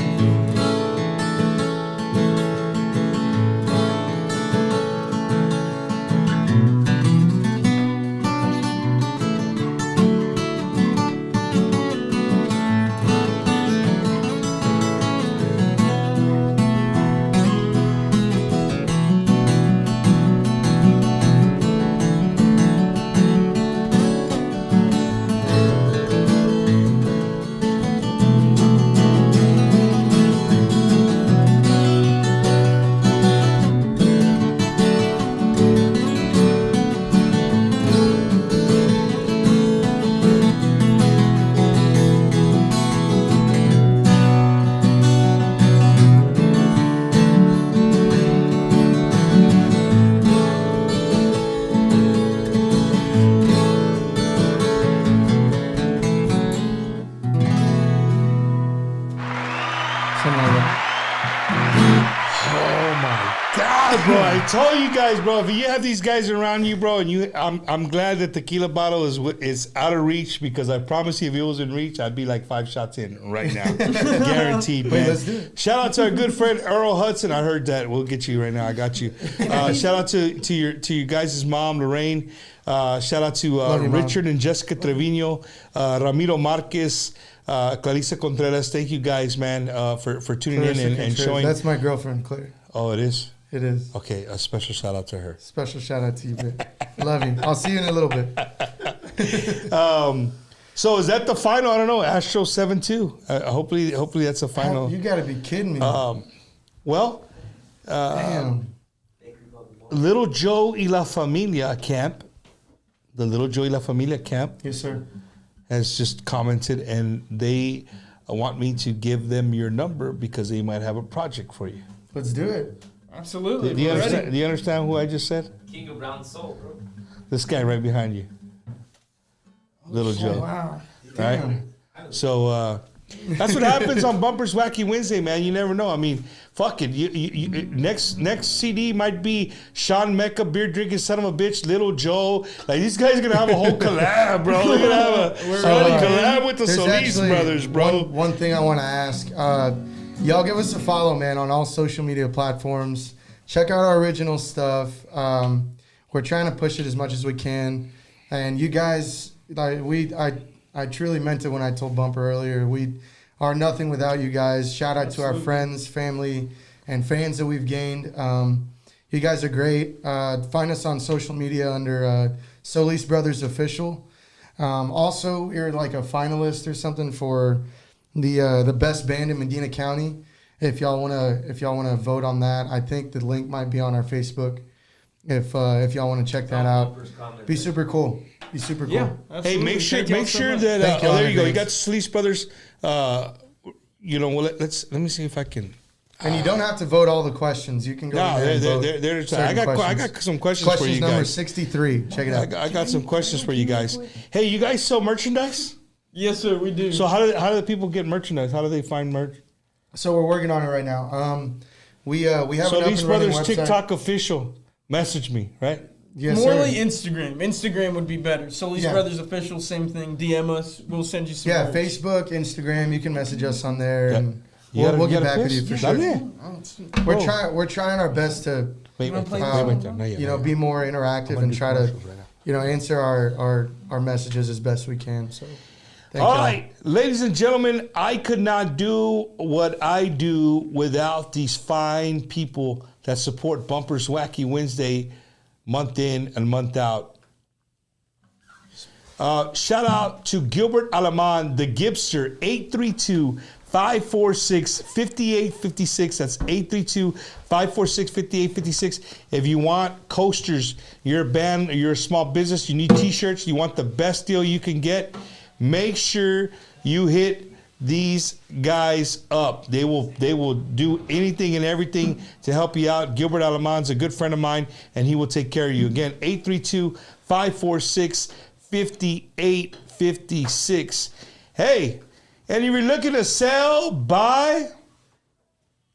Something like that. Oh my God, bro! I told you guys, bro. If you have these guys around you, bro, and I'm glad that tequila bottle is out of reach, because I promise you, if it was in reach, I'd be like 5 shots in right now, guaranteed, man. Let's do it. Shout out to our good friend Earl Hudson. I heard that. We'll get you right now. I got you. Shout out to your guys' mom, Lorraine. Shout out to Love you, Mom. Richard and Jessica Trevino, Ramiro Marquez. Clarissa Contreras, thank you guys, man, for tuning in and showing. That's my girlfriend, Claire. Oh, it is? It is. Okay, a special shout out to her. Special shout out to you, babe. Love you. I'll see you in a little bit. So is that the final? I don't know. Astro 7-2. Hopefully that's the final. You got to be kidding me. Well, Damn. Little Joe y la Familia camp, the Little Joe y la Familia camp Yes, sir. has just commented, and they want me to give them your number because they might have a project for you. Let's do it. Absolutely. Do you We're ready. understand? Do you understand who I just said? King of Brown Soul, bro. This guy right behind you, Little Joe. Oh, wow. Right? Damn. So that's what happens on Bumpers Wacky Wednesday, man. You never know. I mean, fuck it. You next CD might be Sean Mecca, beer drinking son of a bitch, Little Joe. Like, these guys are gonna have a whole collab, bro. They're gonna have a collab with the There's Solis actually brothers, bro. One thing I want to ask. Y'all give us a follow, man, on all social media platforms. Check out our original stuff. We're trying to push it as much as we can. And you guys, I truly meant it when I told Bumper earlier. We are nothing without you guys. Shout out to our friends, family, and fans that we've gained. You guys are great. Find us on social media under Solis Brothers Official. Also, you're like a finalist or something for the best band in Medina County. if y'all wanna vote on that, I think the link might be on our Facebook. If y'all want to check that out, be super cool. Be super cool. Yeah, Hey, absolutely. make sure Thank y'all so much. that Thank y'all there in you go. You advance. got Solis Brothers. Well, let me see if I can. And you don't have to vote all the questions. You can go. No, ahead and vote I certain got questions. some questions for Questions you number guys. 63. Check it out. I got some questions for you guys. Hey, you guys sell merchandise? Yes, sir, we do. So how do the people get merchandise? How do they find merch? So we're working on it right now. We have an up Solis and running Brothers website. TikTok official. Message me, right? Yes, Morely sir. Instagram. Instagram would be better. Solis Yeah. Brothers Official, same thing. DM us. We'll send you some Yeah, merch. Facebook, Instagram. You can message us on there, Yeah. and You gotta- we'll you get gotta back with piss? you for sure. Dale. We're trying our best to Wait, wanna wait, play wait, this wait, song? not yet. be more interactive and try to answer our messages as best we can. So, thank All y'all. right, ladies and gentlemen, I could not do what I do without these fine people that support Bumpers Wacky Wednesday month in and month out. Shout out to Gilbert Alaman, the Gibster, 832-546-5856. That's 832-546-5856. If you want coasters, you're a band, you're a small business, you need t-shirts, you want the best deal you can get, make sure you hit these guys up. They will do anything and everything to help you out. Gilbert Alaman's a good friend of mine, and he will take care of you. Again, 832-546-5856. Hey, and if you're looking to sell, buy,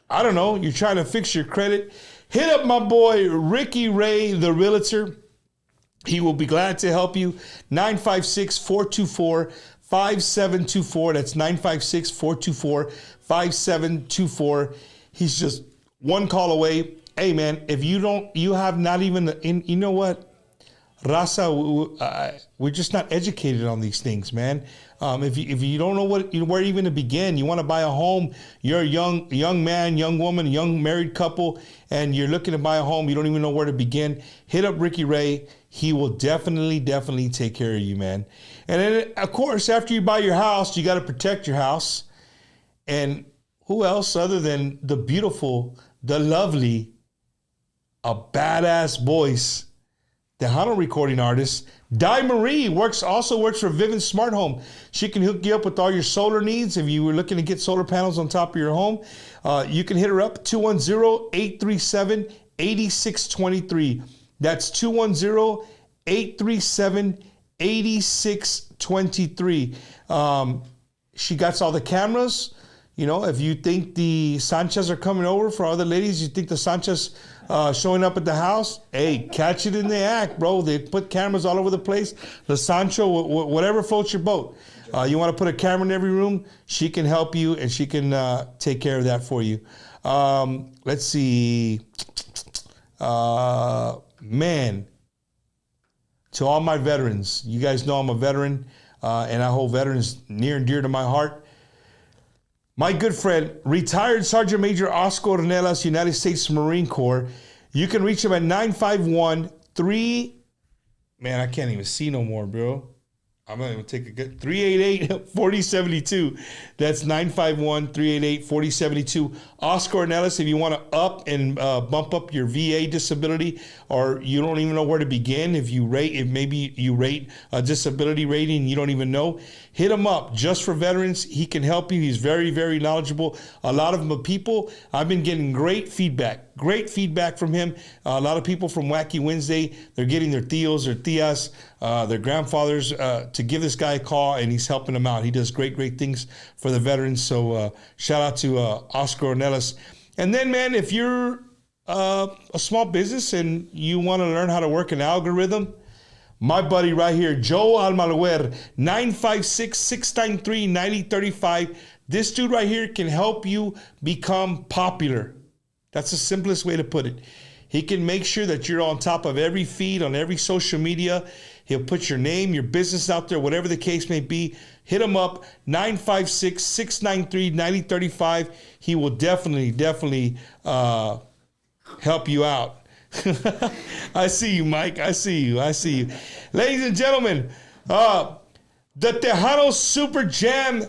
I don't know, you're trying to fix your credit, hit up my boy Ricky Ray, the realtor. He will be glad to help you. 956-424-5724. That's 956-424-5724. He's just one call away. Hey, man, if you have not even, you know what? Raza, we're just not educated on these things, man. If you don't know where even to begin, you want to buy a home, you're a young man, young woman, young married couple, and you're looking to buy a home, you don't even know where to begin, hit up Ricky Ray. He will definitely take care of you, man. And then, of course, after you buy your house, you got to protect your house. And who else other than the beautiful, the lovely, a badass voice, the Tejano recording artist, Di Marie also works for Vivint Smart Home. She can hook you up with all your solar needs. If you were looking to get solar panels on top of your home, you can hit her up, 210-837-8623. That's 210-837-8623. She got all the cameras. You know, if you think the Sanchez are coming over, for other ladies, you think the Sanchez showing up at the house, hey, catch it in the act, bro. They put cameras all over the place. The Sancho, whatever floats your boat. You want to put a camera in every room, she can help you, and she can take care of that for you. Let's see. Man, to all my veterans, you guys know I'm a veteran, and I hold veterans near and dear to my heart. My good friend, retired Sergeant Major Oscar Ornelas, United States Marine Corps. You can reach him at 951-3... Man, I can't even see no more, bro. I'm not even take a good... 388-4072. That's 951-388-4072. Oscar Ornelas, if you want to up and bump up your VA disability, or you don't even know where to begin, if maybe you rate a disability rating and you don't even know, hit him up. Just for veterans, he can help you. He's very, very knowledgeable. A lot of the people, I've been getting great feedback from him. A lot of people from Wacky Wednesday, they're getting their tios, their tias, their grandfathers to give this guy a call, and he's helping them out. He does great things for the veterans. So shout out to Oscar Ornelas. And then, man, if you're a small business and you want to learn how to work an algorithm, my buddy right here, Joe Almaguer, 956-693-9035. This dude right here can help you become popular. That's the simplest way to put it. He can make sure that you're on top of every feed, on every social media. He'll put your name, your business out there, whatever the case may be. Hit him up, 956-693-9035. He will definitely help you out. I see you, Mike. I see you. Ladies and gentlemen, the Tejano Super Jam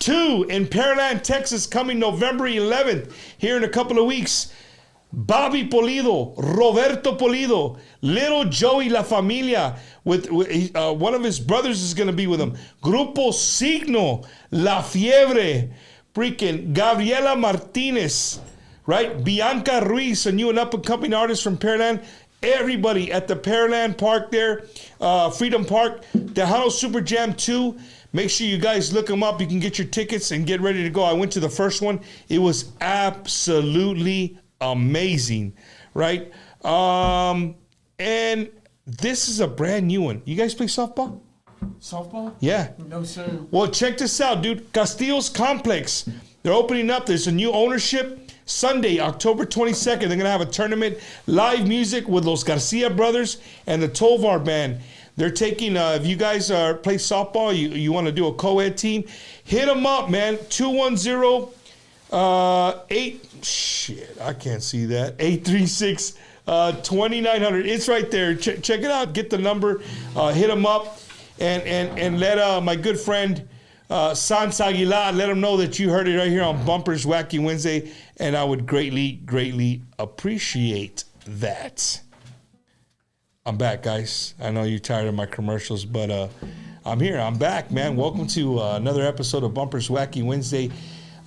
2 in Pearland, Texas, coming November 11th, here in a couple of weeks. Bobby Polido, Roberto Polido, Little Joey La Familia, with one of his brothers is going to be with him. Grupo Signo, La Fiebre, freaking Gabriela Martinez, right? Bianca Ruiz, a new and up-and-coming artist from Pearland. Everybody at the Pearland Park there, Freedom Park, Tejano Super Jam 2. Make sure you guys look them up. You can get your tickets and get ready to go. I went to the first one. It was absolutely amazing, right? And this is a brand new one. You guys play softball? Softball? Yeah. No, sir. Well, check this out, dude. Castillo's Complex. They're opening up. There's a new ownership. Sunday, October 22nd, they're going to have a tournament, live music with Los Garcia brothers and the Tovar band. They're taking, if you guys play softball, you want to do a co-ed team, hit them up, man. 836-2900. It's right there. Check it out. Get the number. Hit them up. And let my good friend Sans Aguilar, let them know that you heard it right here on Bumpers Wacky Wednesday, and I would greatly appreciate that. I'm back, guys. I know you're tired of my commercials, but I'm here. I'm back, man. Welcome to another episode of Bumpers Wacky Wednesday.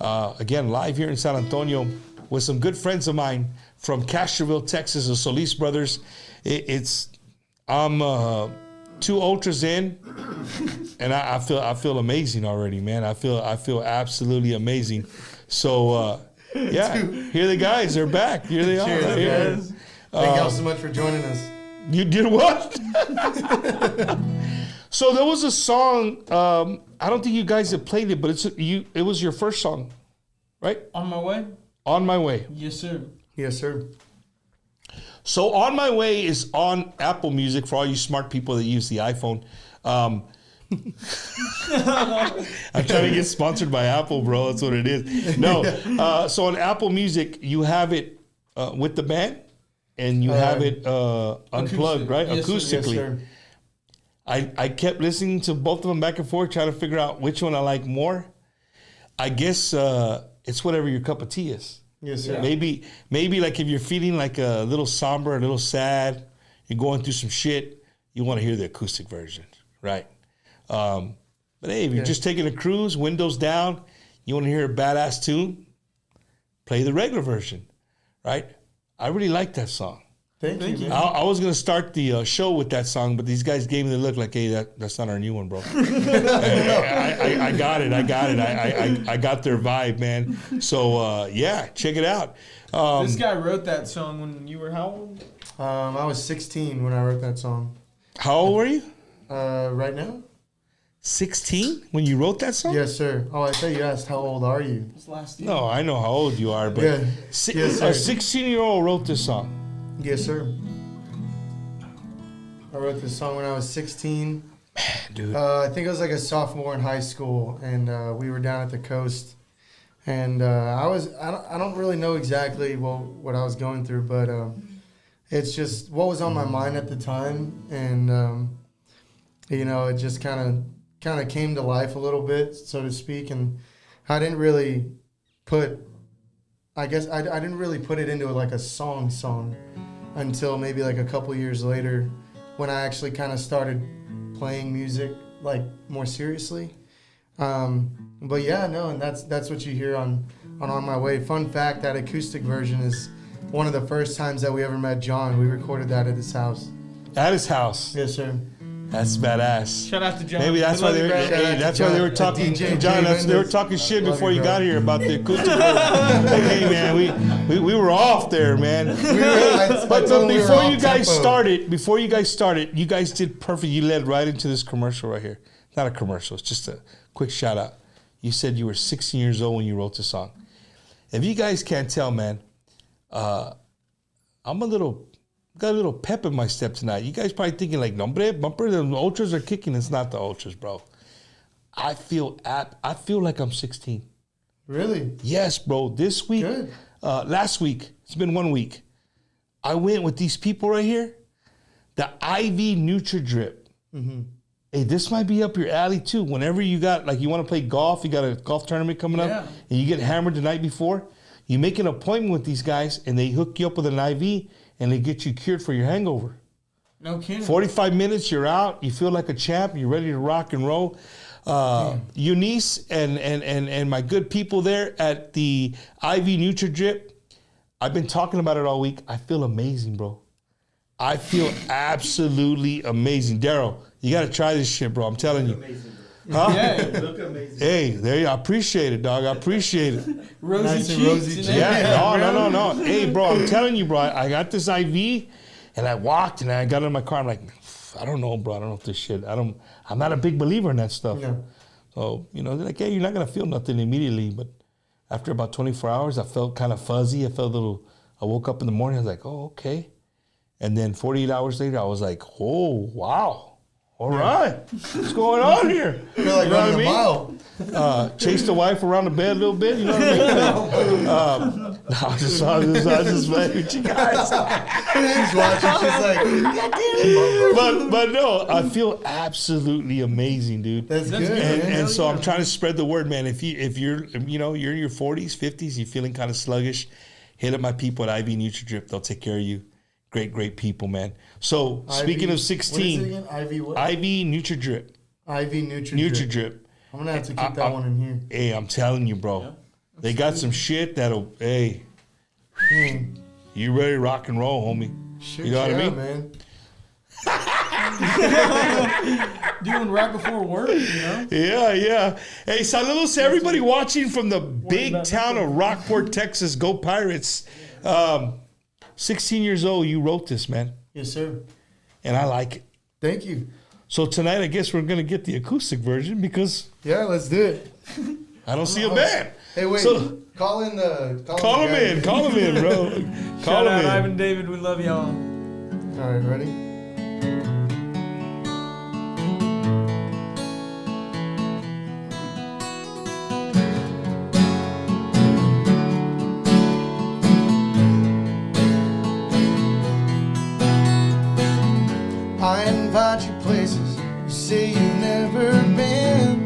Again, live here in San Antonio with some good friends of mine from Castroville, Texas, the Solis brothers. I'm 2 ultras in, and I feel amazing already, man. I feel absolutely amazing. So yeah, here the guys. They're back. Here they are. Cheers, guys. Thank y'all so much for joining us. You did what? So there was a song. I don't think you guys have played it, but it was your first song, right? On My Way? On My Way. Yes, sir. Yes, sir. So On My Way is on Apple Music for all you smart people that use the iPhone. I'm trying to get sponsored by Apple, bro. That's what it is. No. So on Apple Music, you have it with the band, and you have it unplugged, right? Yes, acoustically. Yes, sir. I kept listening to both of them back and forth, trying to figure out which one I like more. I guess it's whatever your cup of tea is. Yes, sir. Maybe like if you're feeling like a little somber, a little sad, you're going through some shit, you want to hear the acoustic version, right? But hey, if you're just taking a cruise, windows down, you want to hear a badass tune, play the regular version, right? I really like that song. Thank you, man. I was going to start the show with that song, but these guys gave me the look like, hey, that's not our new one, bro. I got it. I got their vibe, man. So, yeah, check it out. This guy wrote that song when you were how old? I was 16 when I wrote that song. How old were you? Right now? 16 when you wrote that song? Yes, sir. Oh, I thought you asked how old are you? It was last year. No, I know how old you are, but Yeah. a Yes, sir. 16-year-old wrote this song. Yes, sir. I wrote this song when I was 16. Dude. I think I was like a sophomore in high school, and we were down at the coast. And I don't really know exactly what I was going through, but it's just what was on my mind at the time, and it just kind of came to life a little bit, so to speak. And I didn't really put it into like a song until maybe like a couple years later, when I actually kind of started playing music like more seriously. But yeah, no, and that's what you hear on My Way. Fun fact, that acoustic version is one of the first times that we ever met John. We recorded that at his house. At his house. Yes, sir. That's badass. Shout out to John. Maybe that's why they were talking. John, they were talking shit before you got here about the acoustic. Like, hey man, we were off there, man. But before you guys started, you guys did perfect. You led right into this commercial right here. Not a commercial. It's just a quick shout out. You said you were 16 years old when you wrote the song. If you guys can't tell, man, I'm got a little pep in my step tonight. You guys probably thinking like, "Nombre, Bumper, the ultras are kicking." It's not the ultras, bro. I feel like I'm 16. Really? Yes, bro. This week, Good. Last week, it's been 1 week. I went with these people right here. The IV NutriDrip. Mm-hmm. hey, this might be up your alley too. Whenever you got, like, you want to play golf, you got a golf tournament coming up, and you get hammered the night before, you make an appointment with these guys, and they hook you up with an IV, and they get you cured for your hangover. No kidding. 45 minutes, you're out. You feel like a champ. You're ready to rock and roll. Eunice and my good people there at the IV NutriDrip, I've been talking about it all week. I feel amazing, bro. I feel absolutely amazing. Daryl, you got to try this shit, bro. I'm telling you. Amazing, Huh? Yeah. bro. Look amazing. Hey, there you go. I appreciate it, dog. I appreciate it. Rosy Nice cheeks. and rosy and cheeks. Yeah, everything. no. Hey, bro, I'm telling you, bro. I got this IV, and I walked, and I got in my car. I'm like, I don't know, bro. I don't know if this shit. I'm not a big believer in that stuff. Yeah. So, they're like, hey, you're not gonna feel nothing immediately, but after about 24 hours, I felt kind of fuzzy. I felt a little. I woke up in the morning. I was like, oh, okay. And then 48 hours later, I was like, oh, wow. All right. What's going on here? I feel like You know running a what I mile. Chase the wife around the bed a little bit, you know what I mean? I was just playing with you guys. She's watching. She's like, But no, I feel absolutely amazing, dude. that's good. good, man. And so I'm trying to spread the word, man. If you're in your 40s, 50s, you're feeling kind of sluggish, hit up my people at IV NutriDrip. They'll take care of you. Great people, man. So speaking of 16, what is it again? IV what? IV NutriDrip. IV NutriDrip. NutriDrip. I'm gonna have to keep that one in here. Hey, I'm telling you, bro. They got some shit that'll. Hey, you ready to rock and roll, homie? Shoot, You know what I mean? man. Doing right before work, Yeah. Hey, saludos to everybody watching from the big about town of Rockport, Texas. Go Pirates. 16 years old, you wrote this, man. Yes, sir. And I like it. Thank you. So tonight, I guess we're going to get the acoustic version because Yeah, let's do it. I don't see a band. Hey, wait. So- call in the. Call him in, bro. Call Shout out him in. Ivan David. We love y'all. All right, ready? I invite you places you say you've never been.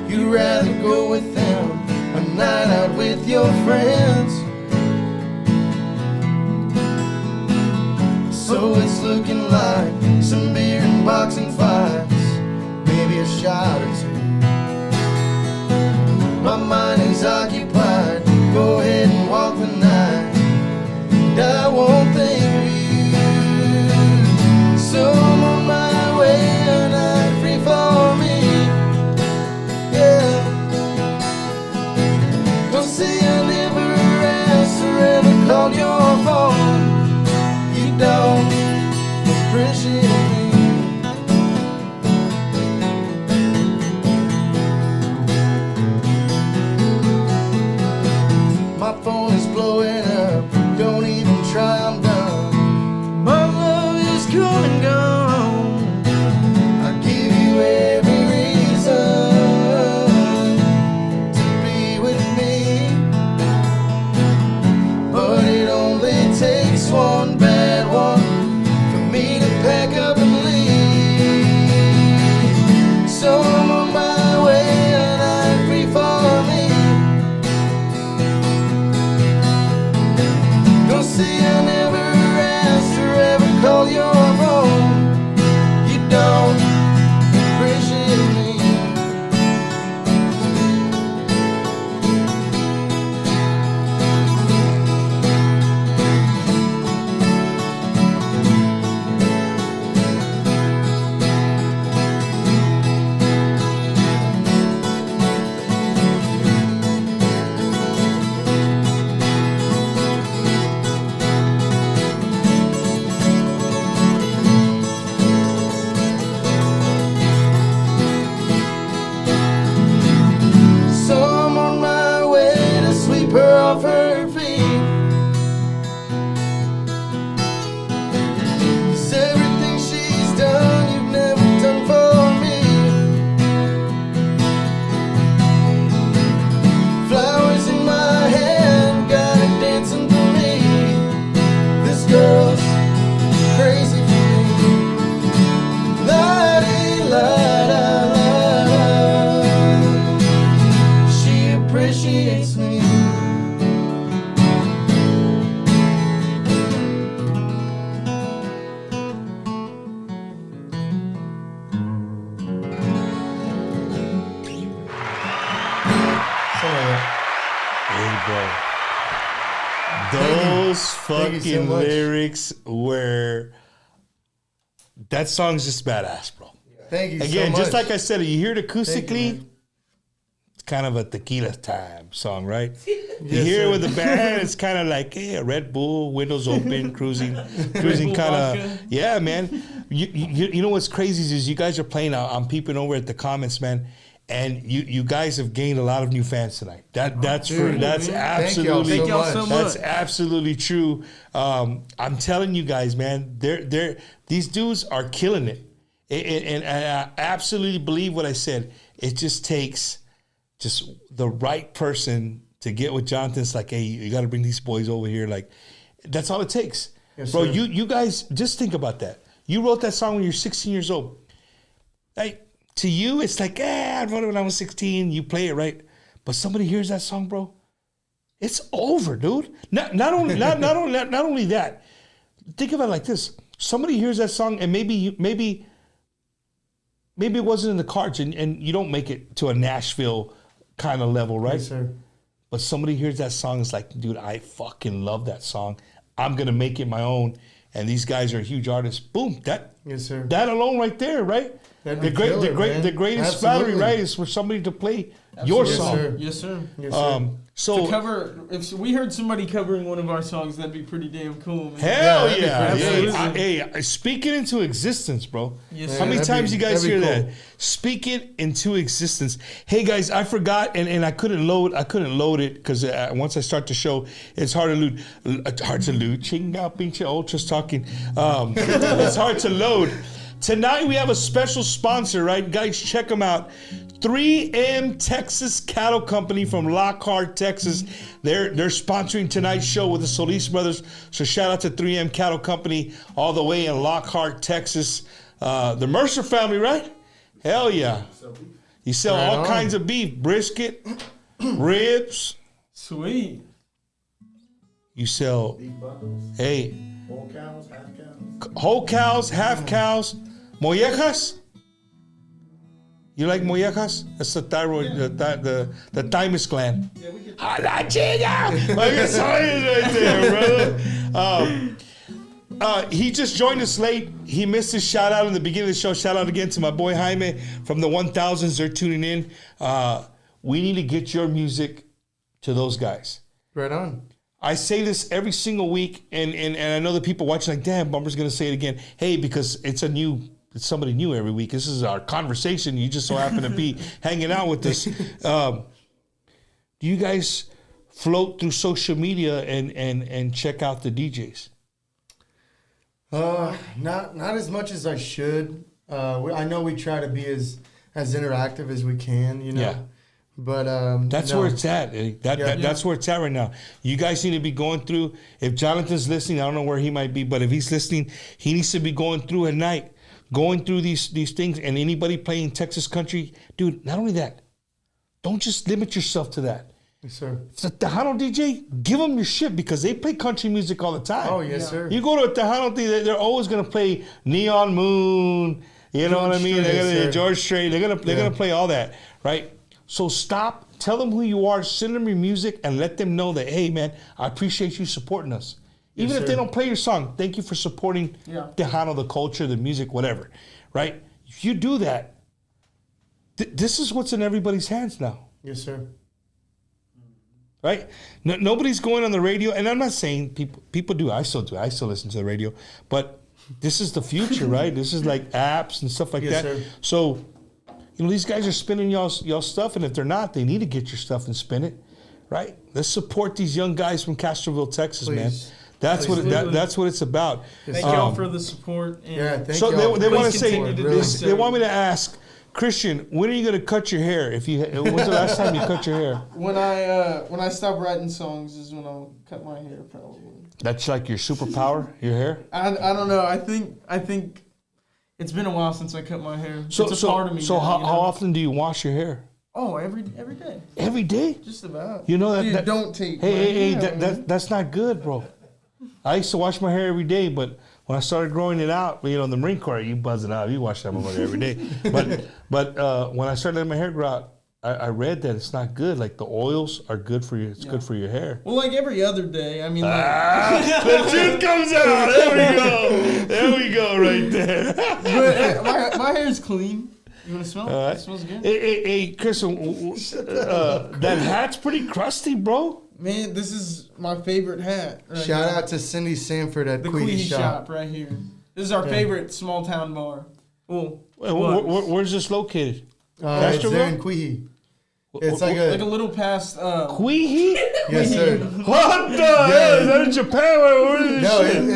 You'd rather go with them a night out with your friends. So it's looking like some beer and boxing fights, maybe a shot or two. My mind is occupied, go ahead and walk the night, and I won't think of you. So I'm on my way, a night free for me. Yeah. Don't say I never asked or ever called your phone. You don't appreciate me. those Thank you so fucking much. lyrics were. That song's just badass, bro. Thank you Again, so much. just like I said, you hear it acoustically, man. it's kind of a tequila time song, right? You Yes, hear it sir. with the band, it's kind of like, hey, a Red Bull, windows open, cruising Bull kind vodka. of. Yeah, man. You know what's crazy is you guys are playing. I'm peeping over at the comments, man. And you guys have gained a lot of new fans tonight. That's Dude, that's man. absolutely Thank y'all so that's much. absolutely true. I'm telling you guys, man, these dudes are killing it. And I absolutely believe what I said. It just takes just the right person to get with Jonathan. It's like, hey, you got to bring these boys over here. Like, that's all it takes. Yes, Bro, sir. you guys, just think about that. You wrote that song when you're 16 years old. Like, to you, it's like, I wrote it when I was 16. You play it, right? But somebody hears that song, bro, it's over, dude. Not only that. Think about it like this. Somebody hears that song and maybe it wasn't in the cards and you don't make it to a Nashville kind of level, right? Yes, sir. But somebody hears that song, it's like, dude, I fucking love that song. I'm gonna make it my own. And these guys are huge artists. Boom, Yes, sir. that alone right there, right? That'd be killer, man. The greatest Absolutely. flattery, right, is for somebody to play your Yes, song. sir. Yes, sir. Yes, sir. So To cover, if we heard somebody covering one of our songs, that'd be pretty damn cool, man. hell that'd be yeah. crazy. Hey, speak it into existence, bro. Yes, How sir. many that'd times be- you guys hear that'd be that? cool. Speak it into existence. Hey guys, I forgot and I couldn't load it because once I start the show, it's hard to load. Chinga pinche ultras talking. It's hard to load. Tonight we have a special sponsor, right? Guys, check them out. 3M Texas Cattle Company from Lockhart, Texas. They're sponsoring tonight's show with the Solis brothers. So shout out to 3M Cattle Company all the way in Lockhart, Texas. The Mercer family, right? Hell yeah. You sell Right all on. kinds of beef, brisket, ribs. Sweet. You sell, hey, Whole cows, half cows. whole cows, half cows, mollejas. You like mollejas? That's the thyroid, the thymus gland. Yeah, we get Hala chinga! Like a science right there, brother. He just joined us late. He missed his shout out in the beginning of the show. Shout out again to my boy Jaime from the 1000s. They're tuning in. We need to get your music to those guys. Right on. I say this every single week, and I know the people watching like, damn, Bumper's gonna say it again. Hey, because it's somebody new every week. This is our conversation. You just so happen to be hanging out with us. Do you guys float through social media and check out the DJs? Not as much as I should. I know we try to be as interactive as we can, you know. Yeah. But That's no. where it's at. That's where it's at right now. You guys need to be going through. If Jonathan's listening, I don't know where he might be, but if he's listening, he needs to be going through at night, going through these things. And anybody playing Texas country, dude, not only that, don't just limit yourself to that. Yes, sir. It's a Tejano DJ, give them your shit because they play country music all the time. Oh, yes, sir. You go to a Tejano DJ, they're always gonna play Neon Moon. You know what I mean? Strait, They're gonna sir. George Strait. They're gonna play all that, right? So stop, tell them who you are, send them your music, and let them know that, hey man, I appreciate you supporting us. Even if sir. they don't play your song, thank you for supporting Yeah. Tejano, the culture, the music, whatever, right? If you do that, this is what's in everybody's hands now. Yes, sir. Right? Nobody's going on the radio, and I'm not saying people do. I still do. I still listen to the radio, but this is the future, right? This is like apps and stuff like Yes, that. sir. So, these guys are spinning y'all stuff, and if they're not, they need to get your stuff and spin it, right? Let's support these young guys from Castroville, Texas, man. Please. That's Please. what it's about. Thank y'all for the support. And Yeah, thank So y'all. they want to Please say continue to do really. so. they want me to ask Christian, when are you going to cut your hair? When's the last time you cut your hair? When I stop writing songs is when I'll cut my hair probably. That's like your superpower, your hair. I don't know. I think it's been a while since I cut my hair. So it's a part of me. so now, how you know? often do you wash your hair? Oh, every day, Every day? just about. You know that. Dude, that- don't take. Hey, my hair, man. that's not good, bro. I used to wash my hair every day, but when I started growing it out, the Marine Corps, you buzz it out, you wash that motherfucker every day. But when I started letting my hair grow out, I read that it's not good. Like the oils are good for you. It's good for your hair. Well, like every other day. I mean, like, The truth comes out. There we go. There we go. Right there. but my hair's clean. You want to smell it? All right. It smells good. Hey, Chris, that hat's pretty crusty, bro. Man, this is my favorite hat. Right Shout here. out to Cindy Sanford at The Queehee Queehee Shop. Shop right here. This is our favorite small town bar. Well, Where's this located? It's there in Queehee. It's like like a little past. Queehee? Yes, sir. What the hell? Is that in Japan? Where is this No, shit?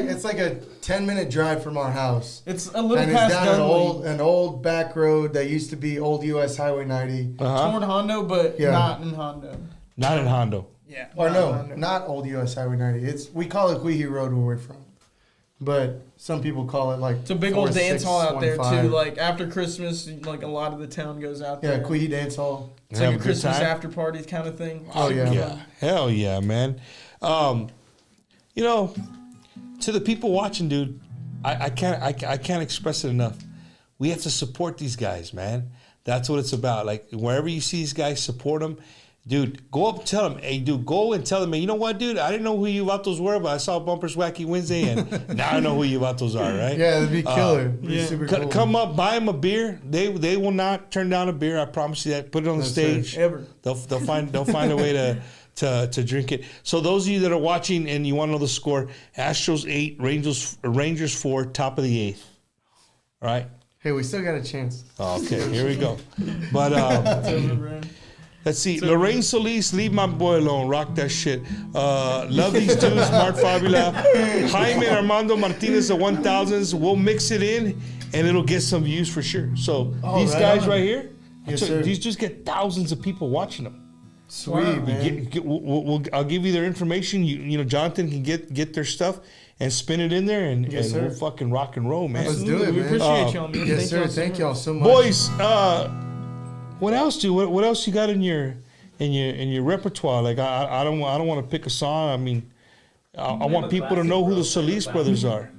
it's like a 10-minute drive from our house. It's a little And it's past down Dunley. an old back road that used to be old US Highway 90. Toward Hondo, but Yeah. not in Hondo. Not in Hondo. Yeah. Or not no, in Hondo. not old US Highway 90. We call it Queehee Road where we're from. But some people call it like It's a big old dance hall out there too. 4615. Like after Christmas, like a lot of the town goes out Yeah, there. Queehee Dance Hall. It's Have like a a good Christmas time? after party kind of thing. Oh, yeah. Yeah. Hell yeah, man. You know, to the people watching, dude, I can't express it enough. We have to support these guys, man. That's what it's about. Like wherever you see these guys, support them. Dude, go up and tell them, hey, dude, go and tell them, hey, you know what, dude? I didn't know who you vatos were, but I saw Bumpers Wacky Wednesday, and now I know who you vatos are, right? Yeah, it'd be killer. It'd be super cool. Come up, buy them a beer. They will not turn down a beer. I promise you that. Put it on the That's stage. right. Ever. They'll find a way to drink it. So those of you that are watching and you want to know the score, Astros 8, Rangers 4, top of the 8th. All right. Hey, we still got a chance. Okay, here we go. But It's over, bro. let's see. Lorraine Solis, leave my boy alone. Rock that shit. Love these dudes. Mart Fabula. Jaime Armando Martinez, the 1000s. We'll mix it in and it'll get some views for sure. So these right guys on. right here, Yes, sir. these just get thousands of people watching them. Sweet, man. I'll give you their information. You know, Jonathan can get their stuff and spin it in there, and sir. we'll fucking rock and roll, man. Let's do it, We man. appreciate y'all, man. Yes, sir. Thank y'all so much. Boys, what else what else you got in your repertoire? Like I don't want to pick a song. I mean, I want people to know who the Solis brothers are.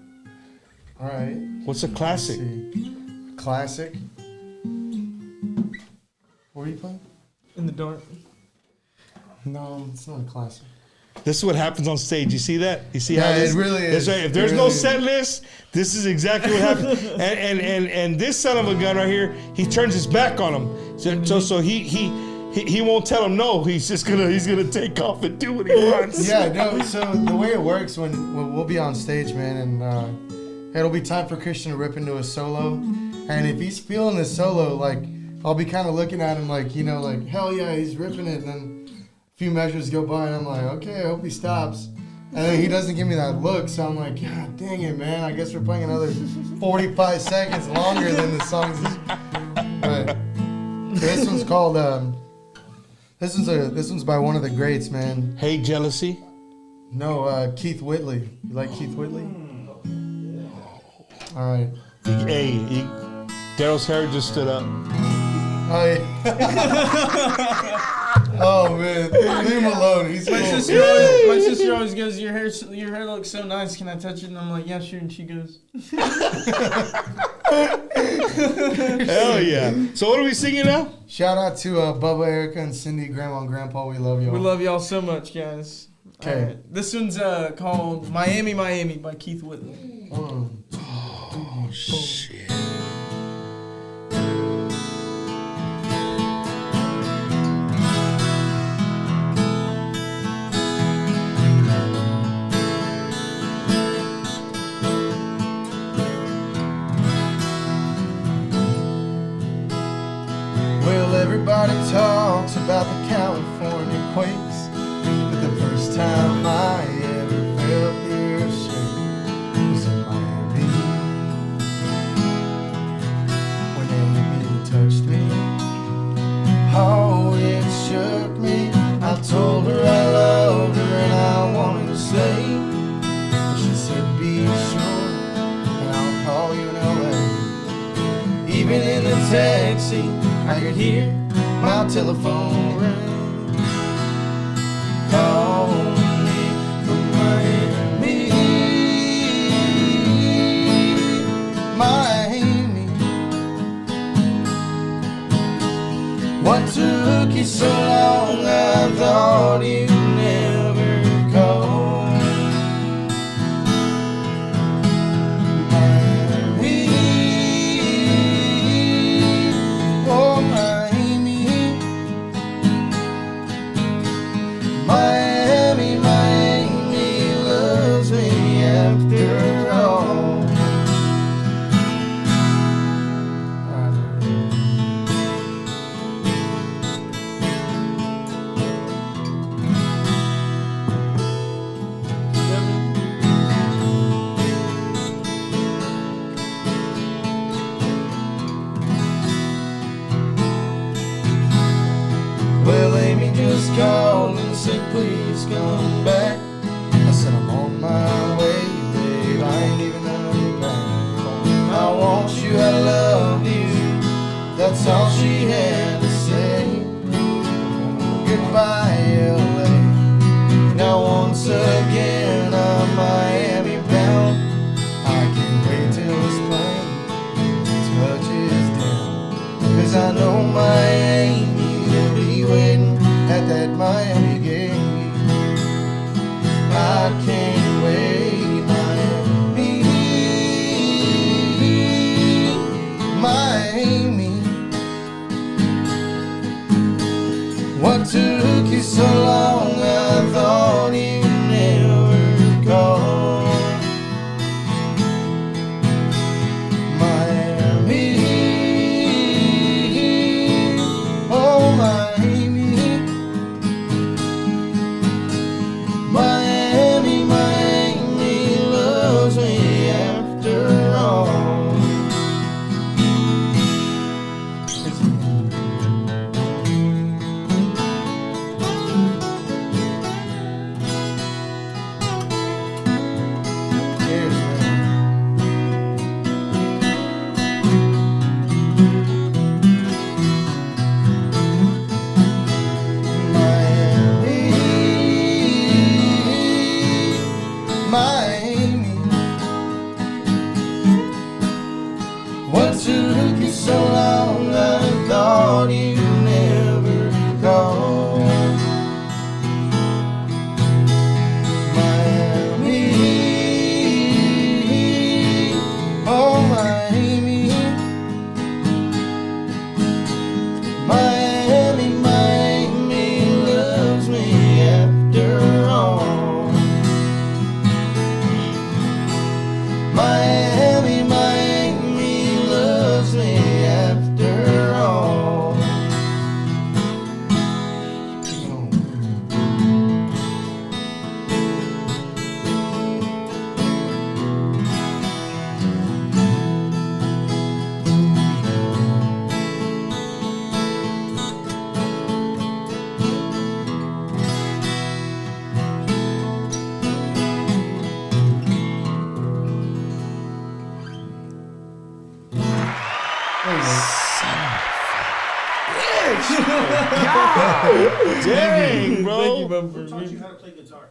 All right. What's a classic? Let's see. Classic. What are you playing? In the dark. No, it's not a classic. This is what happens on stage. You see that? You see Yeah, how this, it really is. That's right. If there's It no really set list, this is exactly what happens. and this son of a gun right here, he turns his back on him. So he won't tell him no. He's gonna take off and do what he wants. Yeah, no. So the way it works when we'll be on stage, man, and it'll be time for Christian to rip into a solo, and if he's feeling the solo, like I'll be kind of looking at him like, you know, like hell yeah, he's ripping it, and then a few measures go by, and I'm like, okay, I hope he stops. And then he doesn't give me that look, so I'm like, God dang it, man. I guess we're playing another 45 seconds longer than the song's. But this one's called. This one's by one of the greats, man. Hey, jealousy. No, Keith Whitley. You like Keith Whitley? All right. Hey, Daryl's hair just stood up. Oh, yeah. Oh man, leave him alone. He's My cool. sister always goes, your hair looks so nice. Can I touch it? And I'm like, yeah, sure. And she goes, Hell yeah. So what are we singing now? Shout out to Bubba, Erica, and Cindy, Grandma and Grandpa. We love y'all. we love y'all so much, guys. Okay. All right. This one's called Miami, Miami by Keith Whitley. Oh shit. Well, everybody talks about the California quakes, but the first time I ever felt the earth shake was in Miami. When Amy touched me, oh, it shook me. I told her I loved her and I wanted to stay. She said, be sure, and I'll call you in LA. Even in the taxi, I could hear my telephone ring. Call me from Miami, Miami. What to you so long, I thought you'd never call. Miami, oh Miami, Miami, Miami loves me after all. Well, Amy just called and said, please come back. I said, I'm on my way, babe, I ain't even coming back. I want you, I love you, that's all she had to say. Goodbye, LA. Now once again, I'm Miami bound. I can't wait till this plane touches down. 'Cause I know Miami will be waiting at that Miami gate. I can't wait, Miami, Miami. What took you so long? I thought you'd never call. Miami, oh Miami, Miami, Miami loves me after all. Cheers, man. Miami, what took you so long? I thought you'd never call. Miami, oh Miami, Miami, Miami loves me after all. Miami, Miami loves me after all. Dang, bro. Thank you, Bumper. Who taught you how to play guitar?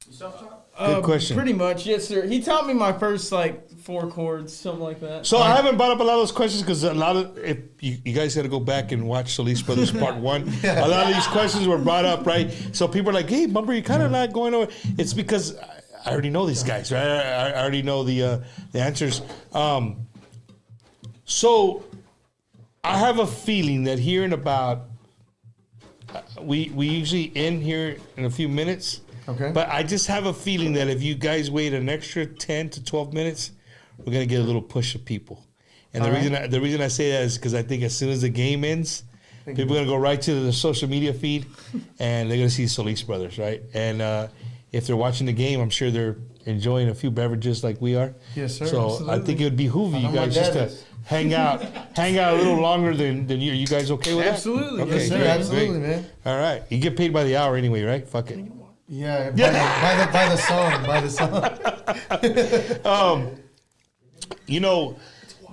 You self-taught? Good question. Pretty much, yes, sir. He taught me my first, 4 chords, something like that. So I haven't brought up a lot of those questions because a lot of if you guys got to go back and watch Solis Brothers Part 1. A lot of these questions were brought up, right? So people are like, "Hey, Bumper, you kind of not going over." It's because I already know these guys, right? I already know the answers. So I have a feeling that here in about we usually end here in a few minutes. Okay. But I just have a feeling that if you guys wait an extra 10 to 12 minutes, we're gonna get a little push of people. And the reason I say that is because I think as soon as the game ends, people are gonna go right to the social media feed, and they're gonna see Solis Brothers, right? And if they're watching the game, I'm sure they're enjoying a few beverages like we are. Yes, sir. So Absolutely. I think it would behoove you know my guys just to dad is. hang out a little longer than you. Are you guys okay with Absolutely. that? Yes, sir. great, Absolutely, great. man. All right, you get paid by the hour anyway, right? Fuck it. Yeah, by the song. You know,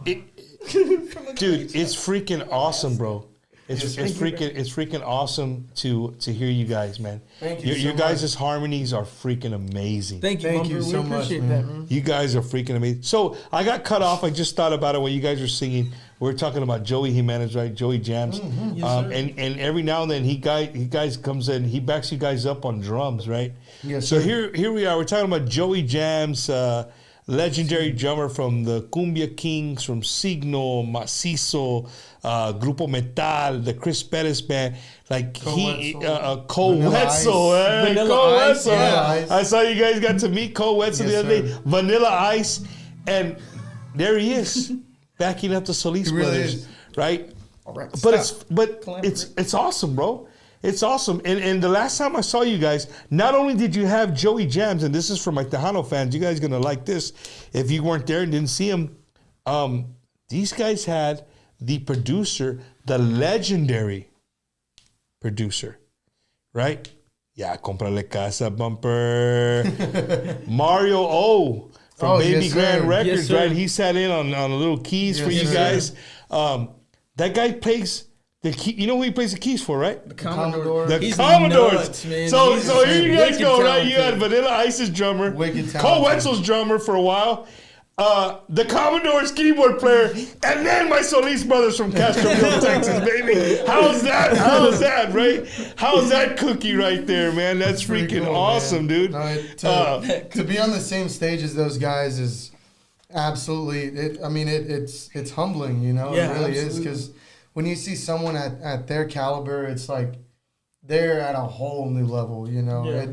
dude, it's freaking awesome, bro. It's freaking awesome to hear you guys, man. Thank you Your so guys' much. harmonies are freaking amazing. Thank you, Thank Bumper. you so we much, appreciate man. that, man. You guys are freaking amazing. So I got cut off. I just thought about it when you guys were singing. we're talking about Joey Jimenez, right? Joey Jams. Yes, sir. And every now and then he guys comes in, he backs you guys up on drums, right? Yes, so sir. here we are. We're talking about Joey Jams, legendary drummer from the Cumbia Kings, from Signo, Macizo, Grupo Metal, the Chris Perez band. Like Cole Wetzel, Vanilla Ice, yeah. I saw you guys got to meet Cole Wetzel the other day. Vanilla Ice, and there he is, backing up the Solis brothers, right? All right, But it's awesome, bro. It's awesome. And the last time I saw you guys, not only did you have Joey Jams, and this is for my Tejano fans, you guys are gonna like this if you weren't there and didn't see him. These guys had the producer, the legendary producer, right? Yeah, Comprale Casa Bumper. Mario O from Baby yes, Grand sir. Records, Yes, right? sir. He sat in on the little keys for you Yes, guys. That guy plays the key. You know who he plays the keys for, right? The Commodore. The He's Commodores. nuts, man. So He's here you guys wicked go, right? You had talented. Vanilla Ice's drummer, Wicked Cole talented. Wetzel's drummer for a while, the Commodore's keyboard player, and then my Solis brothers from Castroville, Texas, baby. How's that, right? How's that cookie right there, man? That's Pretty freaking cool, awesome, man. dude. No, to be on the same stage as those guys is absolutely. It's humbling, you know. Yeah, it really is, absolutely. because when you see someone at their caliber, it's like they're at a whole new level, you know. Yeah.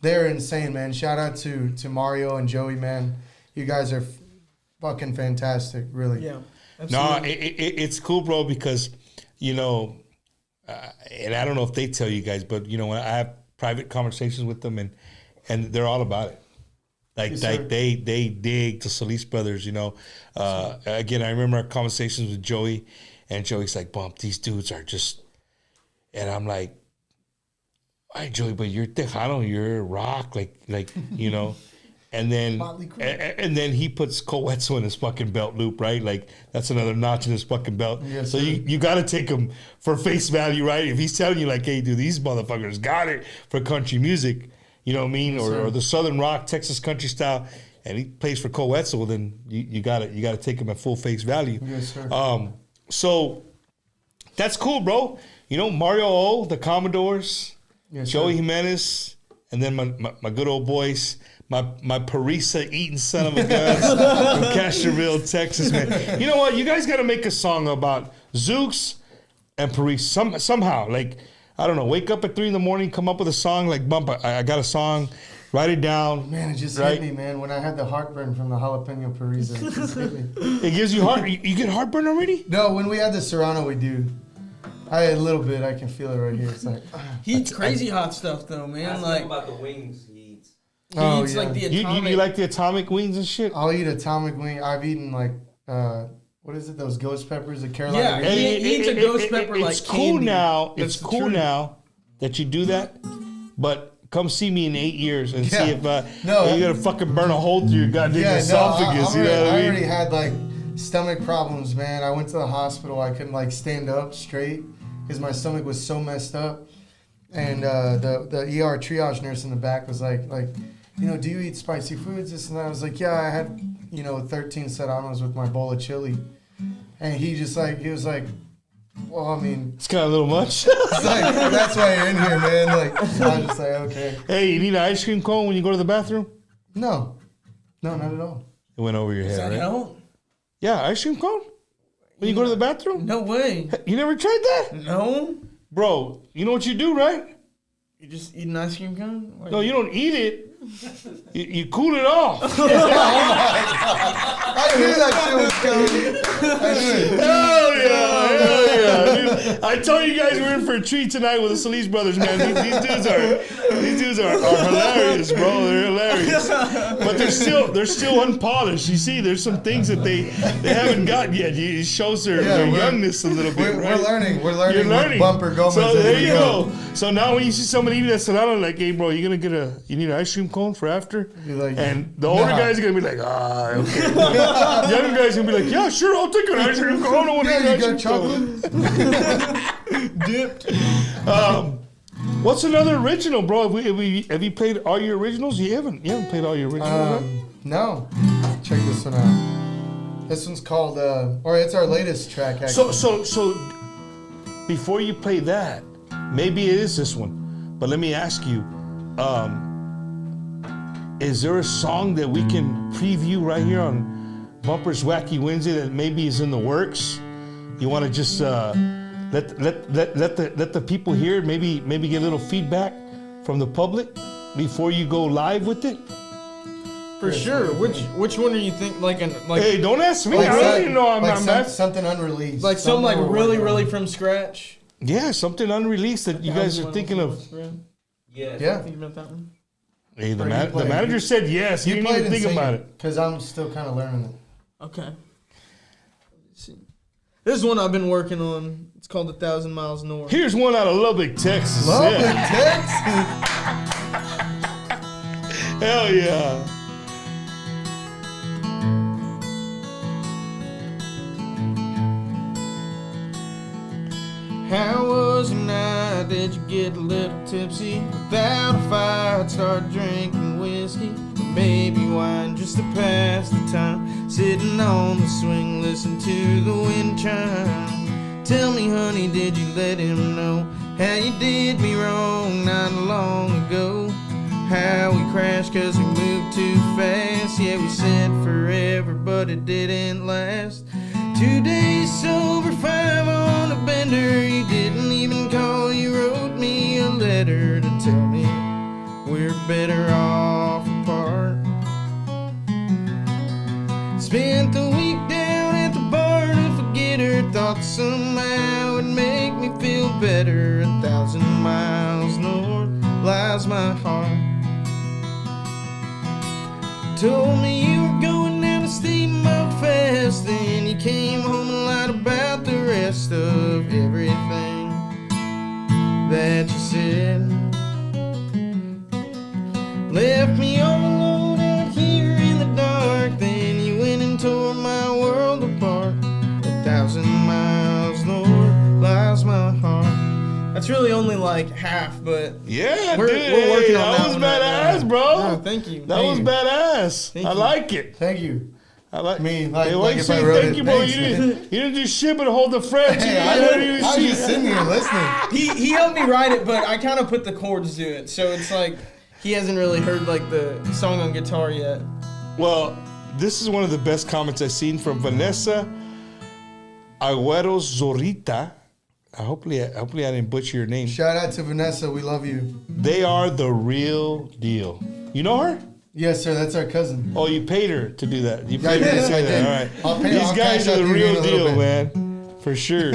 They're insane, man. Shout out to Mario and Joey, man. You guys are fucking fantastic, really. Yeah. No, Absolutely. it's cool, bro, because, you know, and I don't know if they tell you guys, but, you know, when I have private conversations with them, and they're all about it. Like, Yes, like sir. they dig the Solis brothers, you know. Again, I remember our conversations with Joey, and Joey's like, Bump, these dudes are just, and I'm like, hey, Joey, but you're Tejano, you're rock, like you know. And then Motley Crue. and then he puts Cole Wetzel in his fucking belt loop, right? Like, that's another notch in his fucking belt. Yes, so sir. you got to take him for face value, right? If he's telling you, like, hey, dude, these motherfuckers got it for country music, you know what I mean? Yes, or sir. the Southern rock, Texas country style, and he plays for Cole Wetzel, then you got to take him at full face value. Yes, sir. So that's cool, bro. You know, Mario O, the Commodores, Yes, Joey sir. Jimenez, and then my good old boys, my Parisa eating son of a gun from Castroville, Texas, man. You know what? You guys got to make a song about Zooks and Parisa somehow. Like, I don't know, wake up at 3 a.m, come up with a song like, Bump, I got a song, write it down. Man, it just right? hit me, man. When I had the heartburn from the jalapeno Parisa, it just hit me. It gives you heart. You get heartburn already? No, when we had the Serrano, we do. I a little bit. I can feel it right here. It's like, He eats crazy hot stuff though, man. Ask Like him about the wings he eats. he oh, eats yeah. like the You atomic. like the atomic wings and shit? I'll eat atomic wing. I've eaten like, what is it? Those ghost peppers, the Carolina. Yeah, Reaper. he eats a ghost pepper like it's cool candy. now. That's It's the cool truth. now that you do that, but come see me in 8 years and Yeah. see if No. you're gonna fucking burn a hole through your goddamn esophagus. I You know what I already mean? had like stomach problems, man. I went to the hospital. I couldn't like stand up straight because my stomach was so messed up. And the ER triage nurse in the back was like, you know, do you eat spicy foods? This and that. I was like, yeah, I had, 13 Serranos with my bowl of chili. And he was like, well, I mean, It's kind of a little much. it's like, that's why you're in here, man. Like, I was just like, okay. Hey, you need an ice cream cone when you go to the bathroom? No, not at all. It went over your Does head, that right? help? Yeah, ice cream cone when you go to the bathroom. No way. You never tried that, No. bro? You know what you do, right? You just eat an ice cream cone? Like, No, you don't eat it. You cool it off. I knew that shit was coming. I knew it. Hell yeah, dude. I told you guys we're in for a treat tonight with the Solis brothers, man. These dudes are hilarious, bro. They're hilarious. But they're still unpolished. You see, there's some things that they haven't got yet. It shows their we're- youngness a little bit, We're right? learning. We're learning. You're learning. With Bumper Gomez. So as there we you go. So now when you see somebody eating that Serrano, like, hey, bro, you need an ice cream cone for after? You're like, And the older nah. guys are going to be like, okay. The younger guys are going to be like, yeah, sure, I'll take an ice cream cone. I want to eat Yeah, an you ice got cream cone. chocolate? dipped. What's another original, bro? Have you played all your originals? You haven't played all your originals, right? No. Check this one out. This one's called, or it's our latest track, actually. So, before you play that, maybe it is this one, but let me ask you, is there a song that we can preview right here on Bumpers Wacky Wednesday that maybe is in the works? You want to just let the people hear it, maybe get a little feedback from the public before you go live with it? For sure. Which one do you think? Like, hey, don't ask me. Like I don't even know. I'm something unreleased. like some like really from scratch. yeah, something unreleased that you guys are thinking of. Yeah. Thinking about that one. Hey, the Or you play it. manager said yes. He didn't even think about it. Because I'm still kind of learning it. Okay. Let's see. This is one I've been working on. It's called 1,000 Miles North. Here's one out of Lubbock, Texas. Lubbock, Yeah. Texas. Hell yeah. How was your night? Did you get a little tipsy? Without a fight, start drinking whiskey. Maybe wine just to pass the time. Sitting on the swing, listen to the wind chime. Tell me, honey, did you let him know how you did me wrong not long ago? How we crashed cause we moved too fast. Yeah, we said forever, but it didn't last. 2 days sober, 5 on a bender. You didn't even call, you wrote me a letter to tell me we're better off apart. Spent the week down at the bar to forget her. Thought somehow it'd make me feel better. 1,000 miles north lies my heart. Told me you were going down to Steamboat Fest. Then you came home and lied about the rest of everything that you said. Left me all alone out here in the dark. Then you went and tore my world apart. 1,000 miles north lies my heart. That's really only like half, but Yeah, we're dude. working on that that was one right badass, now. bro. Oh, thank you. That was badass. Thank I you. like it. Thank you. I like Me, like- Hey, why like you if I say wrote thank it, you, bro? thanks, You didn't do shit but hold the French. Hey, I I didn't was even just see. sitting here listening. He helped me write it, but I kind of put the chords to it, so it's like he hasn't really heard like the song on guitar yet. Well, this is one of the best comments I've seen from Vanessa Agüero Zorita. Hopefully I didn't butcher your name. Shout out to Vanessa. We love you. They are the real deal. You know her? Yes, sir. That's our cousin. Oh, you paid her to do that. You I paid her to did, say I that. did. All right. I'll These guys cash are the out you in real a little deal, bit. man. For sure.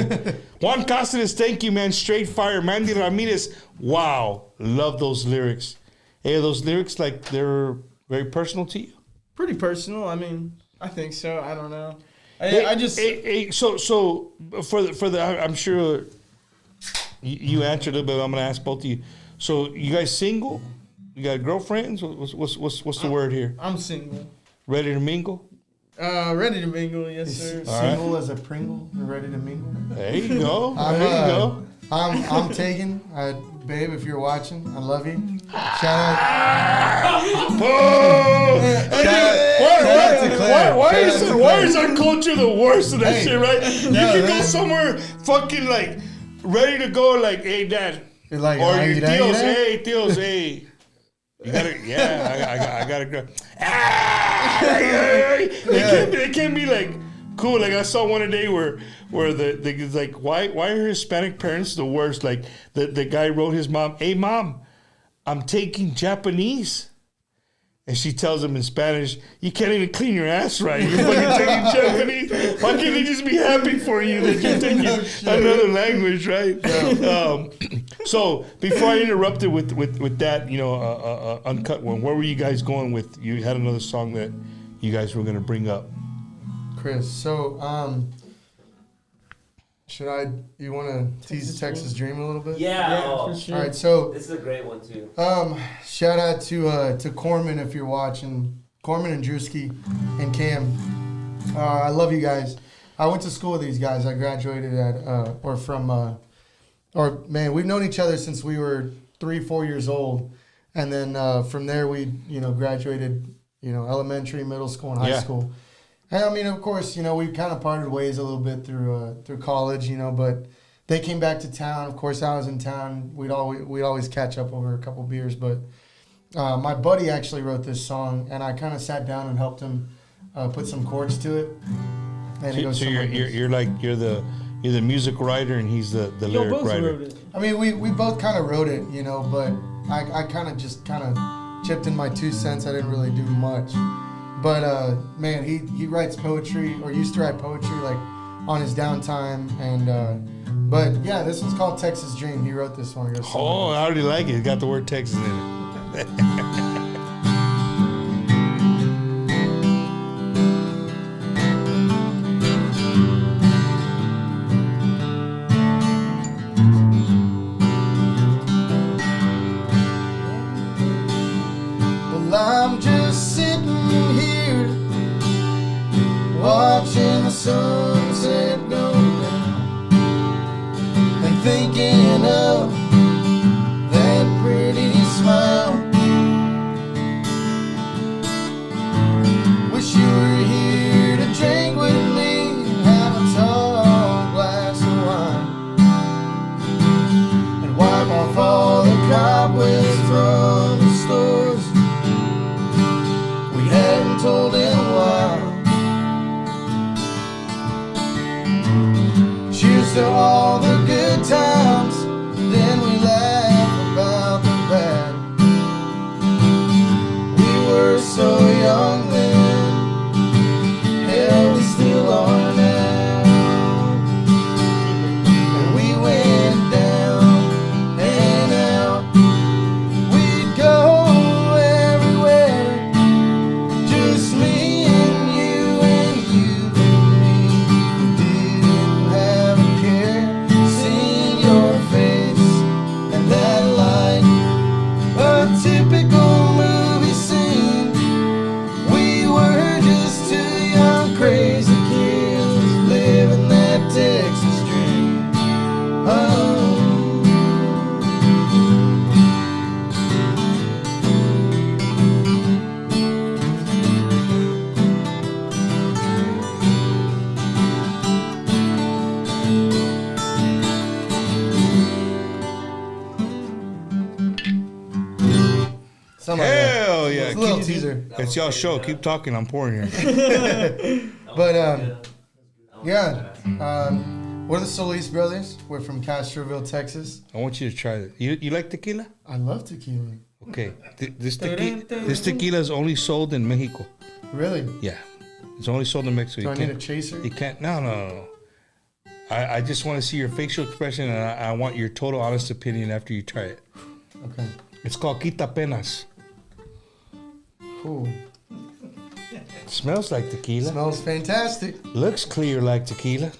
Juan Cáceres, thank you, man. Straight fire. Mandy Ramirez, wow. Love those lyrics. Hey, are those lyrics like they're very personal to you? Pretty personal. I mean, I think so. I don't know. Hey, I just so for the I'm sure you answered it, but I'm gonna ask both of you. So you guys single? You got girlfriends? What's the word here? I'm single. Ready to mingle? Ready to mingle, yes sir. Single as a Pringle and ready to mingle. There you go. I'm, There you go. I'm taken. Babe, if you're watching, I love you. Shout out. Why is our culture the worst of that Hey, shit, right? You no, can go that's- somewhere fucking like ready to go, like, hey, dad. You're like, Or "Are your you there, tios, you there?" hey, tios, hey. You gotta, yeah, I gotta go. It can't be like cool. Like I saw one today where the like, why are Hispanic parents the worst? Like the guy wrote his mom, hey mom, I'm taking Japanese. And she tells him in Spanish, you can't even clean your ass right. You're fucking taking Japanese. Why can't they just be happy for you that you're taking another language, right? So before I interrupted with that, uncut one, where were you guys going with? You had another song that you guys were going to bring up. Chris, so you want to tease Texas Dream a little bit? Yeah, for sure. All right, so This is a great one too. shout out to Corman if you're watching, Corman and Drewski and Cam. I love you guys. I went to school with these guys. I graduated we've known each other since we were 3-4 years old, and then from there we graduated elementary, middle school, and high school. And I mean, of course, you know, we kind of parted ways a little bit through college, you know, but they came back to town. Of course, I was in town. We'd always catch up over a couple beers, but my buddy actually wrote this song, and I kind of sat down and helped him put some chords to it. And it goes So something like this. you're the music writer and he's the lyric both writer. wrote it. I mean, we both kind of wrote it, you know, but I kind of just chipped in my 2 cents. I didn't really do much. But, man, he writes poetry, or used to write poetry, like, on his downtime. And, but, yeah, this one's called Texas Dream. He wrote this one. It goes something Oh, like I already like it. It's got the word Texas in it. Well, I'm just sitting here watching the sunset go down and thinking of that pretty smile. Wish you were here to drink with me and have a tall glass of wine and wipe off all the cobwebs from the stores we hadn't told in a while. Cheers to all the good times, then we laugh about the bad. We were so young then, hell we still are now. And we went down and out, we'd go everywhere, just me and you and you and me. We didn't have a care, seeing your face and that light, a typical movie scene. We were just two young crazy kids living that Texas dream. Oh. Something like that. Hell yeah. It's a little Keep- teaser. It's y'all show. Keep talking. I'm pouring here. But yeah, we're the Solis brothers. We're from Castroville, Texas. I want you to try it. You like tequila? I love tequila. Okay. This tequila is only sold in Mexico. Really? Yeah. It's only sold in Mexico. Do I You need a can't. chaser? You can't. No. I just want to see your facial expression, and I want your total honest opinion after you try it. Okay. It's called Quita Penas. Cool. Smells like tequila. Smells fantastic. Looks clear like tequila.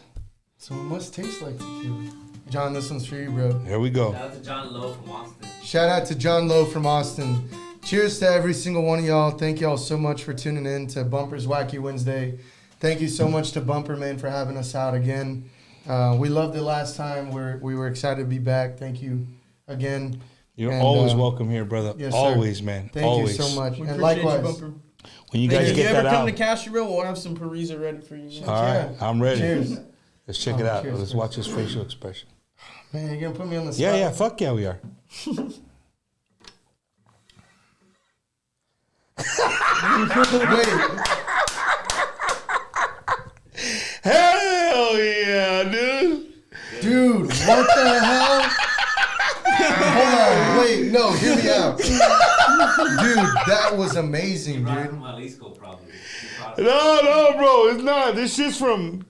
So it must taste like tequila. John, this one's for you, bro. Here we go. Shout out to John Lowe from Austin. Shout out to John Lowe from Austin. Cheers to every single one of y'all. Thank y'all so much for tuning in to Bumper's Wacky Wednesday. Thank you so much to Bumper Man for having us out again. We loved it last time. We were excited to be back. Thank you again. You're And, always welcome here, brother. yes, sir. Always, man. Thank always. you so much. We And appreciate likewise. you, Bumper. When you Hey, guys if you get ever that come out. to Castroville, we'll have some Parisa ready for you. Man. All right, Yeah. I'm ready. Cheers. Let's check it out. cheers, Let's cheers. watch his facial expression. Man, you're going to put me on the spot? Yeah, fuck yeah, we are. Wait. Hell yeah, dude. Dude, what the hell? Hold on, wait, no, hear me out. Dude, that was amazing, Right dude. from Jalisco, probably. No, bro, it's not. This shit's from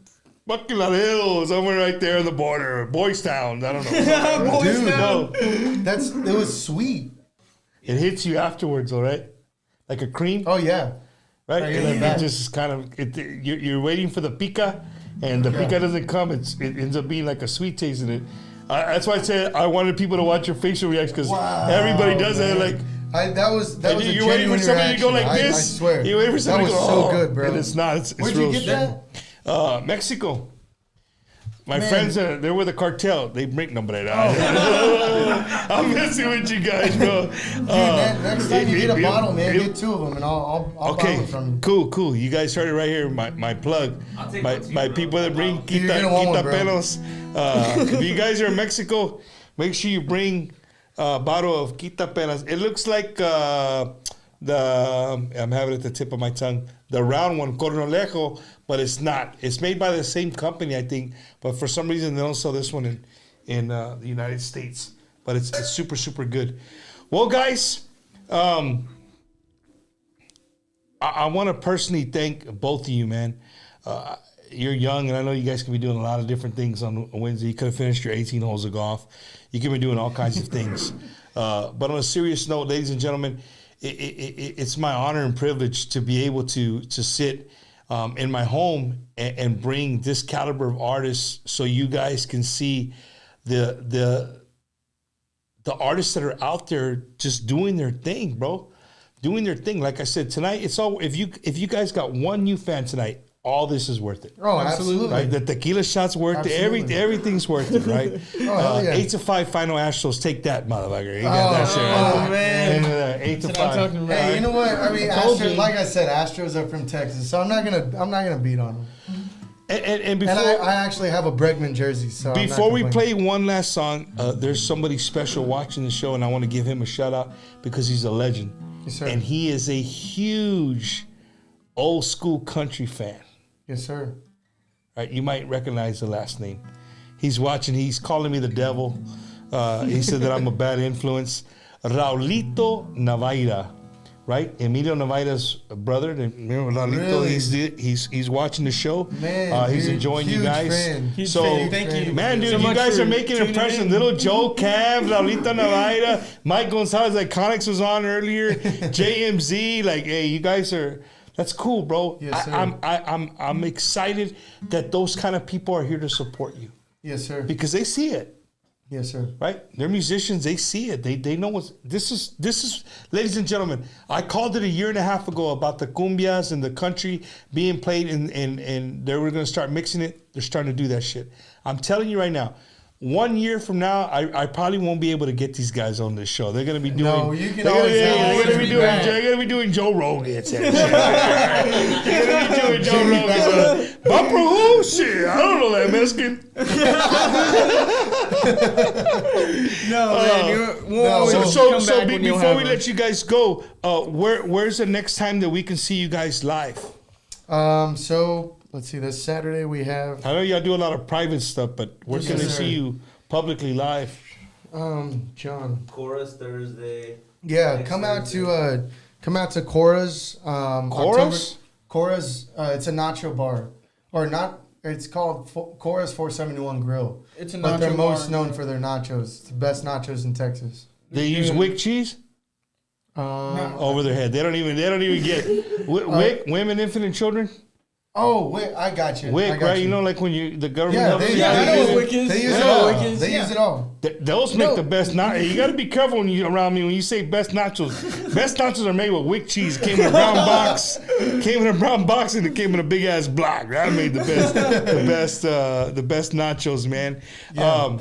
fucking La Hill, somewhere right there on the border. Boys Town, I don't know. Dude, No. it was sweet. It hits you afterwards, all right? Like a cream, Oh, yeah. right? right, And like it that. just kind of, you're waiting for the pica, and the pica doesn't come. It ends up being like a sweet taste in it. That's why I said I wanted people to watch your facial reactions, because Wow, everybody does man. that. Like, That was a you're waiting for genuine somebody to go like reaction. this. I swear. You're waiting for somebody that to was go, so oh, good, bro. And it's not. It's Where'd real you get shit. that? Mexico. My friends, they're with the cartel. They bring nobody. I'm messing with you guys, bro. Dude, next time you get a bottle, man, get 2 of them, and I'll buy them from you. Cool. You guys heard it right here. My plug. I'll take My one too, my bro. people that bring You're gonna want one, bro. pelos. If you guys are in Mexico, make sure you bring a bottle of quita penas. It looks like I'm having it at the tip of my tongue. The round one, Cornolejo, but it's not. It's made by the same company, I think, but for some reason they don't sell this one in the United States. But it's super, super good. Well, guys, I want to personally thank both of you, man. You're young, and I know you guys can be doing a lot of different things on Wednesday. You could have finished your 18 holes of golf. You could be doing all kinds of things. But on a serious note, ladies and gentlemen, it's my honor and privilege to be able to sit in my home and bring this caliber of artists so you guys can see the artists that are out there just doing their thing, bro. Doing their thing. Like I said, tonight, it's all if you guys got one new fan tonight, all this is worth it. Oh, absolutely. Right? The tequila shot's worth it. Everything's worth it, right? Hell yeah. 8-5 final Astros. Take that, motherfucker. You got that shit. Oh, man. 8-5. I'm talking about. Hey, you know what? I mean, Told you. Astros, like I said, Astros are from Texas, so I'm not gonna beat on them. And before And I actually have a Bregman jersey, so I'm not before we complaining. play one last song, there's somebody special watching the show, and I want to give him a shout out because he's a legend. Yes, sir. And he is a huge old school country fan. Yes, sir. Right? You might recognize the last name. He's watching. He's calling me the devil. He said that I'm a bad influence. Raulito Navaira, right? Emilio Navaira's brother. Remember Raulito? Really? He's watching the show. Man, he's dude, enjoying you huge guys. fan. Huge So fan. Thank you. man, dude, so you much guys for are making an tuning impression. in. Little Joe Cam, Raulito Navaira, Mike Gonzalez Iconics was on earlier. JMZ, like, hey, you guys are. That's cool, bro. Yes, sir. I'm excited that those kind of people are here to support you Yes, sir. because they see it, Yes, sir. right? They're musicians. They see it. They know what's this is. Ladies and gentlemen, I called it a year and a half ago about the cumbias and the country being played, and they were going to start mixing it. They're starting to do that shit. I'm telling you right now. 1 year from now, I probably won't be able to get these guys on this show. They're gonna be doing. No, you can they're always gonna be doing Joe Rogan. They're gonna be doing Joe Rogan. Bumper who? Shit, I don't know that Mexican. No, man. We'll always So come back when you'll before have we us. let you guys go, where's the next time that we can see you guys live? So let's see. This Saturday we have I know y'all do a lot of private stuff, but where Yes, can they sir. see you publicly live? John. Chorus Thursday. Yeah, Next come out Thursday. to Cora's. Cora's? Cora's. It's a nacho bar, or not. It's called Cora's 471 Grill. It's a But they're nacho most bar. known for their nachos. It's the best nachos in Texas. They use wick cheese over their head. They don't even get wick. Women, infant, and children. Oh, wait, I got you. Wick, I got right? You know, like when the government. Yeah, helps they, you. Yeah, I know use what it. wick is. They use I it know all. what wick is. They use it all. Those make the best nachos. You got to be careful when you around me when you say best nachos. Best nachos are made with wick cheese. It came in a brown box. Came in a brown box and it came in a big ass block. That made the best nachos, man. Yeah.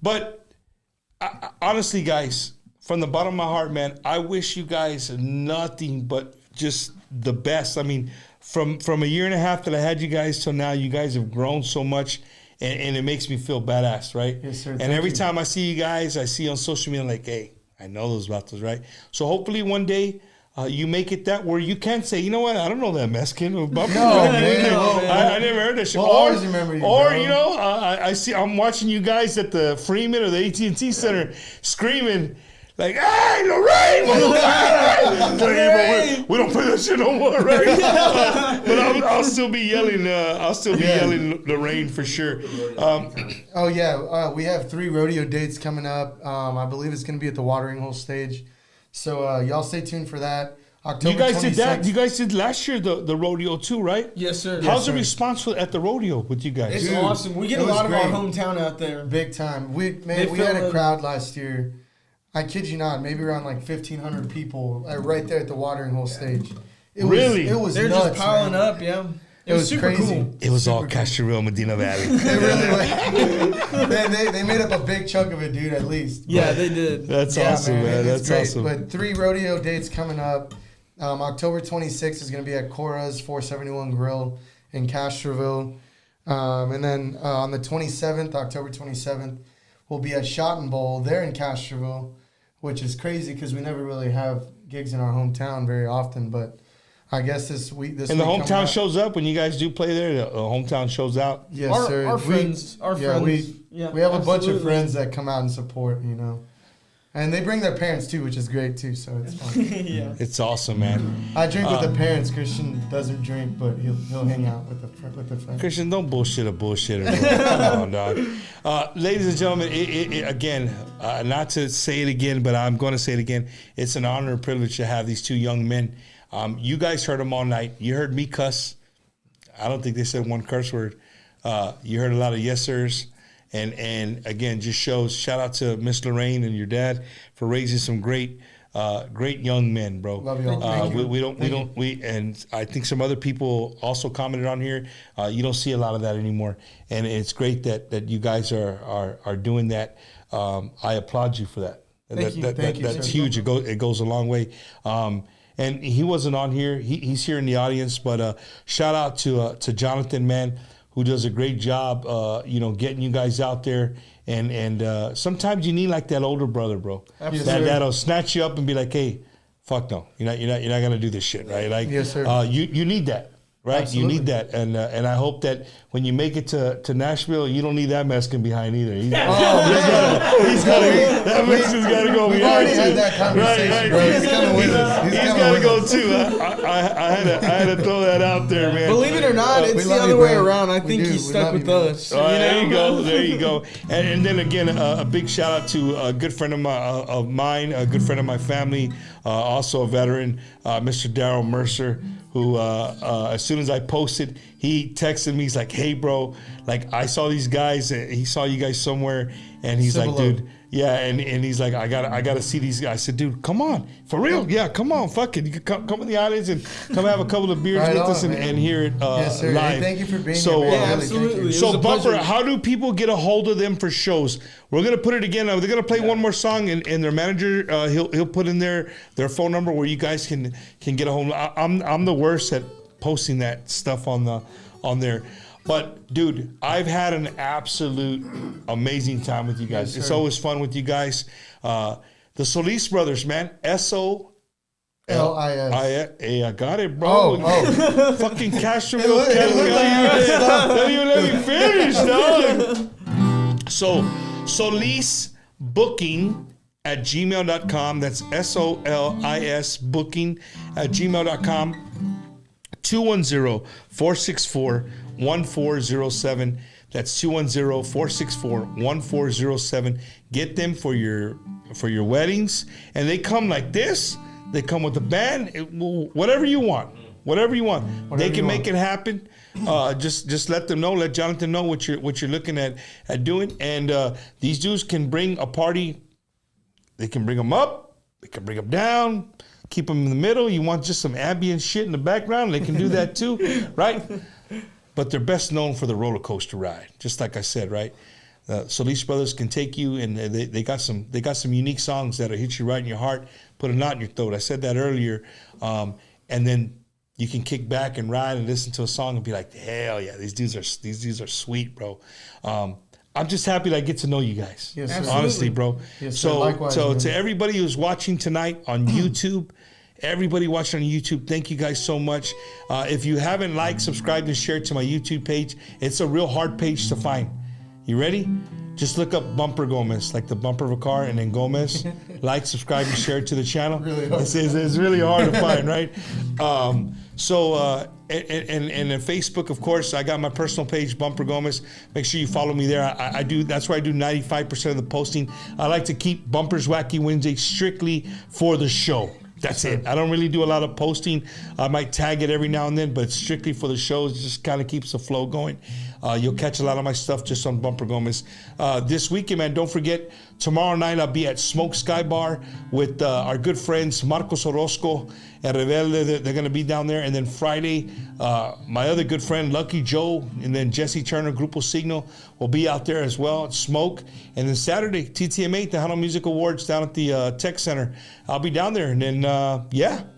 But honestly, guys, from the bottom of my heart, man, I wish you guys nothing but just the best. I mean, from a year and a half that I had you guys till now, you guys have grown so much. And it makes me feel badass, right? Yes, sir. And Thank every you. time I see you guys, I see on social media, like, hey, I know those vatos, right? So hopefully one day you make it that where you can say, you know what, I don't know that Mexican. No, man. I never heard that shit. We'll always remember you, or bro. you know, I'm watching you guys at the Freeman or the AT&T Center screaming, like, hey, Lorraine! We don't play that shit no more, right? But I'll still be yelling. Yelling Lorraine for sure. Oh yeah, we have 3 rodeo dates coming up. I believe it's going to be at the Watering Hole stage. So y'all stay tuned for that. October You guys 26th. did that. You guys did last year the rodeo too, right? Yes, sir. How's the sir. response at the rodeo with you guys? It's Dude, awesome. We get it a was lot of our great. hometown out there. Big time. We They had fill a the- crowd last year. I kid you not, maybe around like 1,500 people right there at the Watering Hole stage. It Really? Was, it was They're nuts, just piling man. up, yeah. It was super crazy. cool. It was Super all cool. Castroville, Medina Valley. It really was. they made up a big chunk of it, dude, at least. Yeah, But- they did. That's awesome, man. it's That's great. awesome. But 3 rodeo dates coming up. October 26th is going to be at Cora's 471 Grill in Castroville. And then on the 27th, October 27th, we'll be at Shot and Bowl there in Castroville, which is crazy because we never really have gigs in our hometown very often. But I guess this and week the coming hometown up- shows up when you guys do play there. The hometown shows out. Yes, sir. Our friends. We have a bunch of friends that come out and support, And they bring their parents too, which is great too, so it's fun. Yeah. It's awesome, man. I drink with the parents. Christian doesn't drink, but he'll hang out with the friends. Christian, don't bullshit a bullshitter, bro. Come on, dog. Ladies and gentlemen, again, not to say it again, but I'm going to say it again. It's an honor and privilege to have these 2 young men. You guys heard them all night. You heard me cuss. I don't think they said one curse word. You heard a lot of yes sirs. And again, just shows, shout out to Miss Lorraine and your dad for raising some great young men, bro. Love you all. Thank you. And I think some other people also commented on here. You don't see a lot of that anymore, and it's great that you guys are doing that. I applaud you for that. Thank you. That's sir. huge. It goes a long way. And he wasn't on here. He's here in the audience, but shout out to Jonathan, man, who does a great job, getting you guys out there. And sometimes you need like that older brother, bro. Absolutely. That'll snatch you up and be like, hey, fuck no, you're not gonna do this shit, right? Like, Yes, sir. You need that. Right, Absolutely. you need that, and I hope that when you make it to Nashville, you don't need that Mexican behind either. That Mexican's got to go We've behind already too. had that conversation, bro. He's coming with us. He's coming got to with go us. too. I had to throw that out there, man. Believe it or not, we it's the love other you, way bro. around. I We think do. he's We stuck love with you, man. us. There you go. And then again, a big shout out to a good friend of mine, a good friend of my family, also a veteran, Mr. Daryl Mercer, who as soon as I posted, he texted me. He's like, "Hey, bro, like I saw these guys. He saw you guys somewhere, and he's like, Cibolo. dude." Yeah, and he's like, I gotta see these guys. I said, dude, come on, for real? Yeah, come on, fuck it. You can come in the audience and come have a couple of beers Right with on, us and man. hear it Yes, sir. Hey, live. thank you for being So, here, man. Yeah, Really, thank you. absolutely. It was So a Bumper, pleasure. how do people get a hold of them for shows? We're gonna put it again. They're gonna play one more song, and their manager he'll put in their phone number where you guys can get a hold. I'm the worst at posting that stuff on there. But dude, I've had an absolute amazing time with you guys. Yes, It's sir. always fun with you guys. The Solis brothers, man. SOLIS. Hey, I got it, bro. Oh. Fucking Castroville. It looked like you messed up. Don't even let me finish, dog. So, Solis Booking at gmail.com. That's SOLIS Booking at gmail.com. 210-464-1407. That's 210-464-1407. Get them for your weddings, and they come like this. They come with a band, whatever you want. Whatever you want. They can make it happen. Just let them know. Let Jonathan know what you're looking at doing. And these dudes can bring a party. They can bring them up. They can bring them down. Keep them in the middle. You want just some ambient shit in the background, they can do that too, right? But they're best known for the roller coaster ride, just like I said, right? Solis brothers can take you, and they got some unique songs that'll hit you right in your heart, put a knot in your throat. I said that earlier, and then you can kick back and ride and listen to a song and be like, hell yeah, these dudes are sweet, bro. I'm just happy that I get to know you guys. Yes, sir. Honestly, bro. Yes, sir. So, Likewise, so man. to everybody who's watching tonight on YouTube, everybody watching on YouTube, thank you guys so much. If you haven't liked, subscribed, and shared to my YouTube page, it's a real hard page to find. You ready? Just look up Bumper Gomez, like the bumper of a car, and then Gomez. Like, subscribe, and share to the channel. Really hard. It's really hard to find, right? And Facebook, of course, I got my personal page, Bumper Gomez. Make sure you follow me there. I do. That's where I do 95% of the posting. I like to keep Bumper's Wacky Wednesday strictly for the show. That's it. I don't really do a lot of posting. I might tag it every now and then, but it's strictly for the shows. It just kind of keeps the flow going. You'll catch a lot of my stuff just on Bumper Gomez. This weekend, man, don't forget, tomorrow night I'll be at Smoke Sky Bar with our good friends Marcos Orozco and Rebelde. They're going to be down there. And then Friday, my other good friend Lucky Joe and then Jesse Turner, Grupo Signal, will be out there as well at Smoke. And then Saturday, TTM8, the Tejano Music Awards down at the Tech Center. I'll be down there. And then,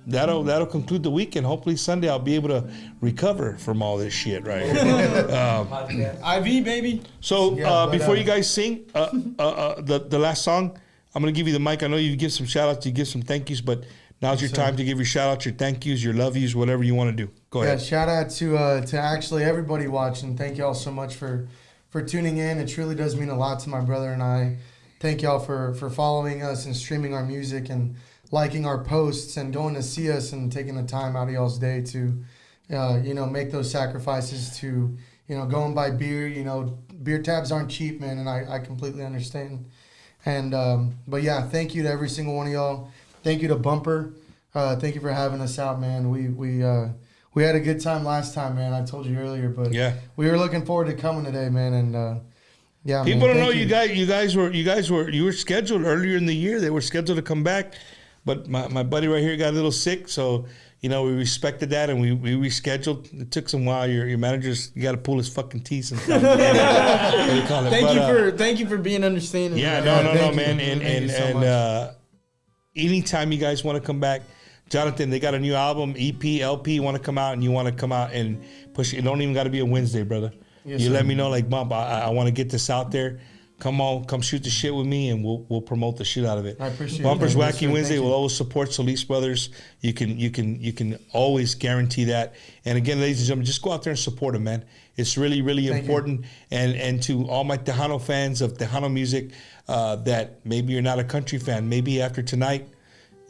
that'll conclude the weekend. Hopefully Sunday I'll be able to recover from all this shit right here. IV, baby. So before you guys sing the last song, I'm going to give you the mic. I know you give some shout-outs, you give some thank yous, but now's your time to give your shout-outs, your thank yous, your love yous, whatever you want to do. Go ahead. Yeah, shout out to actually everybody watching. Thank you all so much for tuning in. It truly does mean a lot to my brother and I. Thank y'all for following us and streaming our music and liking our posts and going to see us and taking the time out of y'all's day to, make those sacrifices to, go and buy beer. Beer tabs aren't cheap, man, and I completely understand. And but yeah, thank you to every single one of y'all. Thank you to Bumper. Thank you for having us out, man. We had a good time last time, man. I told you earlier, but we were looking forward to coming today, man. And people don't know you guys were scheduled earlier in the year. They were scheduled to come back, but my buddy right here got a little sick, so we respected that and we rescheduled. It took some while. Your manager's got to pull his fucking teeth sometimes. Thank you for being understanding. Yeah, no, man. And anytime you guys want to come back, Jonathan, they got a new album, EP, LP. Want to come out and you want to come out and push it. It don't even got to be a Wednesday, brother. Yes, you let me know, like, Bump, I want to get this out there. Come on, come shoot the shit with me, and we'll promote the shit out of it. I appreciate it. Bumpers Wacky Wednesday will always support Solis Brothers. You can always guarantee that. And again, ladies and gentlemen, just go out there and support them, man. It's really, really important. And to all my Tejano fans of Tejano music, that maybe you're not a country fan, maybe after tonight,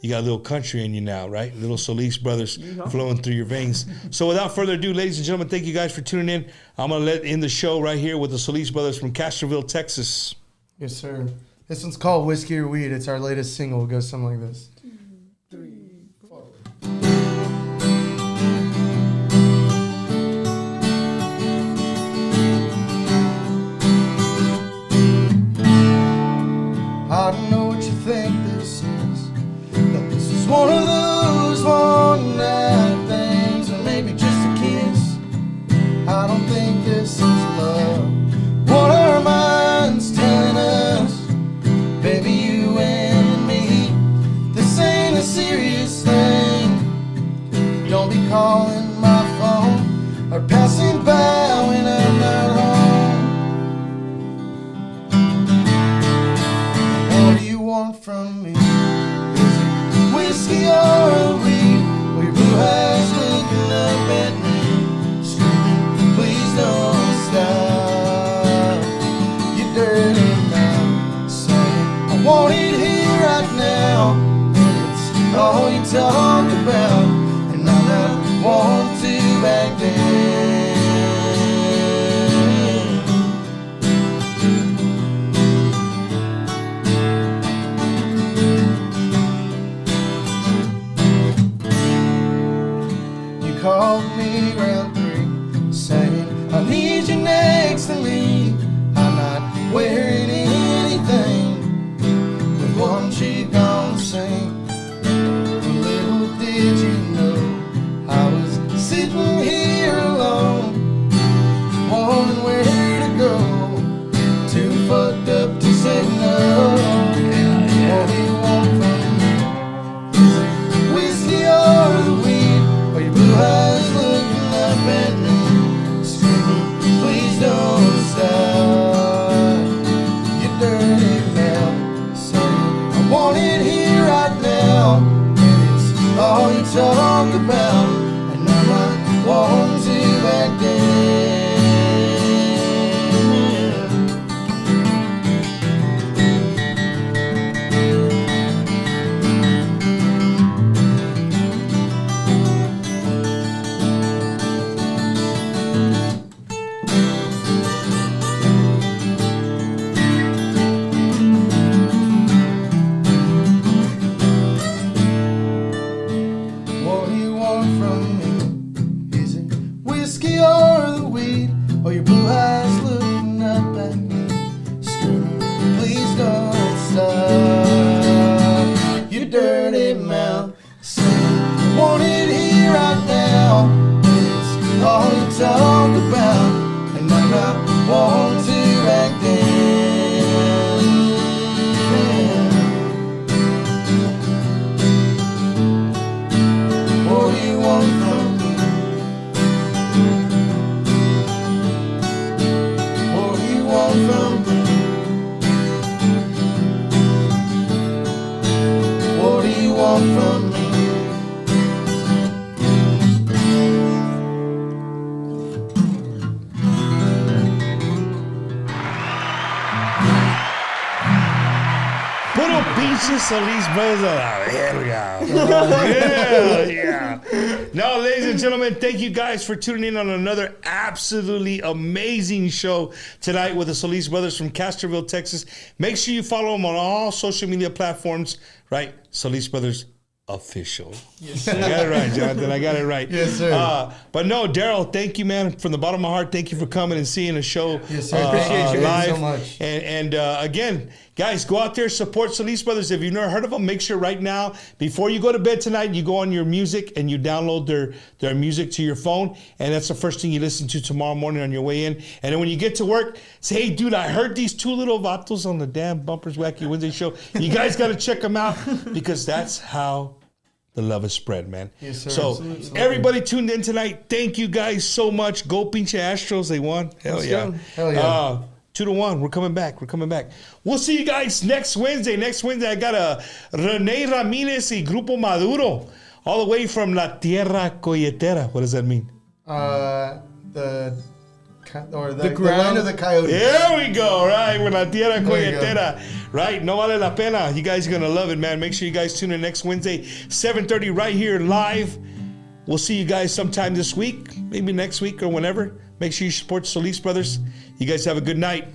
you got a little country in you now, right? Little Solis Brothers flowing through your veins. So without further ado, ladies and gentlemen, thank you guys for tuning in. I'm going to end the show right here with the Solis Brothers from Castroville, Texas. Yes, sir. This one's called Whiskey or Weed. It's our latest single. It goes something like this. 2, 3, 4. I don't know what you think this is, but this is one of those one night things, or maybe just a kiss. I don't think this is love. What our minds telling us, baby, you and me, this ain't a serious thing. Don't be calling my phone or passing by when I'm not home. What do you want from me? Is it whiskey or weed? Or your blue eyes looking up at me, screaming, please don't stop. You dirty mouth, saying I want it here right now. It's all you talk about, and I'm not want to back down. Please don't stop your dirty mouth. Say, I want it here right now. It's all you talk about, and I'm not want to back then. What do you want from me? What do you want from me? What do you want from me? Puro pinche Solis Brothers a la verga. Yeah. No, ladies and gentlemen, thank you guys for tuning in on another absolutely amazing show tonight with the Solis Brothers from Castroville, Texas. Make sure you follow them on all social media platforms, right? Solis Brothers Official. Yes, sir. I got it right, Jonathan. I got it right. Yes, sir. But no, Daryl, thank you, man. From the bottom of my heart, thank you for coming and seeing the show. Yes, sir. Appreciate you live. so much. And again, guys, go out there, support Solis Brothers. If you've never heard of them, make sure right now, before you go to bed tonight, you go on your music and you download their music to your phone. And that's the first thing you listen to tomorrow morning on your way in. And then when you get to work, say, hey, dude, I heard these two little vatos on the damn Bumpers Wacky Wednesday show. You guys got to check them out because that's how the love is spread, man. Yes, sir. So Absolutely. everybody tuned in tonight. Thank you guys so much. Go pinche Astros. They won. Hell Let's yeah. go. Hell yeah. 2-1. We're coming back. We'll see you guys next Wednesday. Next Wednesday, I got a Rene Ramirez y Grupo Maduro, all the way from La Tierra Coyetera. What does that mean? The ground. land of the coyotes. There we go, right? With La Tierra There you go. Coyetera. Right? No vale la pena. You guys are going to love it, man. Make sure you guys tune in next Wednesday, 7:30 right here live. We'll see you guys sometime this week, maybe next week or whenever. Make sure you support Solis Brothers. You guys have a good night.